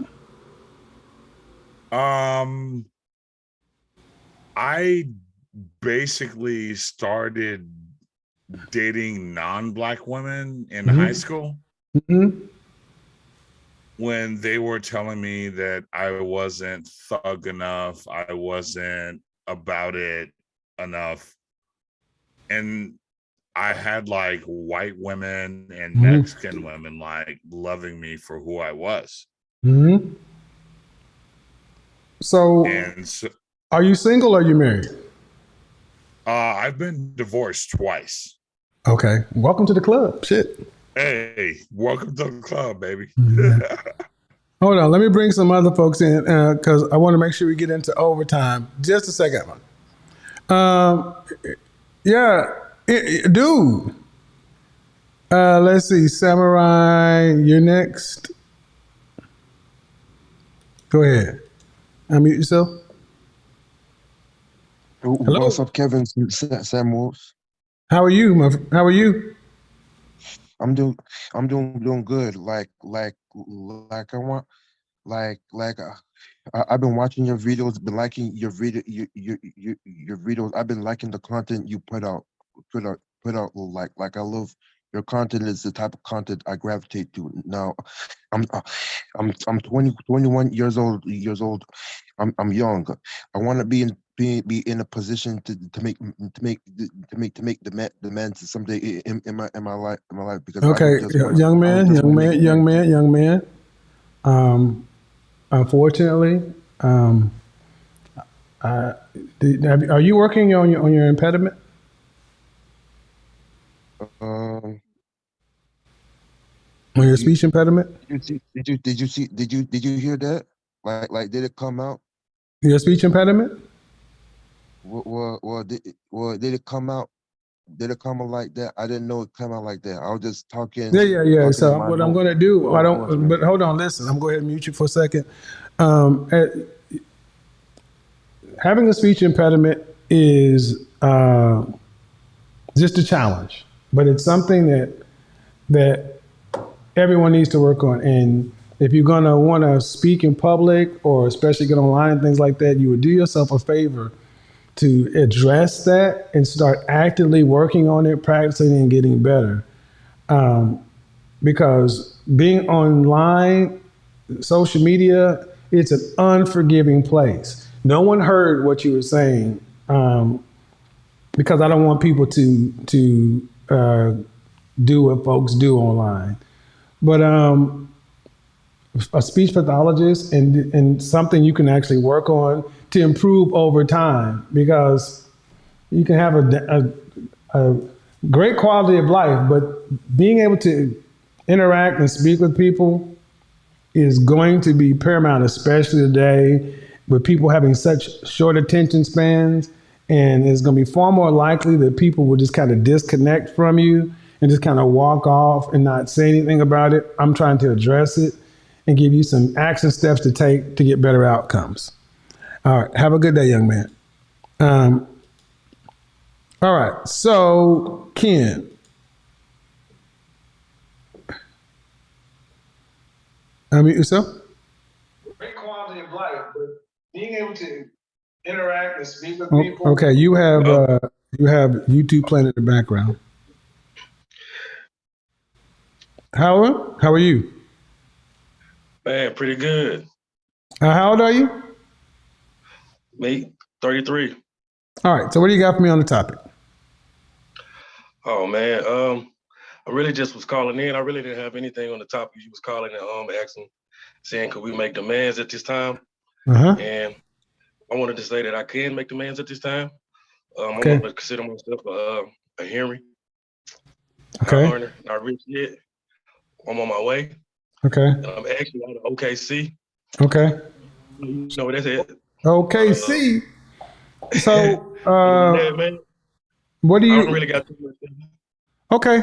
I basically started dating non-Black women in high school when they were telling me that I wasn't thug enough, I wasn't about it enough. And I had like white women and Mexican women like loving me for who I was. So, are you single or are you married? I've been divorced twice. Okay. Welcome to the club. Shit. Hey, welcome to the club, baby. Hold on. Let me bring some other folks in because I want to make sure we get into overtime. Just a second. Dude. Let's see. Samurai, you're next. Go ahead. Unmute yourself. Hello? What's up, Kevin Samuels? How are you? How are you? I'm doing good. I've been watching your videos, been liking your videos. I've been liking the content you put out. Like I love your content. Is the type of content I gravitate to. Now, I'm 21 years old. I'm young. I want to be in a position to make demands someday in my life because okay, young man. Unfortunately, are you working on your impediment? On your speech impediment? Did you hear that? Like did it come out? Your speech impediment? Well, did it come out? Did it come out like that? I didn't know it came out like that. I was just talking. Yeah. So what I'm going to do, but hold on, listen. I'm going to go ahead and mute you for a second. Having a speech impediment is just a challenge, but it's something that everyone needs to work on. And if you're going to want to speak in public or especially get online and things like that, you would do yourself a favor to address that and start actively working on it, practicing and getting better. Because being online, social media, it's an unforgiving place. No one heard what you were saying because I don't want people to do what folks do online. But a speech pathologist and something you can actually work on to improve over time, because you can have a great quality of life, but being able to interact and speak with people is going to be paramount, especially today with people having such short attention spans. And it's going to be far more likely that people will just kind of disconnect from you and just kind of walk off and not say anything about it. I'm trying to address it and give you some action steps to take to get better outcomes. All right. Have a good day, young man. All right. So, Ken. Unmute yourself. Great quality of life, but being able to interact and speak with people. Okay, you have YouTube playing in the background. How are you? Man, pretty good. How old are you? Me, 33. All right. So what do you got for me on the topic? Oh man, I really just was calling in. I really didn't have anything on the topic. You was calling and asking, saying could we make demands at this time? Uh-huh. And I wanted to say that I can make demands at this time. I'm Okay. gonna consider myself a Henry, high Okay. earner, not rich yet. I'm on my way. Okay. And I'm actually out of OKC. Okay. You know, that's it. OKC. So, Yeah, man. what do I you? don't really got too much. Okay.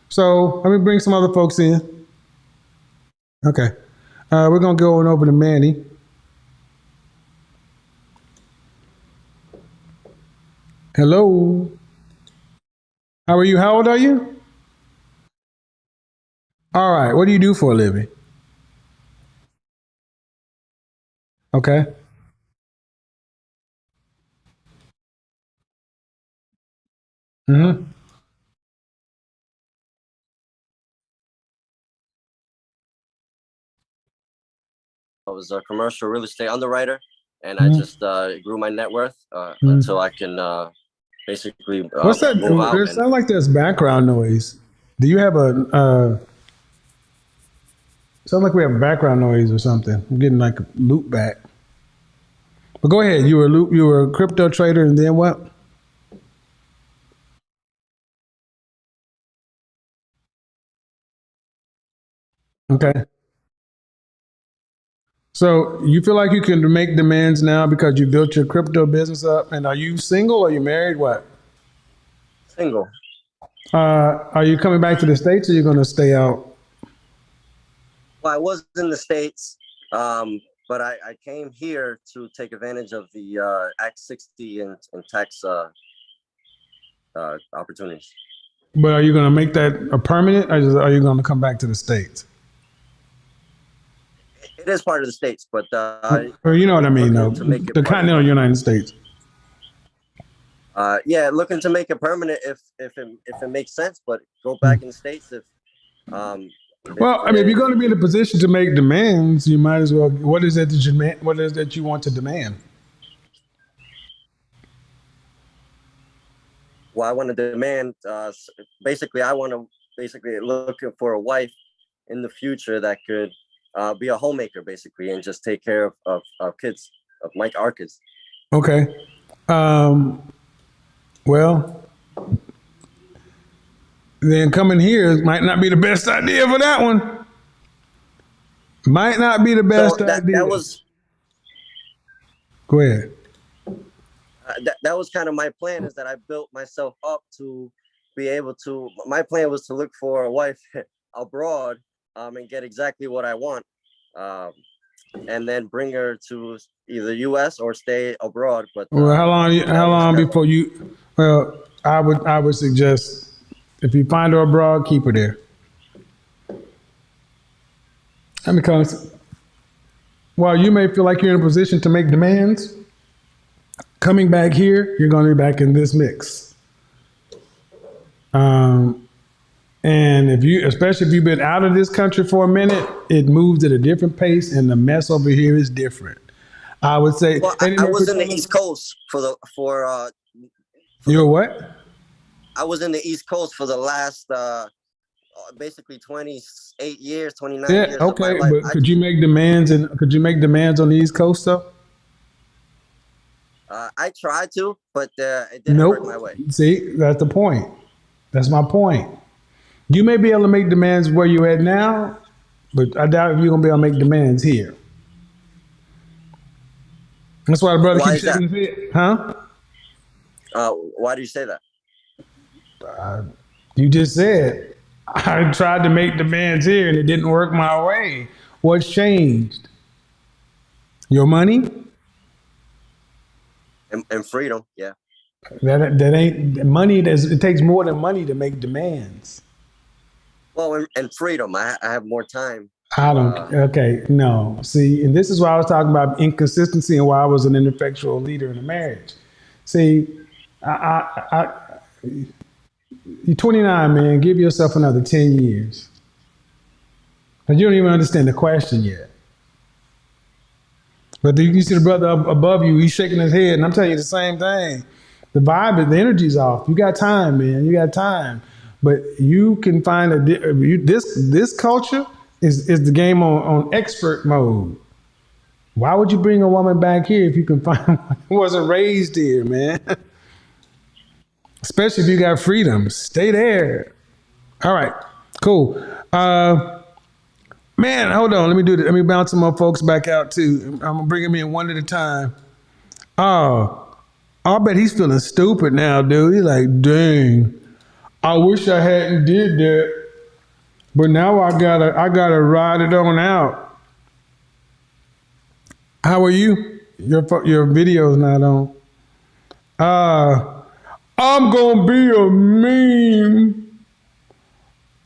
So let me bring some other folks in. Okay. We're gonna go on over to Manny. Hello. How are you? How old are you? All right. What do you do for a living? Okay. Mm-hmm. I was a commercial real estate underwriter, and I Mhm. just grew my net worth Mhm. until I can basically What's that? move out. It And sounds like there's background noise. Do you have a? Sounds like we have background noise or something. I'm getting like a loop back. But go ahead. You were a crypto trader, and then what? Okay. So you feel like you can make demands now because you built your crypto business up, and are you single or you married? What? single. Are you coming back to the States or you're going to stay out? Well, I was in the States, but I came here to take advantage of the Act 60 and tax opportunities. But are you going to make that a permanent or are you going to come back to the States? It is part of the States, but Or you know what I mean, though? looking to make it The part of continental United States. yeah, looking to make it permanent if it makes sense, but go back in the States um, Well, I mean, if you're going to be in a position to make demands, you might as well. What is it that you What is that you want to demand? well, I want to demand. Basically, I want to basically looking for a wife in the future that could be a homemaker, basically, and just take care of kids, of our kids. Okay. Um, well, then coming here might not be the best idea for that one. Might not be the best So idea. that was Go ahead. that was kind of my plan, is that I built myself up to be able to. My plan was to look for a wife abroad and get exactly what I want, um, and then bring her to either U.S. or stay abroad. But Well, how long? that How was long kind before you? Well, I would suggest if you find her abroad, keep her there. And because while you may feel like you're in a position to make demands, coming back here, you're going to be back in this mix. And if you, especially if you've been out of this country for a minute, it moves at a different pace, and the mess over here is different. I would say. well. I was in the East Coast for You're what? I was in the East Coast for the last basically 28 years, 29 Yeah. years of my Okay. life. But could you make demands and could you make demands on the East Coast though? I tried to, but it didn't work my way. See, that's the point. That's my point. You may be able to make demands where you're at now, but I doubt if you're gonna be able to make demands here. That's why the brother Why keeps is that? shaking his head, huh? Why do you say that? You just said I tried to make demands here and it didn't work my way. What's changed? Your money? And freedom, yeah. That ain't money. It takes more than money to make demands. Well, and freedom. I have more time. I don't. Okay, no. See, and this is why I was talking about inconsistency and why I was an ineffectual leader in a marriage. See, you're 29, man. Give yourself another 10 years. Because you don't even understand the question yet. But you see the brother up above you, he's shaking his head, and I'm telling you the same thing. The vibe, the energy's off. You got time, man. You got time, but you can find this culture is the game on expert mode. Why would you bring a woman back here if you can find one who wasn't raised here, man? Especially if you got freedom, stay there. All right, cool. Man, hold on. Let me do this. Let me bounce some more folks back out too. I'm gonna bring them in one at a time. Oh, I bet he's feeling stupid now, dude. He's like, dang, I wish I hadn't did that, but now I gotta ride it on out. How are you? Your video's not on. I'm gonna be a meme.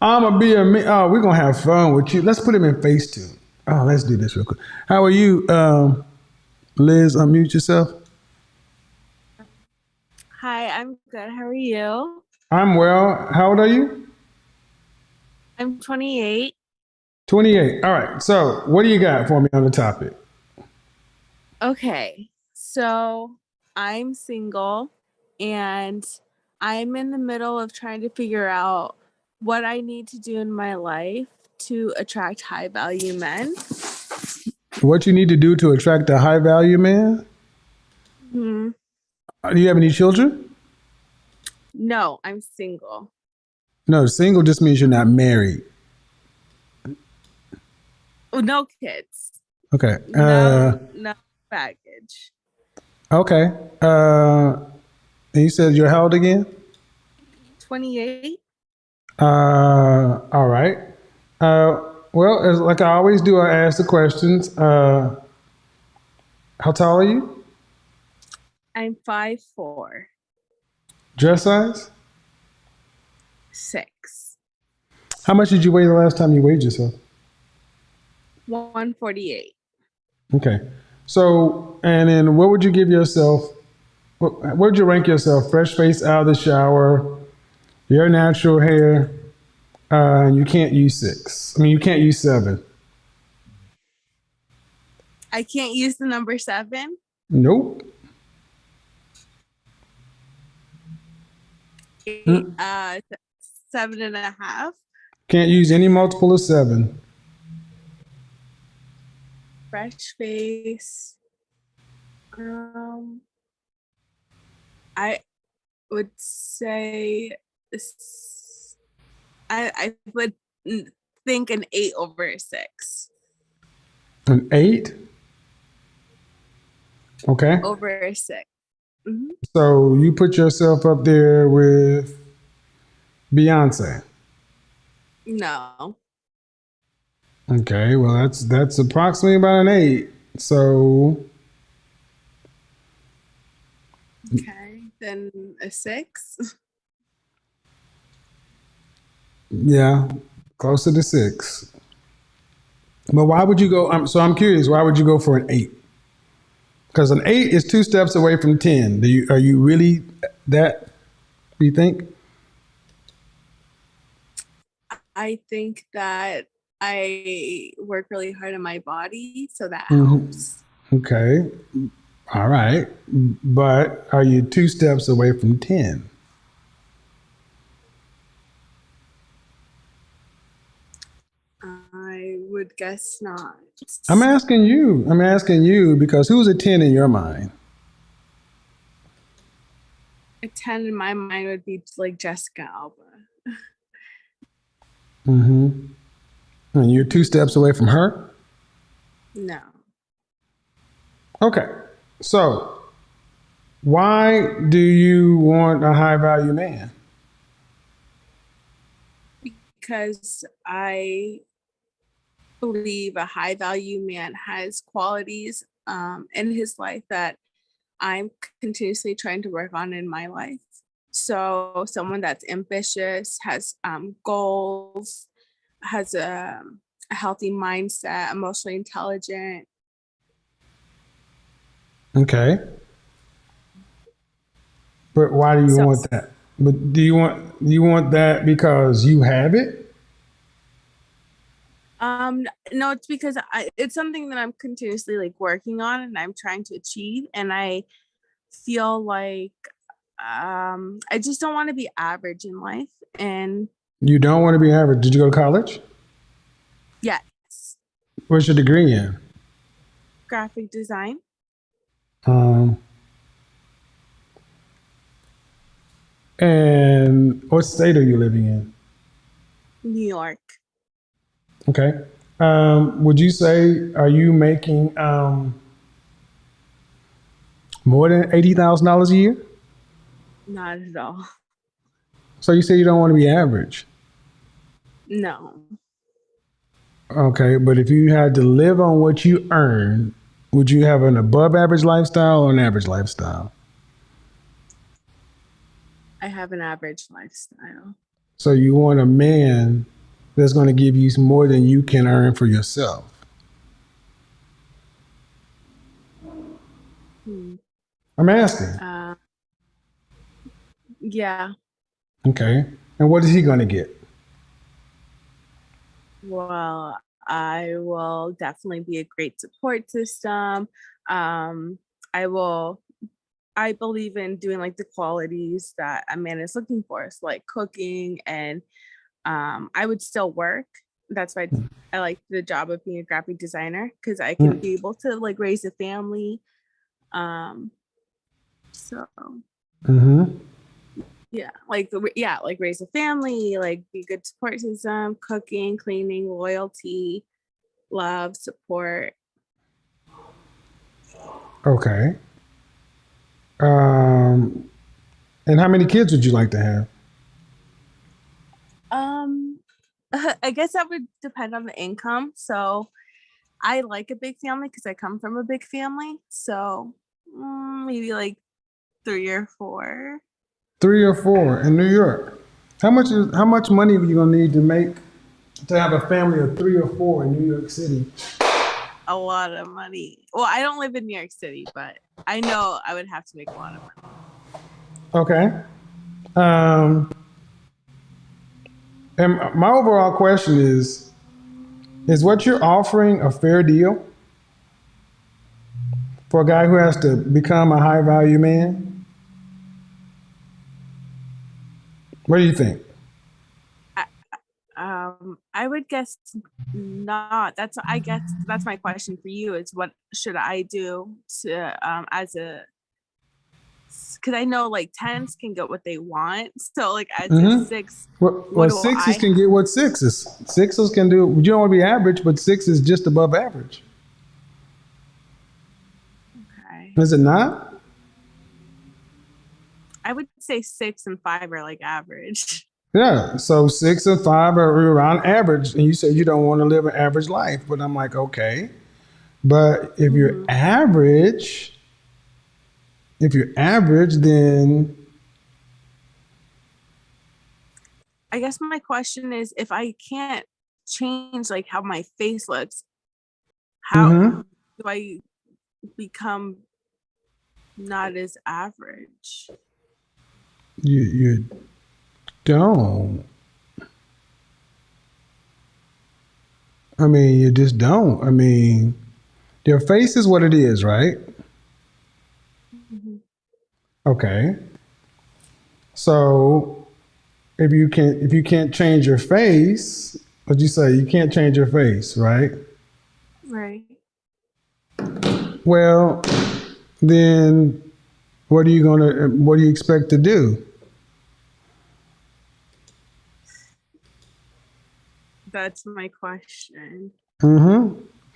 I'm gonna be a meme. Oh, we're gonna have fun with you. Let's put him in Facetune. Oh, let's do this real quick. How are you, Liz? Unmute yourself. Hi, I'm good. How are you? I'm well. How old are you? I'm 28. 28. All right. So, what do you got for me on the topic? Okay, so I'm single and I'm in the middle of trying to figure out what I need to do in my life to attract high value men. What you need to do to attract a high value man? Hmm. Do you have any children? No, I'm single. No, single just means you're not married. Oh, no kids. Okay. No baggage. Okay. And you said you're how old again? 28. All right. Well, as like I always do, I ask the questions. How tall are you? I'm 5'4". Dress size? 6. How much did you weigh the last time you weighed yourself? 148. Okay. So, and then what would you give yourself? Where would you rank yourself? Fresh face out of the shower, your natural hair, you can't use 6. I mean, you can't use 7. I can't use the number 7. Nope. 7.5. Can't use any multiple of 7. Fresh face. I would say I would think an 8 over a 6. An 8? Okay. Over a 6. Mm-hmm. So you put yourself up there with Beyonce. No. Okay, well that's approximately about an 8. So Okay, then a 6. yeah, closer to 6. But why would you go? I'm curious. Why would you go for an 8? Because an 8 is 2 steps away from 10. Are you really that? Do you think? I think that I work really hard on my body, so that helps. Okay. All right. But are you 2 steps away from 10? I would guess not. I'm asking you. I'm asking you because who's a 10 in your mind? A 10 in my mind would be like Jessica Alba. Mm-hmm. And you're 2 steps away from her? No. Okay. So why do you want a high value man? Because I believe a high value man has qualities in his life that I'm continuously trying to work on in my life. So someone that's ambitious, has goals, has a healthy mindset, emotionally intelligent. Okay. But why do you want that? But do you want that because you have it? No, it's because it's something that I'm continuously like working on and I'm trying to achieve, and I feel like I just don't want to be average in life. And You don't want to be average. Did you go to college? yes, What's your degree in? graphic design. Um, and what state are you living in? New York. Okay. Would you say, are you making more than $80,000 a year? Not at all. So you say you don't want to be average. No. Okay, but if you had to live on what you earn, would you have an above average lifestyle or an average lifestyle? I have an average lifestyle. So you want a man that's going to give you more than you can earn for yourself. I'm asking. Yeah. Okay. And what is he going to get? Well, I will definitely be a great support system. I believe in doing like the qualities that a man is looking for. So like cooking and I would still work. That's why I like the job of being a graphic designer, because I can be able to like raise a family. So yeah, like raise a family, like be a good support system, cooking, cleaning, loyalty, love, support. Okay. And how many kids would you like to have? I guess that would depend on the income. So I like a big family because I come from a big family. So maybe like 3 or 4. 3 or 4 in New York. How much money are you gonna need to make to have a family of 3 or 4 in New York City? A lot of money. Well, I don't live in New York City, but I know I would have to make a lot of money. Okay. And my overall question is what you're offering a fair deal for a guy who has to become a high value man? What do you think? I would guess not. I guess that's my question for you is what should I do to as a, because I know like 10s can get what they want. So like as a 6, Well, do sixes I can get what sixes. Sixes can do. You don't want to be average, but 6 is just above average. Okay. Is it not? I would say 6 and 5 are like average. Yeah. So 6 and 5 are around average, and you say you don't want to live an average life. But I'm like, okay. But if you're average, then I guess my question is, if I can't change like how my face looks, how do I become not as average? you don't. I mean, you just don't. I mean, your face is what it is, right? Okay. So if you can't change your face, what'd you say? You can't change your face, right? Right. Well, then what do you expect to do? That's my question.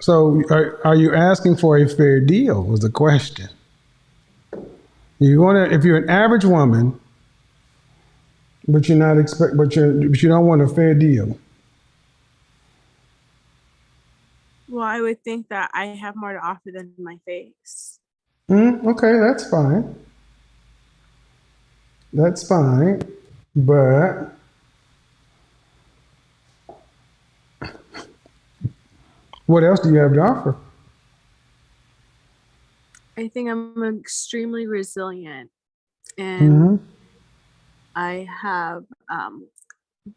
So are you asking for a fair deal was the question. If you're an average woman, but you don't want a fair deal. Well, I would think that I have more to offer than my face. Okay, that's fine. That's fine. But what else do you have to offer? I think I'm extremely resilient, and I have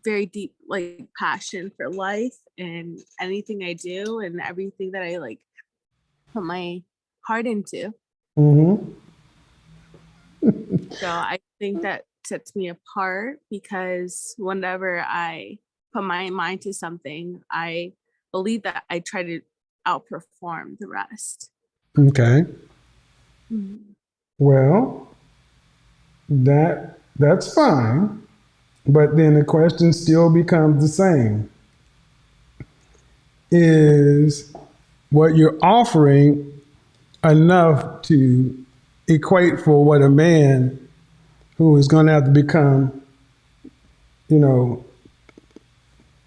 very deep like passion for life and anything I do and everything that I like put my heart into. So I think that sets me apart because whenever I put my mind to something, I believe that I try to outperform the rest. Okay. Mhm. Well, that's fine. But then the question still becomes the same. Is what you're offering enough to equate for what a man who is going to have to become, you know,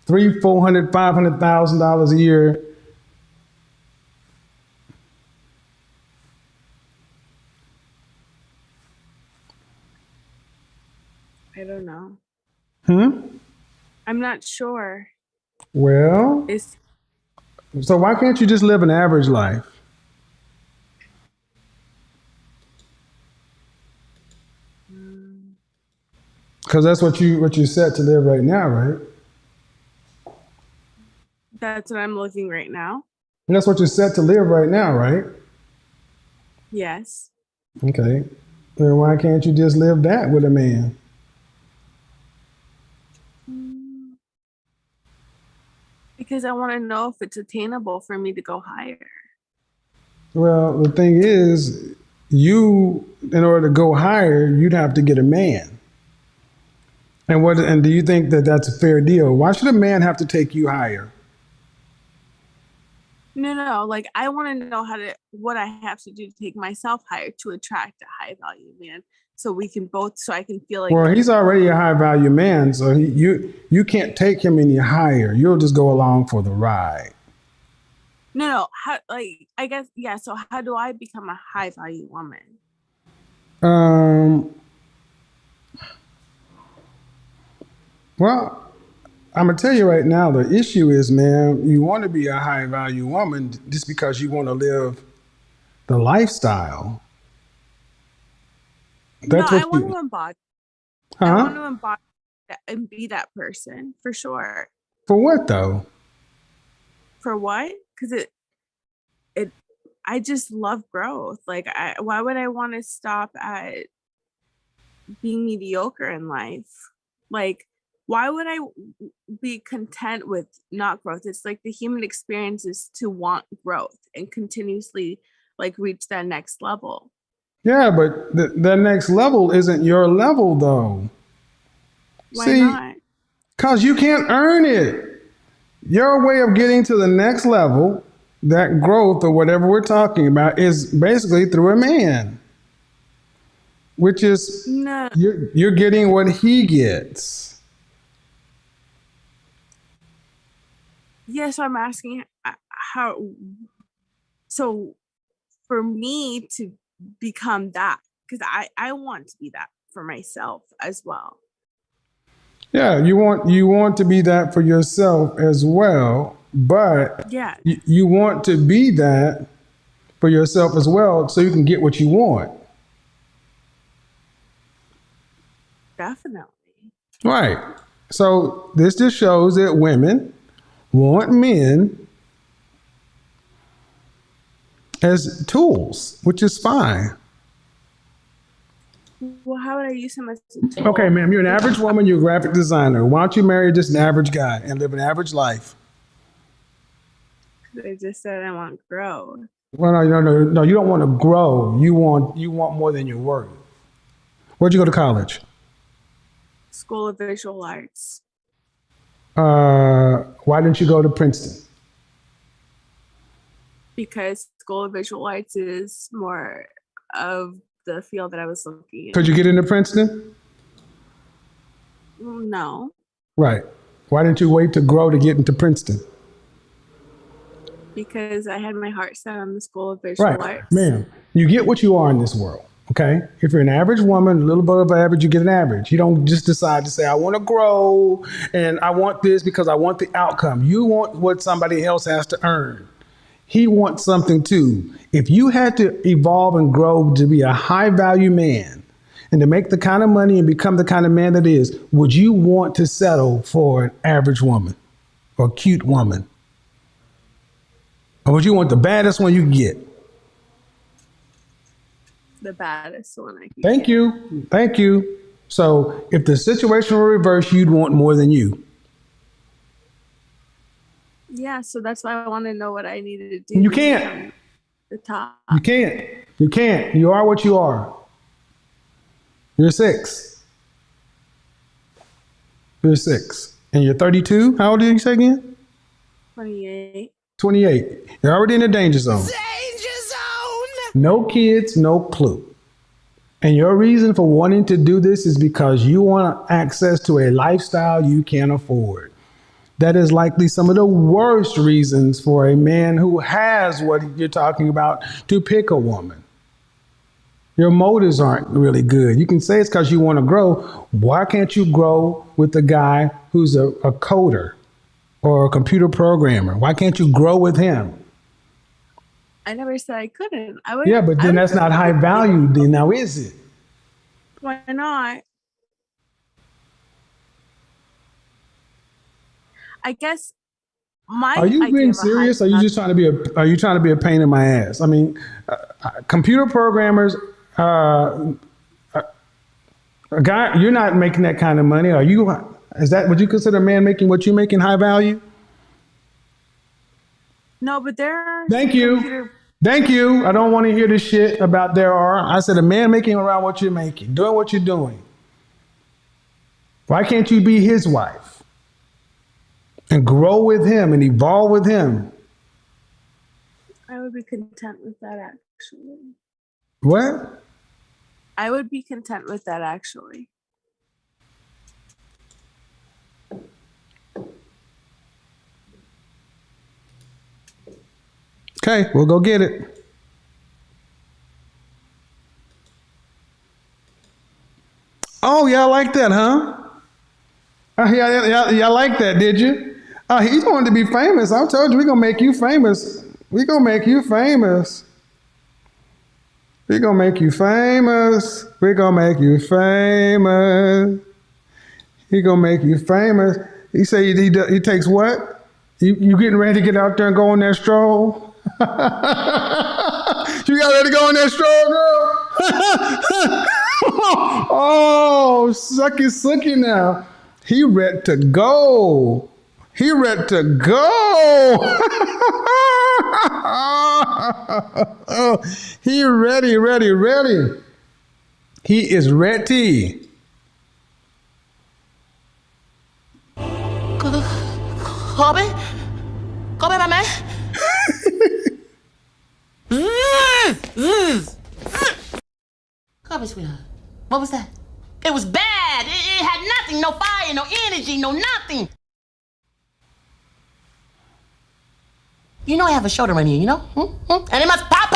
$300,000, $400,000, $500,000 a year? I don't know. Hmm? I'm not sure. Well, It's so why can't you just live an average life? Because that's what you're set to live right now, right? that's what I'm looking right now. And that's what you're set to live right now, right? Yes. Okay. Then why can't you just live that with a man? Because I want to know if it's attainable for me to go higher. Well, the thing is, in order to go higher, you'd have to get a man. And do you think that that's a fair deal? Why should a man have to take you higher? No. Like I want to know what I have to do to take myself higher to attract a high value man. So I can feel like. Well, he's already a high value man, so you can't take him any higher. You'll just go along for the ride. No. I guess, yeah. So how do I become a high value woman? Well, I'm gonna tell you right now, the issue is, man, you want to be a high value woman just because you want to live the lifestyle. That's No, what I want you, to embody. I huh? want to embody that and be that person for sure. For what though? For what? Because I just love growth. Like, why would I want to stop at being mediocre in life? Like, why would I be content with not growth? It's like the human experience is to want growth and continuously like reach that next level. Yeah, but the next level isn't your level though. Why See, not? because you can't earn it. Your way of getting to the next level, that growth or whatever we're talking about, is basically through a man, which is No. you're getting what he gets. Yes, I'm asking how. So for me to become that, because I want to be that for myself as well. Yeah, you want to be that for yourself as well, but Yeah, you want to be that for yourself as well so you can get what you want. definitely. Right. So this just shows that women want men as tools, which is fine. Well, how would I use him as a tool? Okay, ma'am, you're an average woman, you're a graphic designer. Why don't you marry just an average guy and live an average life? I just said I want growth. Well, no, you don't want to grow. You want more than you're worth. Where'd you go to college? School of Visual Arts. Why didn't you go to Princeton? Because School of Visual Arts is more of the field that I was looking at. Could you get into Princeton? No. Right. Why didn't you wait to grow to get into Princeton? Because I had my heart set on the School of Visual Arts. Ma'am, you get what you are in this world, okay? If you're an average woman, a little bit of average, you get an average. You don't just decide to say, I want to grow and I want this because I want the outcome. You want what somebody else has to earn. He wants something too. If you had to evolve and grow to be a high value man and to make the kind of money and become the kind of man that is, would you want to settle for an average woman or cute woman? Or would you want the baddest one you can get? the baddest one I could Thank get. you. Thank you. So if the situation were reversed, you'd want more than you. Yeah, so that's why I want to know what I needed to do You to can't. become the top. You can't. You can't. You are what you are. You're 6. You're 6. And you're 32. How old did you say again? 28. 28. You're already in the danger zone. Danger zone. No kids, no clue. And your reason for wanting to do this is because you want access to a lifestyle you can't afford. That is likely some of the worst reasons for a man who has what you're talking about to pick a woman. Your motives aren't really good. You can say it's because you want to grow. Why can't you grow with the guy who's a coder or a computer programmer? Why can't you grow with him? I never said I couldn't. Yeah, but then that's not high value. Then now is it? Why not? I guess my Are you idea being of a high serious? Or are you just trying to be Are you trying to be a pain in my ass? I mean, computer programmers. A guy, you're not making that kind of money. Are you? Is that would you consider a man making what you make in high value? No, but there are Thank you. Thank you. I don't want to hear this shit about there are. I said a man making around what you're making, doing what you're doing. Why can't you be his wife and grow with him and evolve with him? I would be content with that actually. What? I would be content with that actually. Okay, we'll go get it. Oh, y'all like that, huh? Y'all like that, did you? He's going to be famous. I told you, we're going to make you famous. We're going to make you famous. We're going to make you famous. We're going to make you famous. He's going to make you famous. He say he takes what? You getting ready to get out there and go on that stroll? You got ready to go on that stroll, girl? Oh, sucky now. He ready to go. He ready to go. He ready. He is ready. Kobe, my man. Kobe, sweetheart. What was that? It was bad. It had nothing. No fire, no energy, no nothing. You know I have a show to run here, you know? And it must pop.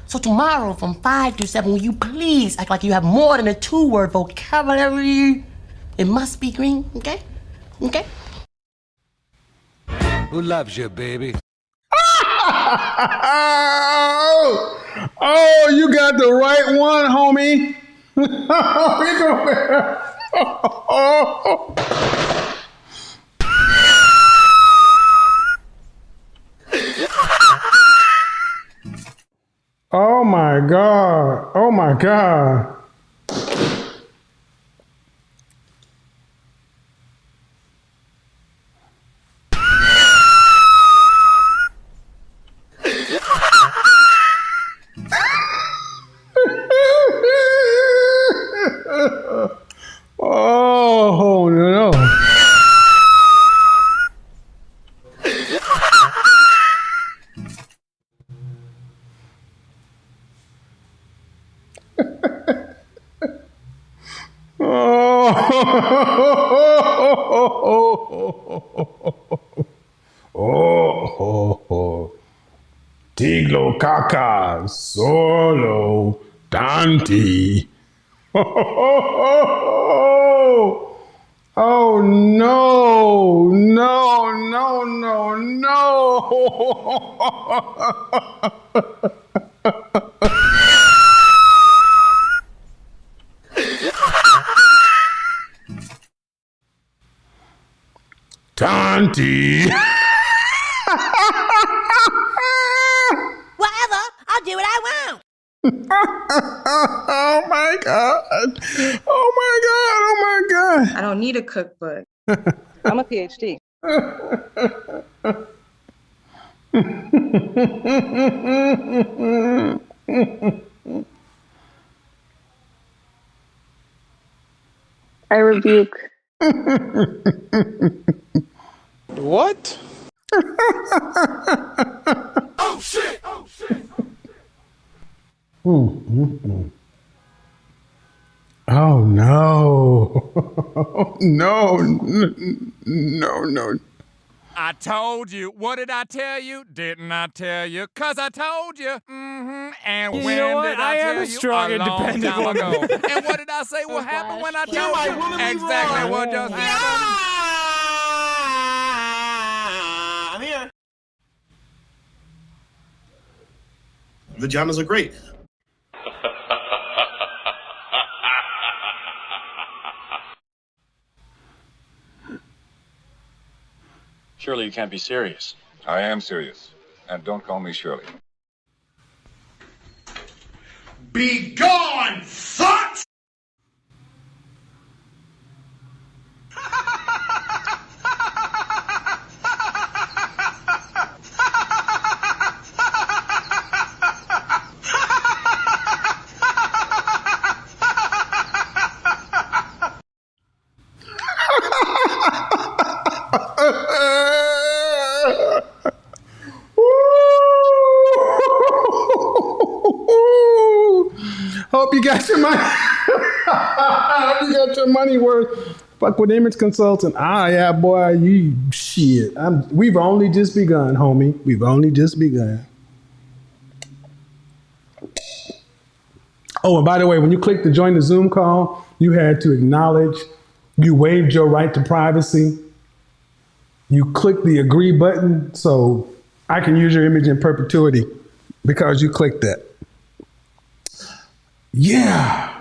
So tomorrow from 5 to 7, will you please act like you have more than a 2-word vocabulary? It must be green, okay? Okay? Who loves you, baby? Oh, you got the right one, homie. Oh my God. Oh my God. Oh no. Oh, Tiglo Kaka Solo Dante. Oh no, no. Tanti. Whatever. Oh my God. Oh my God. Oh my God. I don't need a cookbook. I'm a PhD. I rebuke. What? Oh shit! Oh shit! Oh no. No. No. I told you. What did I tell you? Didn't I tell you? 'Cause I told you. And You when know what? did I am tell a you? strong, A long independent time woman. ago. And what did I say will happen when I told you? Exactly what just happened. I'm here. Vaginas are great. Surely you can't be serious. I am serious. And don't call me Shirley. Be gone, fuck! Hope you got your money. Hope you got your money worth. Fuck with Image Consultant. Yeah, boy, you shit. We've only just begun, homie. We've only just begun. Oh, and by the way, when you clicked to join the Zoom call, you had to acknowledge you waived your right to privacy. You clicked the agree button, so I can use your image in perpetuity because you clicked that. Yeah.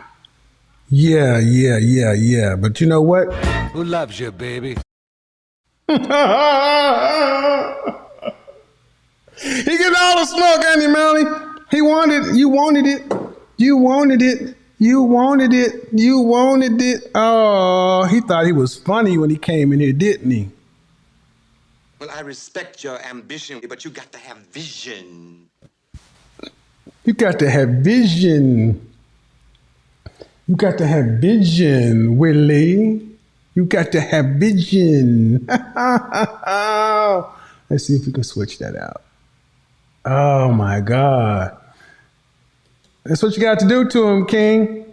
But you know what? Who loves you, baby? He getting all the smoke, Andy Melly. He wanted, you wanted it. You wanted it. You wanted it. You wanted it. Oh, he thought he was funny when he came in here, didn't he? Well, I respect your ambition, but you got to have vision. You got to have vision. You got to have vision, Willie. You got to have vision. Let's see if we can switch that out. Oh my God. That's what you got to do to him, King.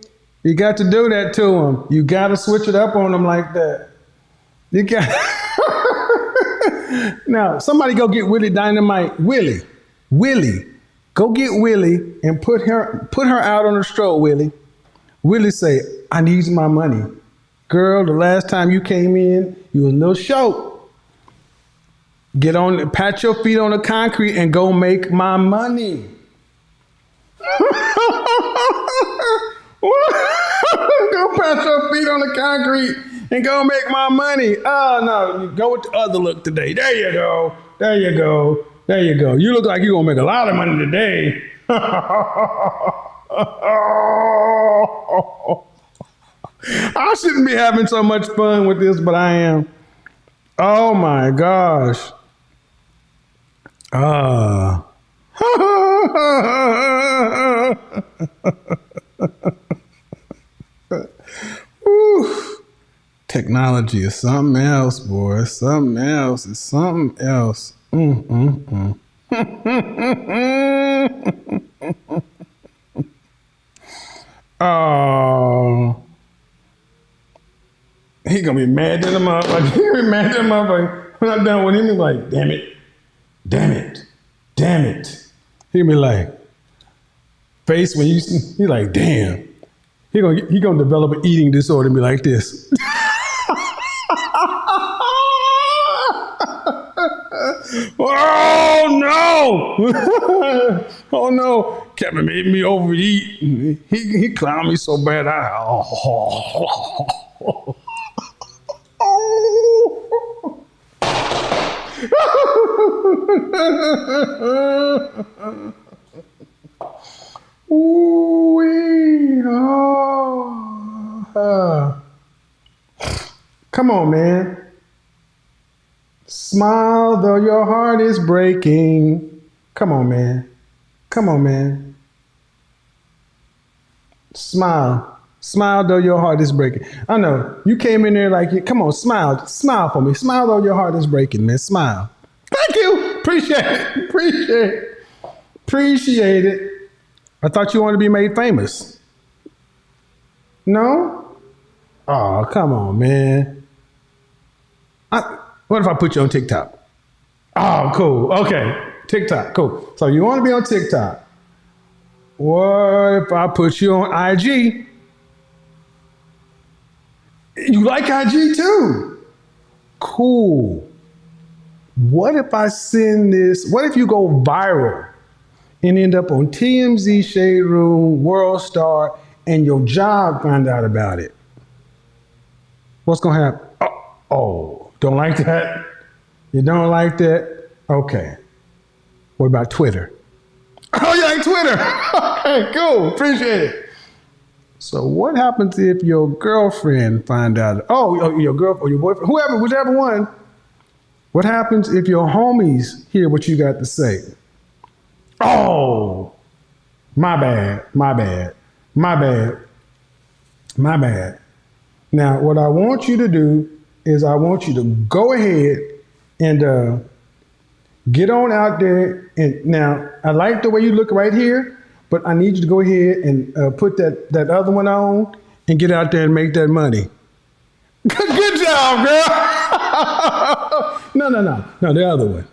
You got to do that to him. You got to switch it up on him like that. You got. Now, somebody go get Willie Dynamite. Willie, go get Willie and put her out on the stroll, Willie. Willie say, I need my money. Girl, the last time you came in, you was a little short. Get on, pat your feet on the concrete and go make my money. Go pat your feet on the concrete and go make my money. Oh, no, you go with the other look today. There you go. You look like you're going to make a lot of money today. I shouldn't be having so much fun with this, but I am. Oh my gosh. Technology is something else, boy. Something else. It's something else. Oh. He gonna be mad at him up. He be mad at him up. When I'm done with him, he be like, damn it. He be like, face when you see, he like, damn. He gonna develop an eating disorder and be like this. Oh no! Oh no! Kevin made me overeat. He clowned me so bad. Ooh-wee. Come on, man. Smile though your heart is breaking. Come on, man. Come on, man. Smile. Smile though your heart is breaking. I know. You came in there like, come on, smile. Smile for me. Smile though your heart is breaking, man. Smile. Thank you. Appreciate it. Appreciate it. Appreciate it. I thought you wanted to be made famous. No? Oh, come on, man. What if I put you on TikTok? Oh, cool. Okay. TikTok. Cool. So you want to be on TikTok. What if I put you on IG? You like IG too? Cool. What if I send this? What if you go viral and end up on TMZ, Shade Room, World Star, and your job find out about it? What's going to happen? Oh, don't like that? You don't like that? Okay. What about Twitter? Oh, you like Twitter? Okay, cool. Appreciate it. So what happens if your girlfriend find out? Oh, your girlfriend or your boyfriend, whoever, whichever one. What happens if your homies hear what you got to say? Oh, my bad, my bad, my bad, my bad. Now, what I want you to do is I want you to go ahead and get on out there. And now, I like the way you look right here, but I need you to go ahead and put that other one on and get out there and make that money. Good job, girl. No, the other one.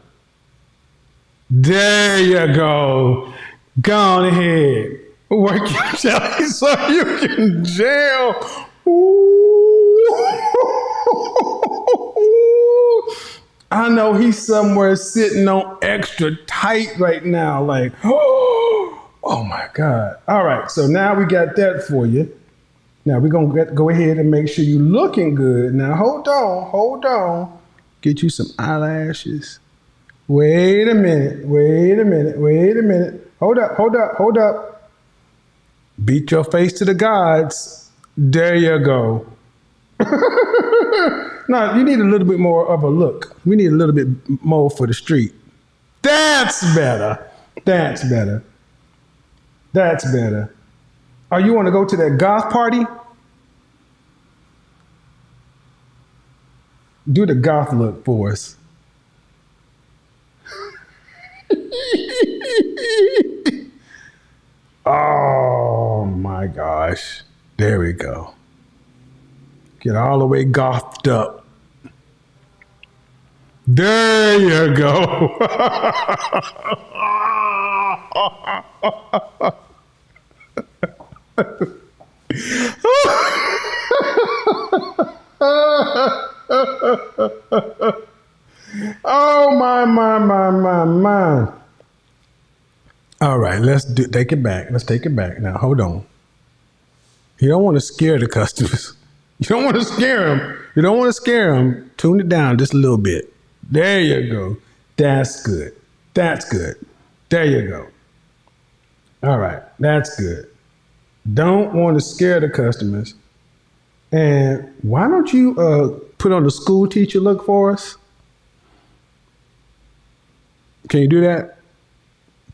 There you go. Go on ahead. Work your jelly so you can jail. I know he's somewhere sitting on extra tight right now, like, oh my God. All right, so now we got that for you. Now we're going to go ahead and make sure you're looking good. Now hold on. Get you some eyelashes. Wait a minute. Hold up. Beat your face to the gods. There you go. No, you need a little bit more of a look. We need a little bit more for the street. That's better. Oh, you want to go to that goth party? Do the goth look for us. Oh my gosh. There we go. Get all the way gothed up. There you go. Oh my. All right, take it back. Let's take it back. Now, hold on. You don't want to scare the customers. You don't want to scare them. Tune it down just a little bit. There you go. That's good. There you go. All right, that's good. Don't want to scare the customers. And why don't you put on the school teacher look for us? Can you do that?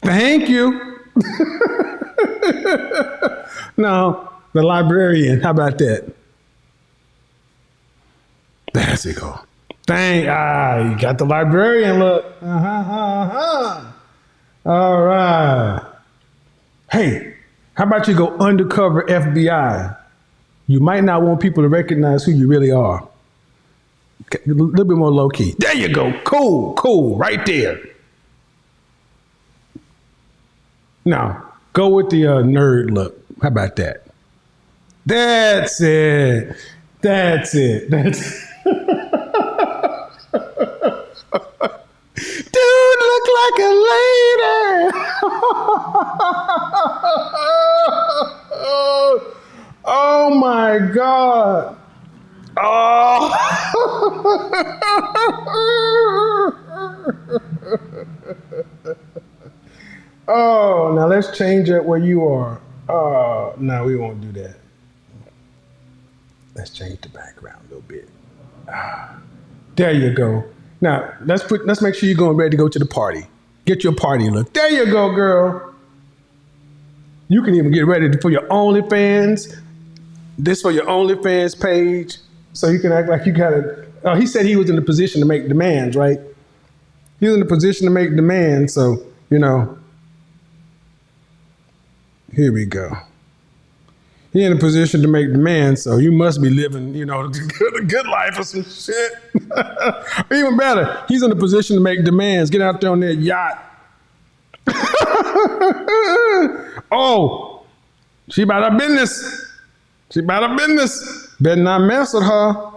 Thank you. No, the librarian. How about that? There you go. You got the librarian look. All right. Hey, how about you go undercover FBI? You might not want people to recognize who you really are. A little bit more low key. There you go. Cool. Right there. Now, go with the nerd look. How about that? That's it. Dude, look like a lady. Oh my God. Oh Oh, now let's change it where you are. No, we won't do that. Let's change the background a little bit. There you go. Now let's make sure you're going ready to go to the party. Get your party look. There you go, girl. You can even get ready for your OnlyFans. This for your OnlyFans page, so you can act like you got it. Oh, he said he was in the position to make demands, right? He was in the position to make demands, so here we go. He in a position to make demands, so you must be living, the good life or some shit. Even better, he's in a position to make demands. Get out there on that yacht. Oh, she about her business. She about her business. Better not mess with her.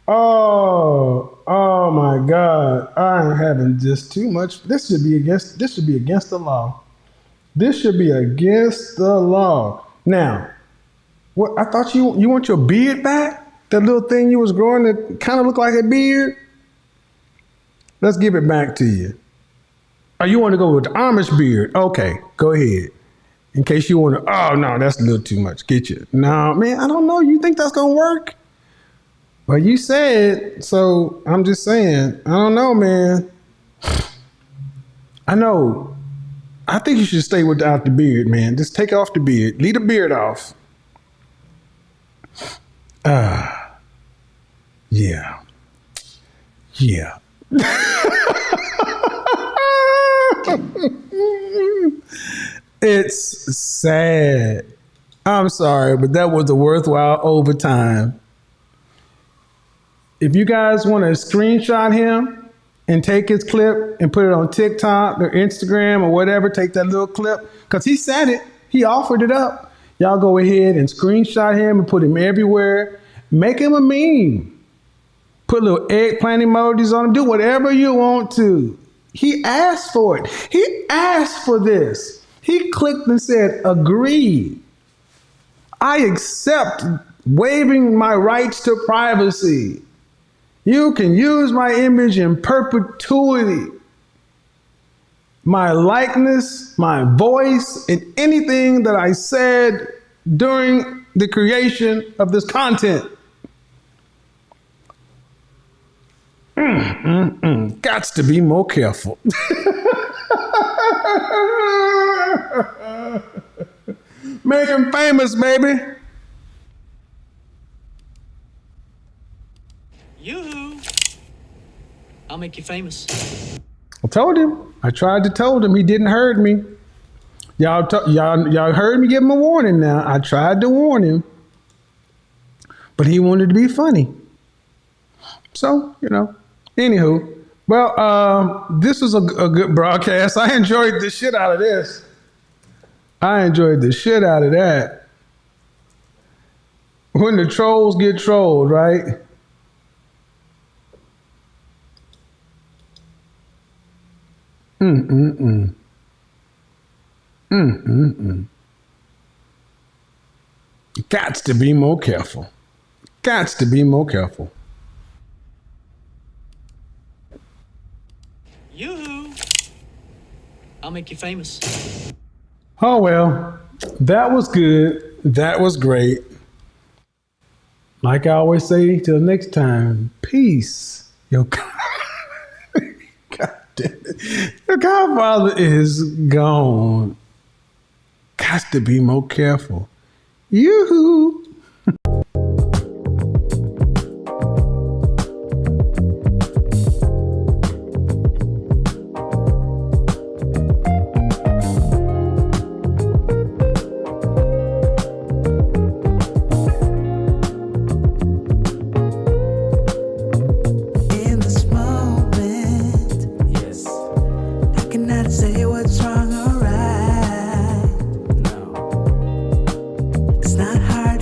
Oh my God. I'm having just too much. This should be against the law. This should be against the law. Now, what I thought you want your beard back? That little thing you was growing that kind of looked like a beard? Let's give it back to you. Oh, you want to go with the Amish beard? Okay, go ahead. In case you want to, oh no, that's a little too much. Get you. No, man, I don't know. You think that's going to work? Well, you said, so I'm just saying, I don't know, man. I know. I think you should stay without the beard, man. Just take off the beard. Leave the beard off. Yeah. Yeah. It's sad. I'm sorry, but that was a worthwhile overtime. If you guys want to screenshot him and take his clip and put it on TikTok or Instagram or whatever, take that little clip, because he said it. He offered it up. Y'all go ahead and screenshot him and put him everywhere. Make him a meme. Put little eggplant emojis on him. Do whatever you want to. He asked for it. He asked for this. He clicked and said, agree. I accept waiving my rights to privacy. You can use my image in perpetuity. My likeness, my voice, and anything that I said during the creation of this content. Gots to be more careful. Make him famous, baby. Yoo-hoo. I'll make you famous. I told him. I tried to tell him. He didn't heard me. Y'all heard me give him a warning now. I tried to warn him. But he wanted to be funny. So, Anywho. Well, this was a good broadcast. I enjoyed the shit out of this. I enjoyed the shit out of that. When the trolls get trolled, right? Gots to be more careful. Gots to be more careful. Yoo-hoo. I'll make you famous. Oh, well, that was good. That was great. Like I always say, till next time, peace. Your godfather is gone. Got to be more careful. Yoo-hoo. It's not hard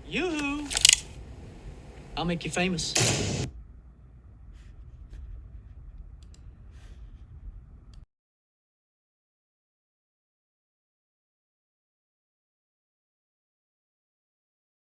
Yoo-hoo! I'll make you famous.